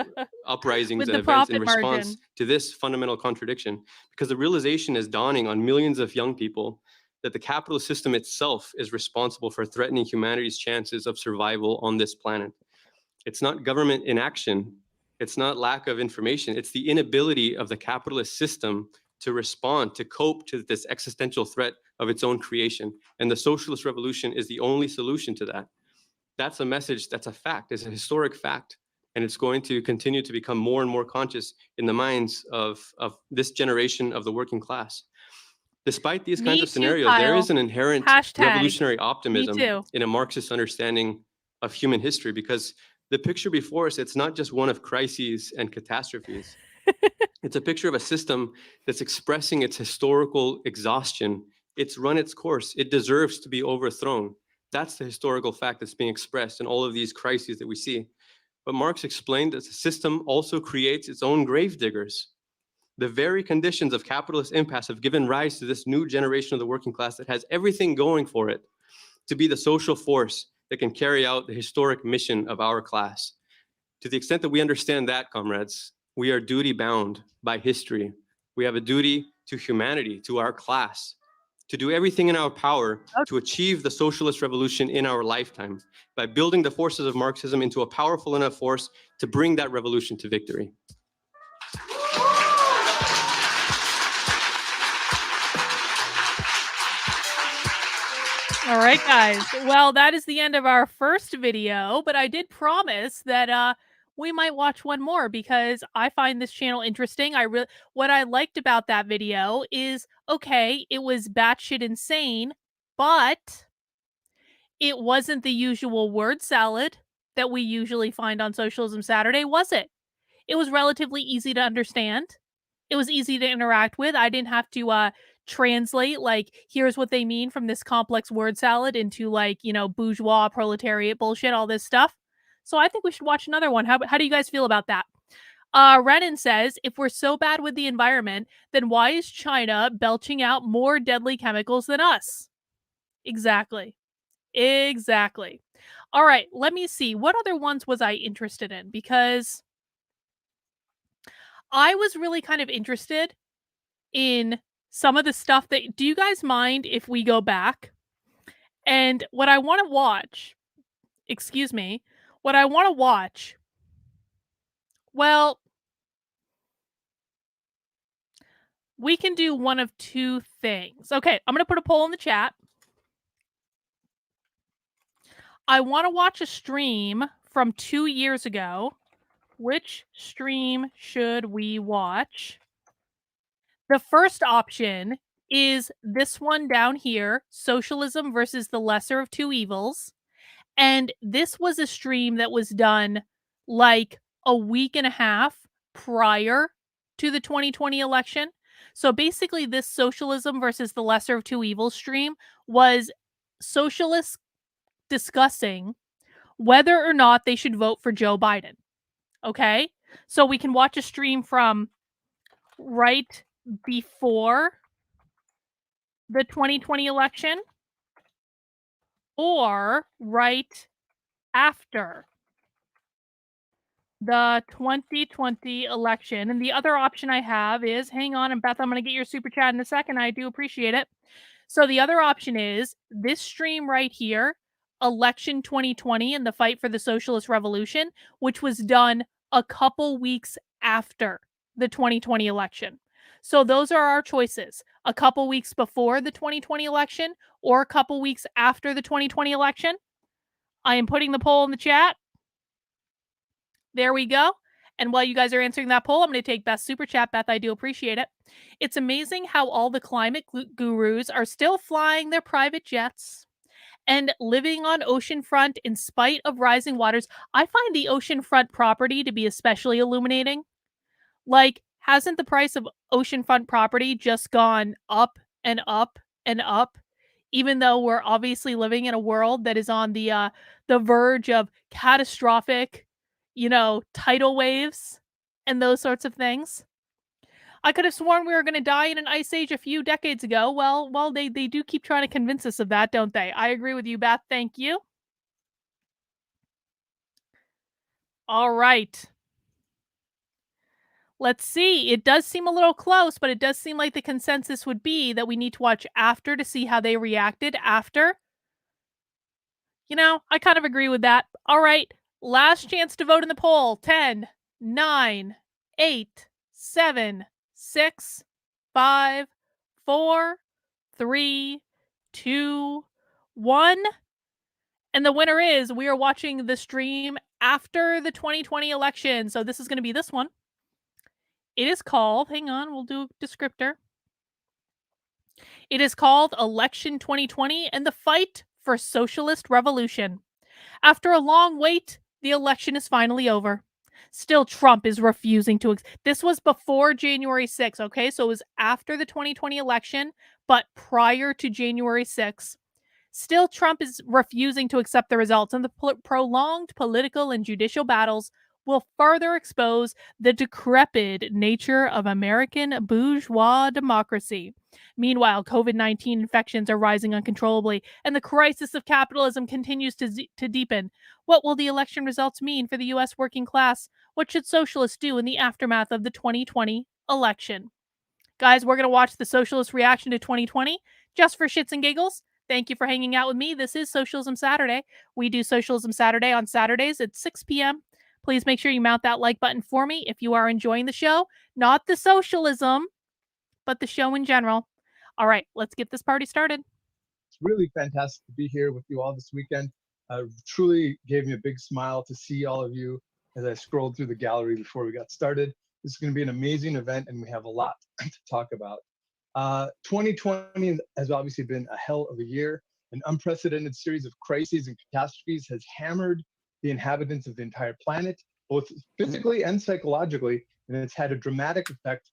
uprisings and the events in profit response margin. to this fundamental contradiction. Because the realization is dawning on millions of young people that the capitalist system itself is responsible for threatening humanity's chances of survival on this planet. It's not government inaction. It's not lack of information. It's the inability of the capitalist system to respond, to cope to this existential threat of its own creation. And the socialist revolution is the only solution to that. That's a message, that's a fact, it's a historic fact. And it's going to continue to become more and more conscious in the minds of this generation of the working class. Despite these kinds of scenarios, there is an inherent revolutionary optimism in a Marxist understanding of human history, because the picture before us, it's not just one of crises and catastrophes. It's a picture of a system that's expressing its historical exhaustion. It's run its course. It deserves to be overthrown. That's the historical fact that's being expressed in all of these crises that we see. But Marx explained that the system also creates its own gravediggers. The very conditions of capitalist impasse have given rise to this new generation of the working class that has everything going for it to be the social force that can carry out the historic mission of our class. To the extent that we understand that, comrades, we are duty bound by history. We have a duty to humanity, to our class, to do everything in our power to achieve the socialist revolution in our lifetime by building the forces of Marxism into a powerful enough force to bring that revolution to victory. All right, guys. Well, that is the end of our first video, but I did promise that we might watch one more because I find this channel interesting. What I liked about that video is, okay, it was batshit insane, but it wasn't the usual word salad that we usually find on Socialism Saturday, was it? It was relatively easy to understand. It was easy to interact with. I didn't have to translate, like, here's what they mean from this complex word salad into, like, bourgeois, proletariat bullshit, all this stuff. So I think we should watch another one. How do you guys feel about that? Renan says, if we're so bad with the environment, then why is China belching out more deadly chemicals than us? Exactly. Exactly. All right, let me see. What other ones was I interested in? Because I was really kind of interested in some of the stuff that, do you guys mind if we go back? And what I want to watch, excuse me, what I want to watch, well, we can do one of two things. Okay, I'm going to put a poll in the chat. I want to watch a stream from 2 years ago. Which stream should we watch? The first option is this one down here, Socialism versus the Lesser of Two Evils. And this was a stream that was done like a week and a half prior to the 2020 election. So basically, this Socialism versus the Lesser of Two Evils stream was socialists discussing whether or not they should vote for Joe Biden. Okay? So we can watch a stream from right before the 2020 election or right after the 2020 election. And the other option I have is, hang on, and Beth, I'm going to get your super chat in a second. I do appreciate it. So the other option is this stream right here, Election 2020 and the Fight for the Socialist Revolution, which was done a couple weeks after the 2020 election. So those are our choices. A couple weeks before the 2020 election or a couple weeks after the 2020 election. I am putting the poll in the chat. There we go. And while you guys are answering that poll, I'm going to take Beth's super chat. Beth, I do appreciate it. It's amazing how all the climate gurus are still flying their private jets and living on oceanfront in spite of rising waters. I find the oceanfront property to be especially illuminating. Like, hasn't the price of oceanfront property just gone up and up and up, even though we're obviously living in a world that is on the verge of catastrophic, tidal waves and those sorts of things? I could have sworn we were going to die in an ice age a few decades ago. Well, they do keep trying to convince us of that, don't they? I agree with you, Beth. Thank you. All right. Let's see. It does seem a little close, but it does seem like the consensus would be that we need to watch after to see how they reacted after. I kind of agree with that. All right. Last chance to vote in the poll. 10, 9, 8, 7, 6, 5, 4, 3, 2, 1. And the winner is, we are watching the stream after the 2020 election. So this is going to be this one. It is called, hang on, we'll do a descriptor. It is called Election 2020 and the Fight for Socialist Revolution. After a long wait, the election is finally over. Still, Trump is refusing to. This was before January 6th, okay? So it was after the 2020 election, but prior to January 6th. Still, Trump is refusing to accept the results, and the prolonged political and judicial battles will further expose the decrepit nature of American bourgeois democracy. Meanwhile, COVID-19 infections are rising uncontrollably, and the crisis of capitalism continues to deepen. What will the election results mean for the U.S. working class? What should socialists do in the aftermath of the 2020 election? Guys, we're going to watch the socialist reaction to 2020 just for shits and giggles. Thank you for hanging out with me. This is Socialism Saturday. We do Socialism Saturday on Saturdays at 6 p.m. Please make sure you mount that like button for me if you are enjoying the show. Not the socialism, but the show in general. All right, let's get this party started. It's really fantastic to be here with you all this weekend. Truly gave me a big smile to see all of you as I scrolled through the gallery before we got started. This is going to be an amazing event, and we have a lot to talk about. 2020 has obviously been a hell of a year. An unprecedented series of crises and catastrophes has hammered the inhabitants of the entire planet, both physically and psychologically, and it's had a dramatic effect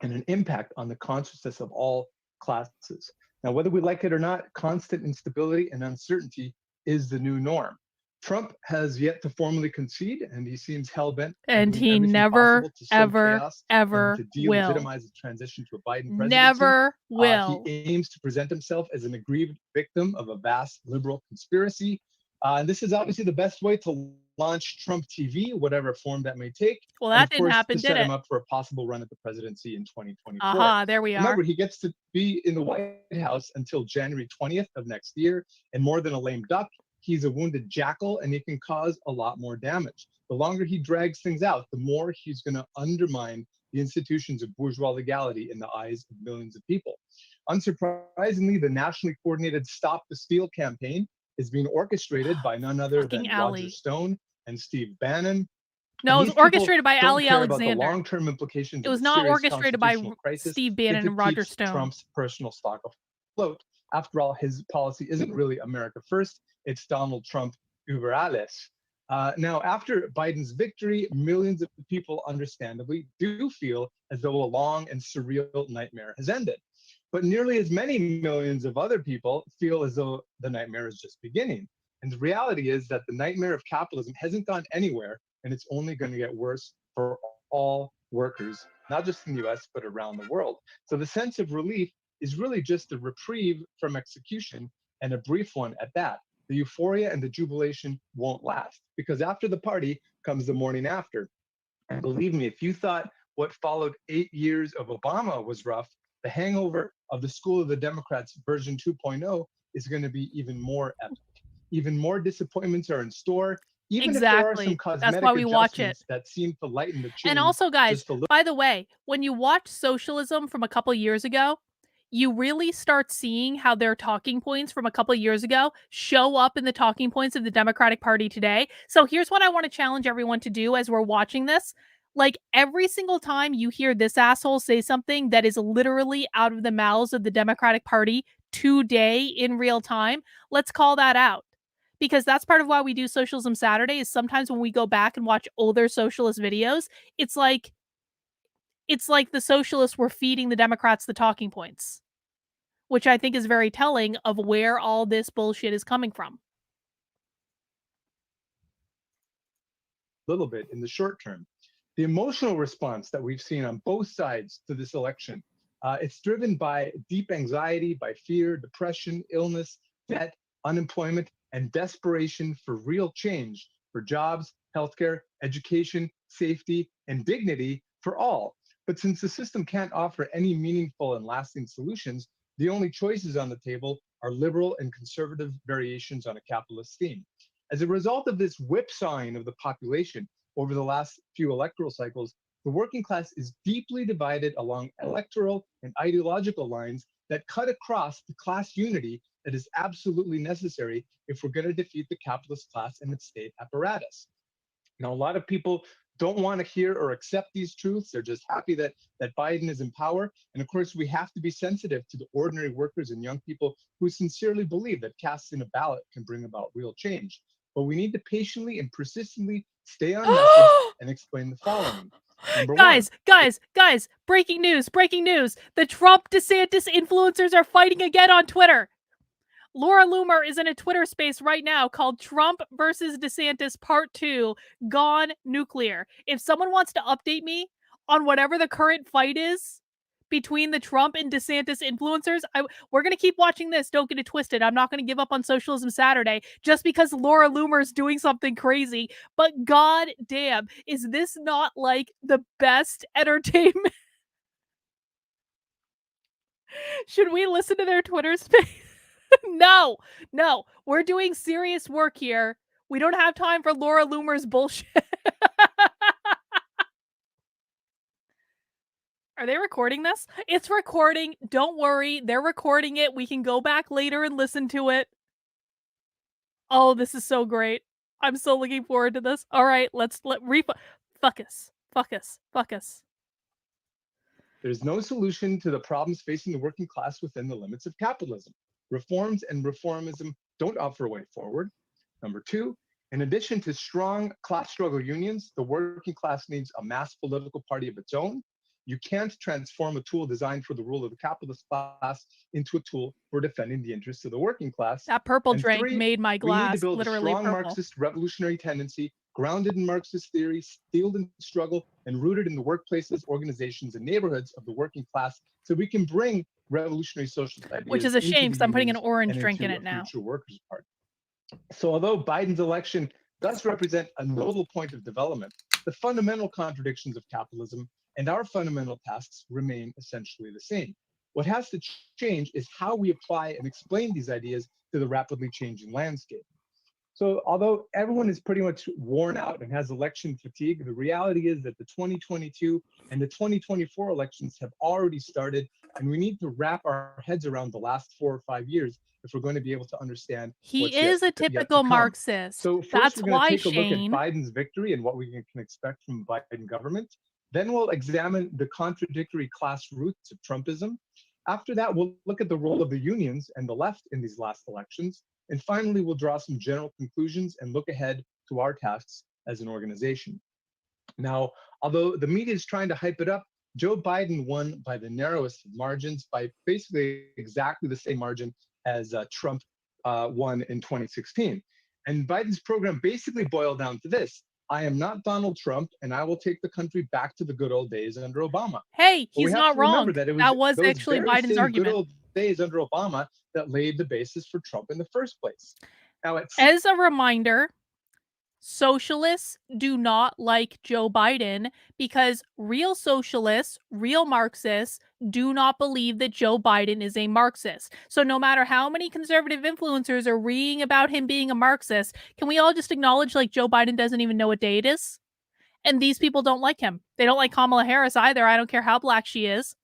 and an impact on the consciousness of all classes. Now, whether we like it or not, constant instability and uncertainty is the new norm. Trump has yet to formally concede, and he seems hell-bent on And doing he everything never, possible to sow ever, chaos ever and to will. delegitimize the transition to a Biden presidency. Never He will. aims to present himself as an aggrieved victim of a vast liberal conspiracy. And this is obviously the best way to launch Trump TV, whatever form that may take. Well, And that of didn't course, happen, to did set it? him up for a possible run at the presidency in 2024. Aha, there we are. Remember, he gets to be in the White House until January 20th of next year. And more than a lame duck, he's a wounded jackal, and he can cause a lot more damage. The longer he drags things out, the more he's going to undermine the institutions of bourgeois legality in the eyes of millions of people. Unsurprisingly, the nationally coordinated Stop the Steal campaign is being orchestrated by none other Fucking than Ali. Roger Stone and Steve Bannon. No, And it was these people orchestrated by don't Ali care about the Alexander. long-term implications It of was a not serious orchestrated by constitutional crisis Steve if Bannon it and Roger keeps Stone. Trump's personal stock afloat. After all, his policy isn't really America first, it's Donald Trump über alles. Now, after Biden's victory, millions of people understandably do feel as though a long and surreal nightmare has ended. But nearly as many millions of other people feel as though the nightmare is just beginning. And the reality is that the nightmare of capitalism hasn't gone anywhere, and it's only going to get worse for all workers, not just in the US, but around the world. So the sense of relief is really just a reprieve from execution, and a brief one at that. The euphoria and the jubilation won't last, because after the party comes the morning after. And believe me, if you thought what followed 8 years of Obama was rough, the hangover of the School of the Democrats version 2.0 is going to be even more epic. Even more disappointments are in store, even if there are some Exactly. That's cosmetic why we watch it. adjustments that seem to lighten the chains And also, guys, just a little. by the way, when you watch socialism from a couple years ago, you really start seeing how their talking points from a couple years ago show up in the talking points of the Democratic Party today. So here's what I want to challenge everyone to do as we're watching this. Like, every single time you hear this asshole say something that is literally out of the mouths of the Democratic Party today in real time, let's call that out. Because that's part of why we do Socialism Saturday, is sometimes when we go back and watch older socialist videos, it's like the socialists were feeding the Democrats the talking points, which I think is very telling of where all this bullshit is coming from. Little bit in the short term. The emotional response that we've seen on both sides to this election, it's driven by deep anxiety, by fear, depression, illness, debt, unemployment, and desperation for real change, for jobs, healthcare, education, safety, and dignity for all. But since the system can't offer any meaningful and lasting solutions, the only choices on the table are liberal and conservative variations on a capitalist theme. As a result of this whipsawing of the population over the last few electoral cycles, the working class is deeply divided along electoral and ideological lines that cut across the class unity that is absolutely necessary if we're going to defeat the capitalist class and its state apparatus. Now, a lot of people don't want to hear or accept these truths. They're just happy that Biden is in power. And of course, we have to be sensitive to the ordinary workers and young people who sincerely believe that casting a ballot can bring about real change. But we need to patiently and persistently stay on message and explain the following. Number Guys, one. breaking news. The Trump DeSantis influencers are fighting again on Twitter. Laura Loomer is in a Twitter space right now called Trump versus DeSantis Part 2, Gone Nuclear. If someone wants to update me on whatever the current fight is between the Trump and DeSantis influencers, we're going to keep watching this. Don't get it twisted. I'm not going to give up on Socialism Saturday just because Laura Loomer is doing something crazy. But god damn, is this not like the best entertainment? Should we listen to their Twitter space? No, we're doing serious work here. We don't have time for Laura Loomer's bullshit. Are they recording this? It's recording. Don't worry. They're recording it. We can go back later and listen to it. Oh, this is so great. I'm so looking forward to this. All right, fuck us. There's no solution to the problems facing the working class within the limits of capitalism. Reforms and reformism don't offer a way forward. Number two, in addition to strong class struggle unions, the working class needs a mass political party of its own. You can't transform a tool designed for the rule of the capitalist class into a tool for defending the interests of the working class. That purple And drink 3, made my we need to glass build a literally strong purple. Marxist revolutionary tendency, grounded in Marxist theory, steeled in struggle, and rooted in the workplaces, organizations, and neighborhoods of the working class, so we can bring revolutionary socialist ideas Which is a shame because I'm putting an orange and drink in into it a now. future workers' party. So although Biden's election does represent a notable point of development, the fundamental contradictions of capitalism and our fundamental tasks remain essentially the same. What has to change is how we apply and explain these ideas to the rapidly changing landscape. So although everyone is pretty much worn out and has election fatigue, the reality is that the 2022 and the 2024 elections have already started, and we need to wrap our heads around the last 4 or 5 years if we're going to be able to understand He what's is a yet to typical come. Marxist. So first, That's we're going why, to take a look at Shane. Biden's victory and what we can expect from the Biden government. Then we'll examine the contradictory class roots of Trumpism. After that, we'll look at the role of the unions and the left in these last elections. And finally, we'll draw some general conclusions and look ahead to our tasks as an organization. Now, although the media is trying to hype it up, Joe Biden won by the narrowest of margins, by basically exactly the same margin as Trump won in 2016. And Biden's program basically boiled down to this: I am not Donald Trump, and I will take the country back to the good old days under Obama. Hey, But we he's have not to remember wrong. that it That was those actually very Biden's same argument. good old days under Obama that laid the basis for Trump in the first place. Now, As a reminder, socialists do not like Joe Biden because real socialists, real Marxists, do not believe that Joe Biden is a Marxist. So no matter how many conservative influencers are reading about him being a Marxist, can we all just acknowledge like Joe Biden doesn't even know what day it is? And these people don't like him. They don't like Kamala Harris either. I don't care how black she is.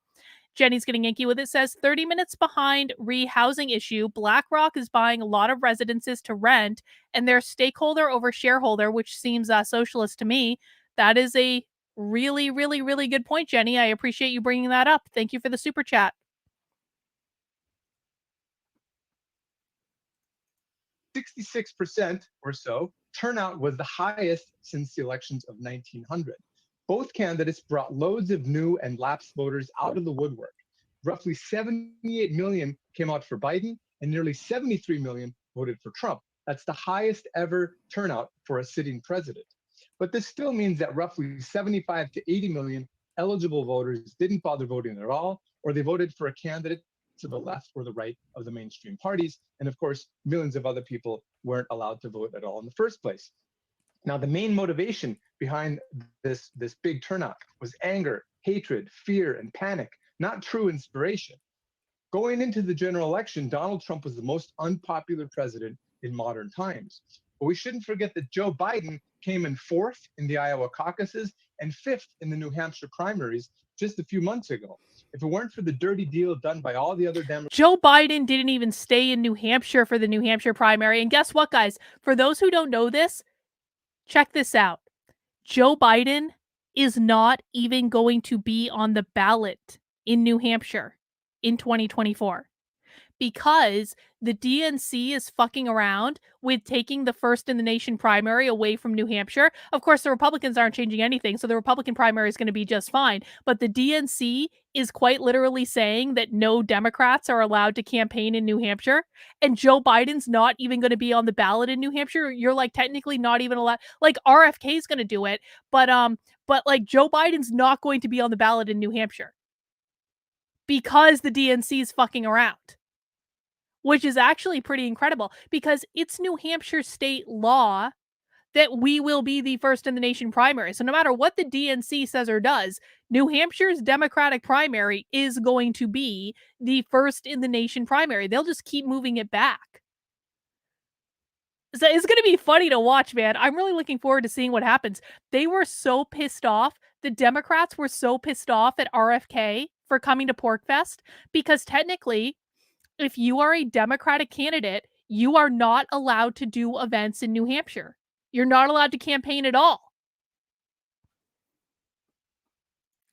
Jenny's getting inky with it. Says 30 minutes behind re-housing issue. BlackRock is buying a lot of residences to rent, and they're stakeholder over shareholder, which seems socialist to me. That is a really, really, really good point, Jenny. I appreciate you bringing that up. Thank you for the super chat. 66% or so turnout was the highest since the elections of 1900. Both candidates brought loads of new and lapsed voters out of the woodwork. Roughly 78 million came out for Biden, and nearly 73 million voted for Trump. That's the highest ever turnout for a sitting president. But this still means that roughly 75 to 80 million eligible voters didn't bother voting at all, or they voted for a candidate to the left or the right of the mainstream parties. And of course, millions of other people weren't allowed to vote at all in the first place. Now, the main motivation behind this big turnout was anger, hatred, fear, and panic, not true inspiration. Going into the general election, Donald Trump was the most unpopular president in modern times. But we shouldn't forget that Joe Biden came in 4th in the Iowa caucuses and 5th in the New Hampshire primaries just a few months ago. If it weren't for the dirty deal done by all the other Democrats. Joe Biden didn't even stay in New Hampshire for the New Hampshire primary. And guess what, guys? For those who don't know this, check this out. Joe Biden is not even going to be on the ballot in New Hampshire in 2024 because the DNC is fucking around with taking the first in the nation primary away from New Hampshire. Of course, the Republicans aren't changing anything, so the Republican primary is going to be just fine. But the DNC is quite literally saying that no Democrats are allowed to campaign in New Hampshire, and Joe Biden's not even going to be on the ballot in New Hampshire. You're like technically not even allowed. Like RFK is going to do it, but like Joe Biden's not going to be on the ballot in New Hampshire because the DNC is fucking around. Which is actually pretty incredible because it's New Hampshire state law that we will be the first in the nation primary. So no matter what the DNC says or does, New Hampshire's Democratic primary is going to be the first in the nation primary. They'll just keep moving it back. So it's going to be funny to watch, man. I'm really looking forward to seeing what happens. They were so pissed off. The Democrats were so pissed off at RFK for coming to PorcFest because technically, if you are a Democratic candidate, you are not allowed to do events in New Hampshire. You're not allowed to campaign at all.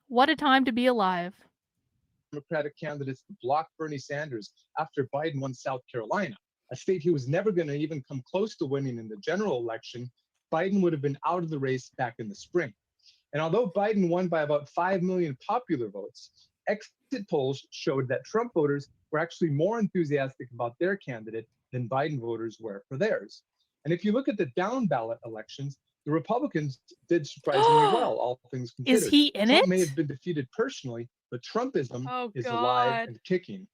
What a time to be alive. Democratic candidates to block Bernie Sanders after Biden won South Carolina, a state he was never going to even come close to winning in the general election. Biden would have been out of the race back in the spring. And although Biden won by about 5 million popular votes, exit polls showed that Trump voters were actually more enthusiastic about their candidate than Biden voters were for theirs. And if you look at the down ballot elections, the Republicans did surprisingly well, all things considered. Is he in Trump it? may have been defeated personally, but Trumpism Oh, is alive God. and kicking.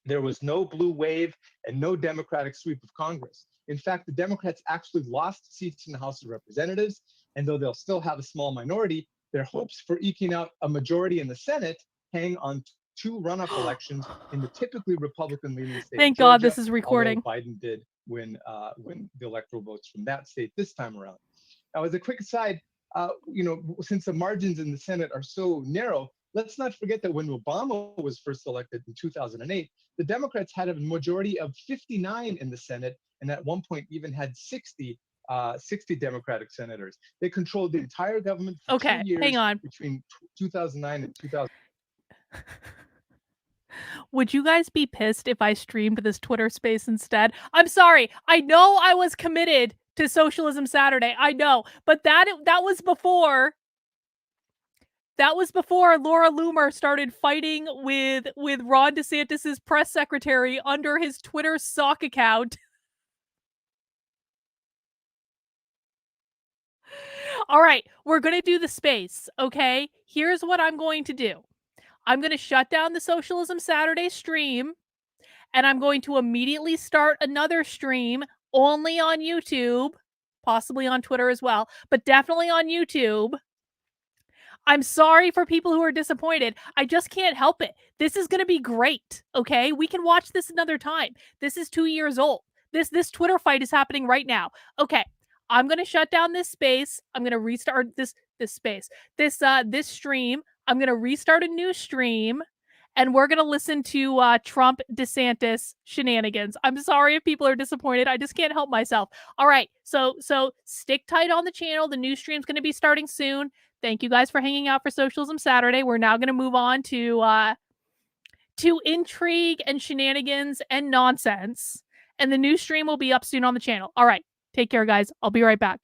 There was no blue wave and no Democratic sweep of Congress. In fact, the Democrats actually lost seats in the House of Representatives, and though they'll still have a small minority, their hopes for eking out a majority in the Senate hang on 2 runoff elections in the typically Republican-leaning state. Thank of God Georgia, this is recording. although Biden did win the electoral votes from that state this time around. Now, as a quick aside, since the margins in the Senate are so narrow, let's not forget that when Obama was first elected in 2008, the Democrats had a majority of 59 in the Senate, and at one point even had 60 Democratic senators. They controlled the entire government for 2 years hang on. between 2009 and 2000. Would you guys be pissed if I streamed this Twitter space instead? I'm sorry. I know I was committed to Socialism Saturday. I know, but that was before. That was before Laura Loomer started fighting with Ron DeSantis's press secretary under his Twitter sock account. All right, we're going to do the space, okay? Here's what I'm going to do. I'm going to shut down the Socialism Saturday stream, and I'm going to immediately start another stream only on YouTube, possibly on Twitter as well, but definitely on YouTube. I'm sorry for people who are disappointed. I just can't help it. This is going to be great, okay? We can watch this another time. This is 2 years old. This Twitter fight is happening right now. Okay, I'm going to shut down this space. I'm going to restart this space. This stream. I'm going to restart a new stream, and we're going to listen to Trump DeSantis shenanigans. I'm sorry if people are disappointed. I just can't help myself. All right, so stick tight on the channel. The new stream's going to be starting soon. Thank you guys for hanging out for Socialism Saturday. We're now going to move on to intrigue and shenanigans and nonsense. And the new stream will be up soon on the channel. All right, take care, guys. I'll be right back.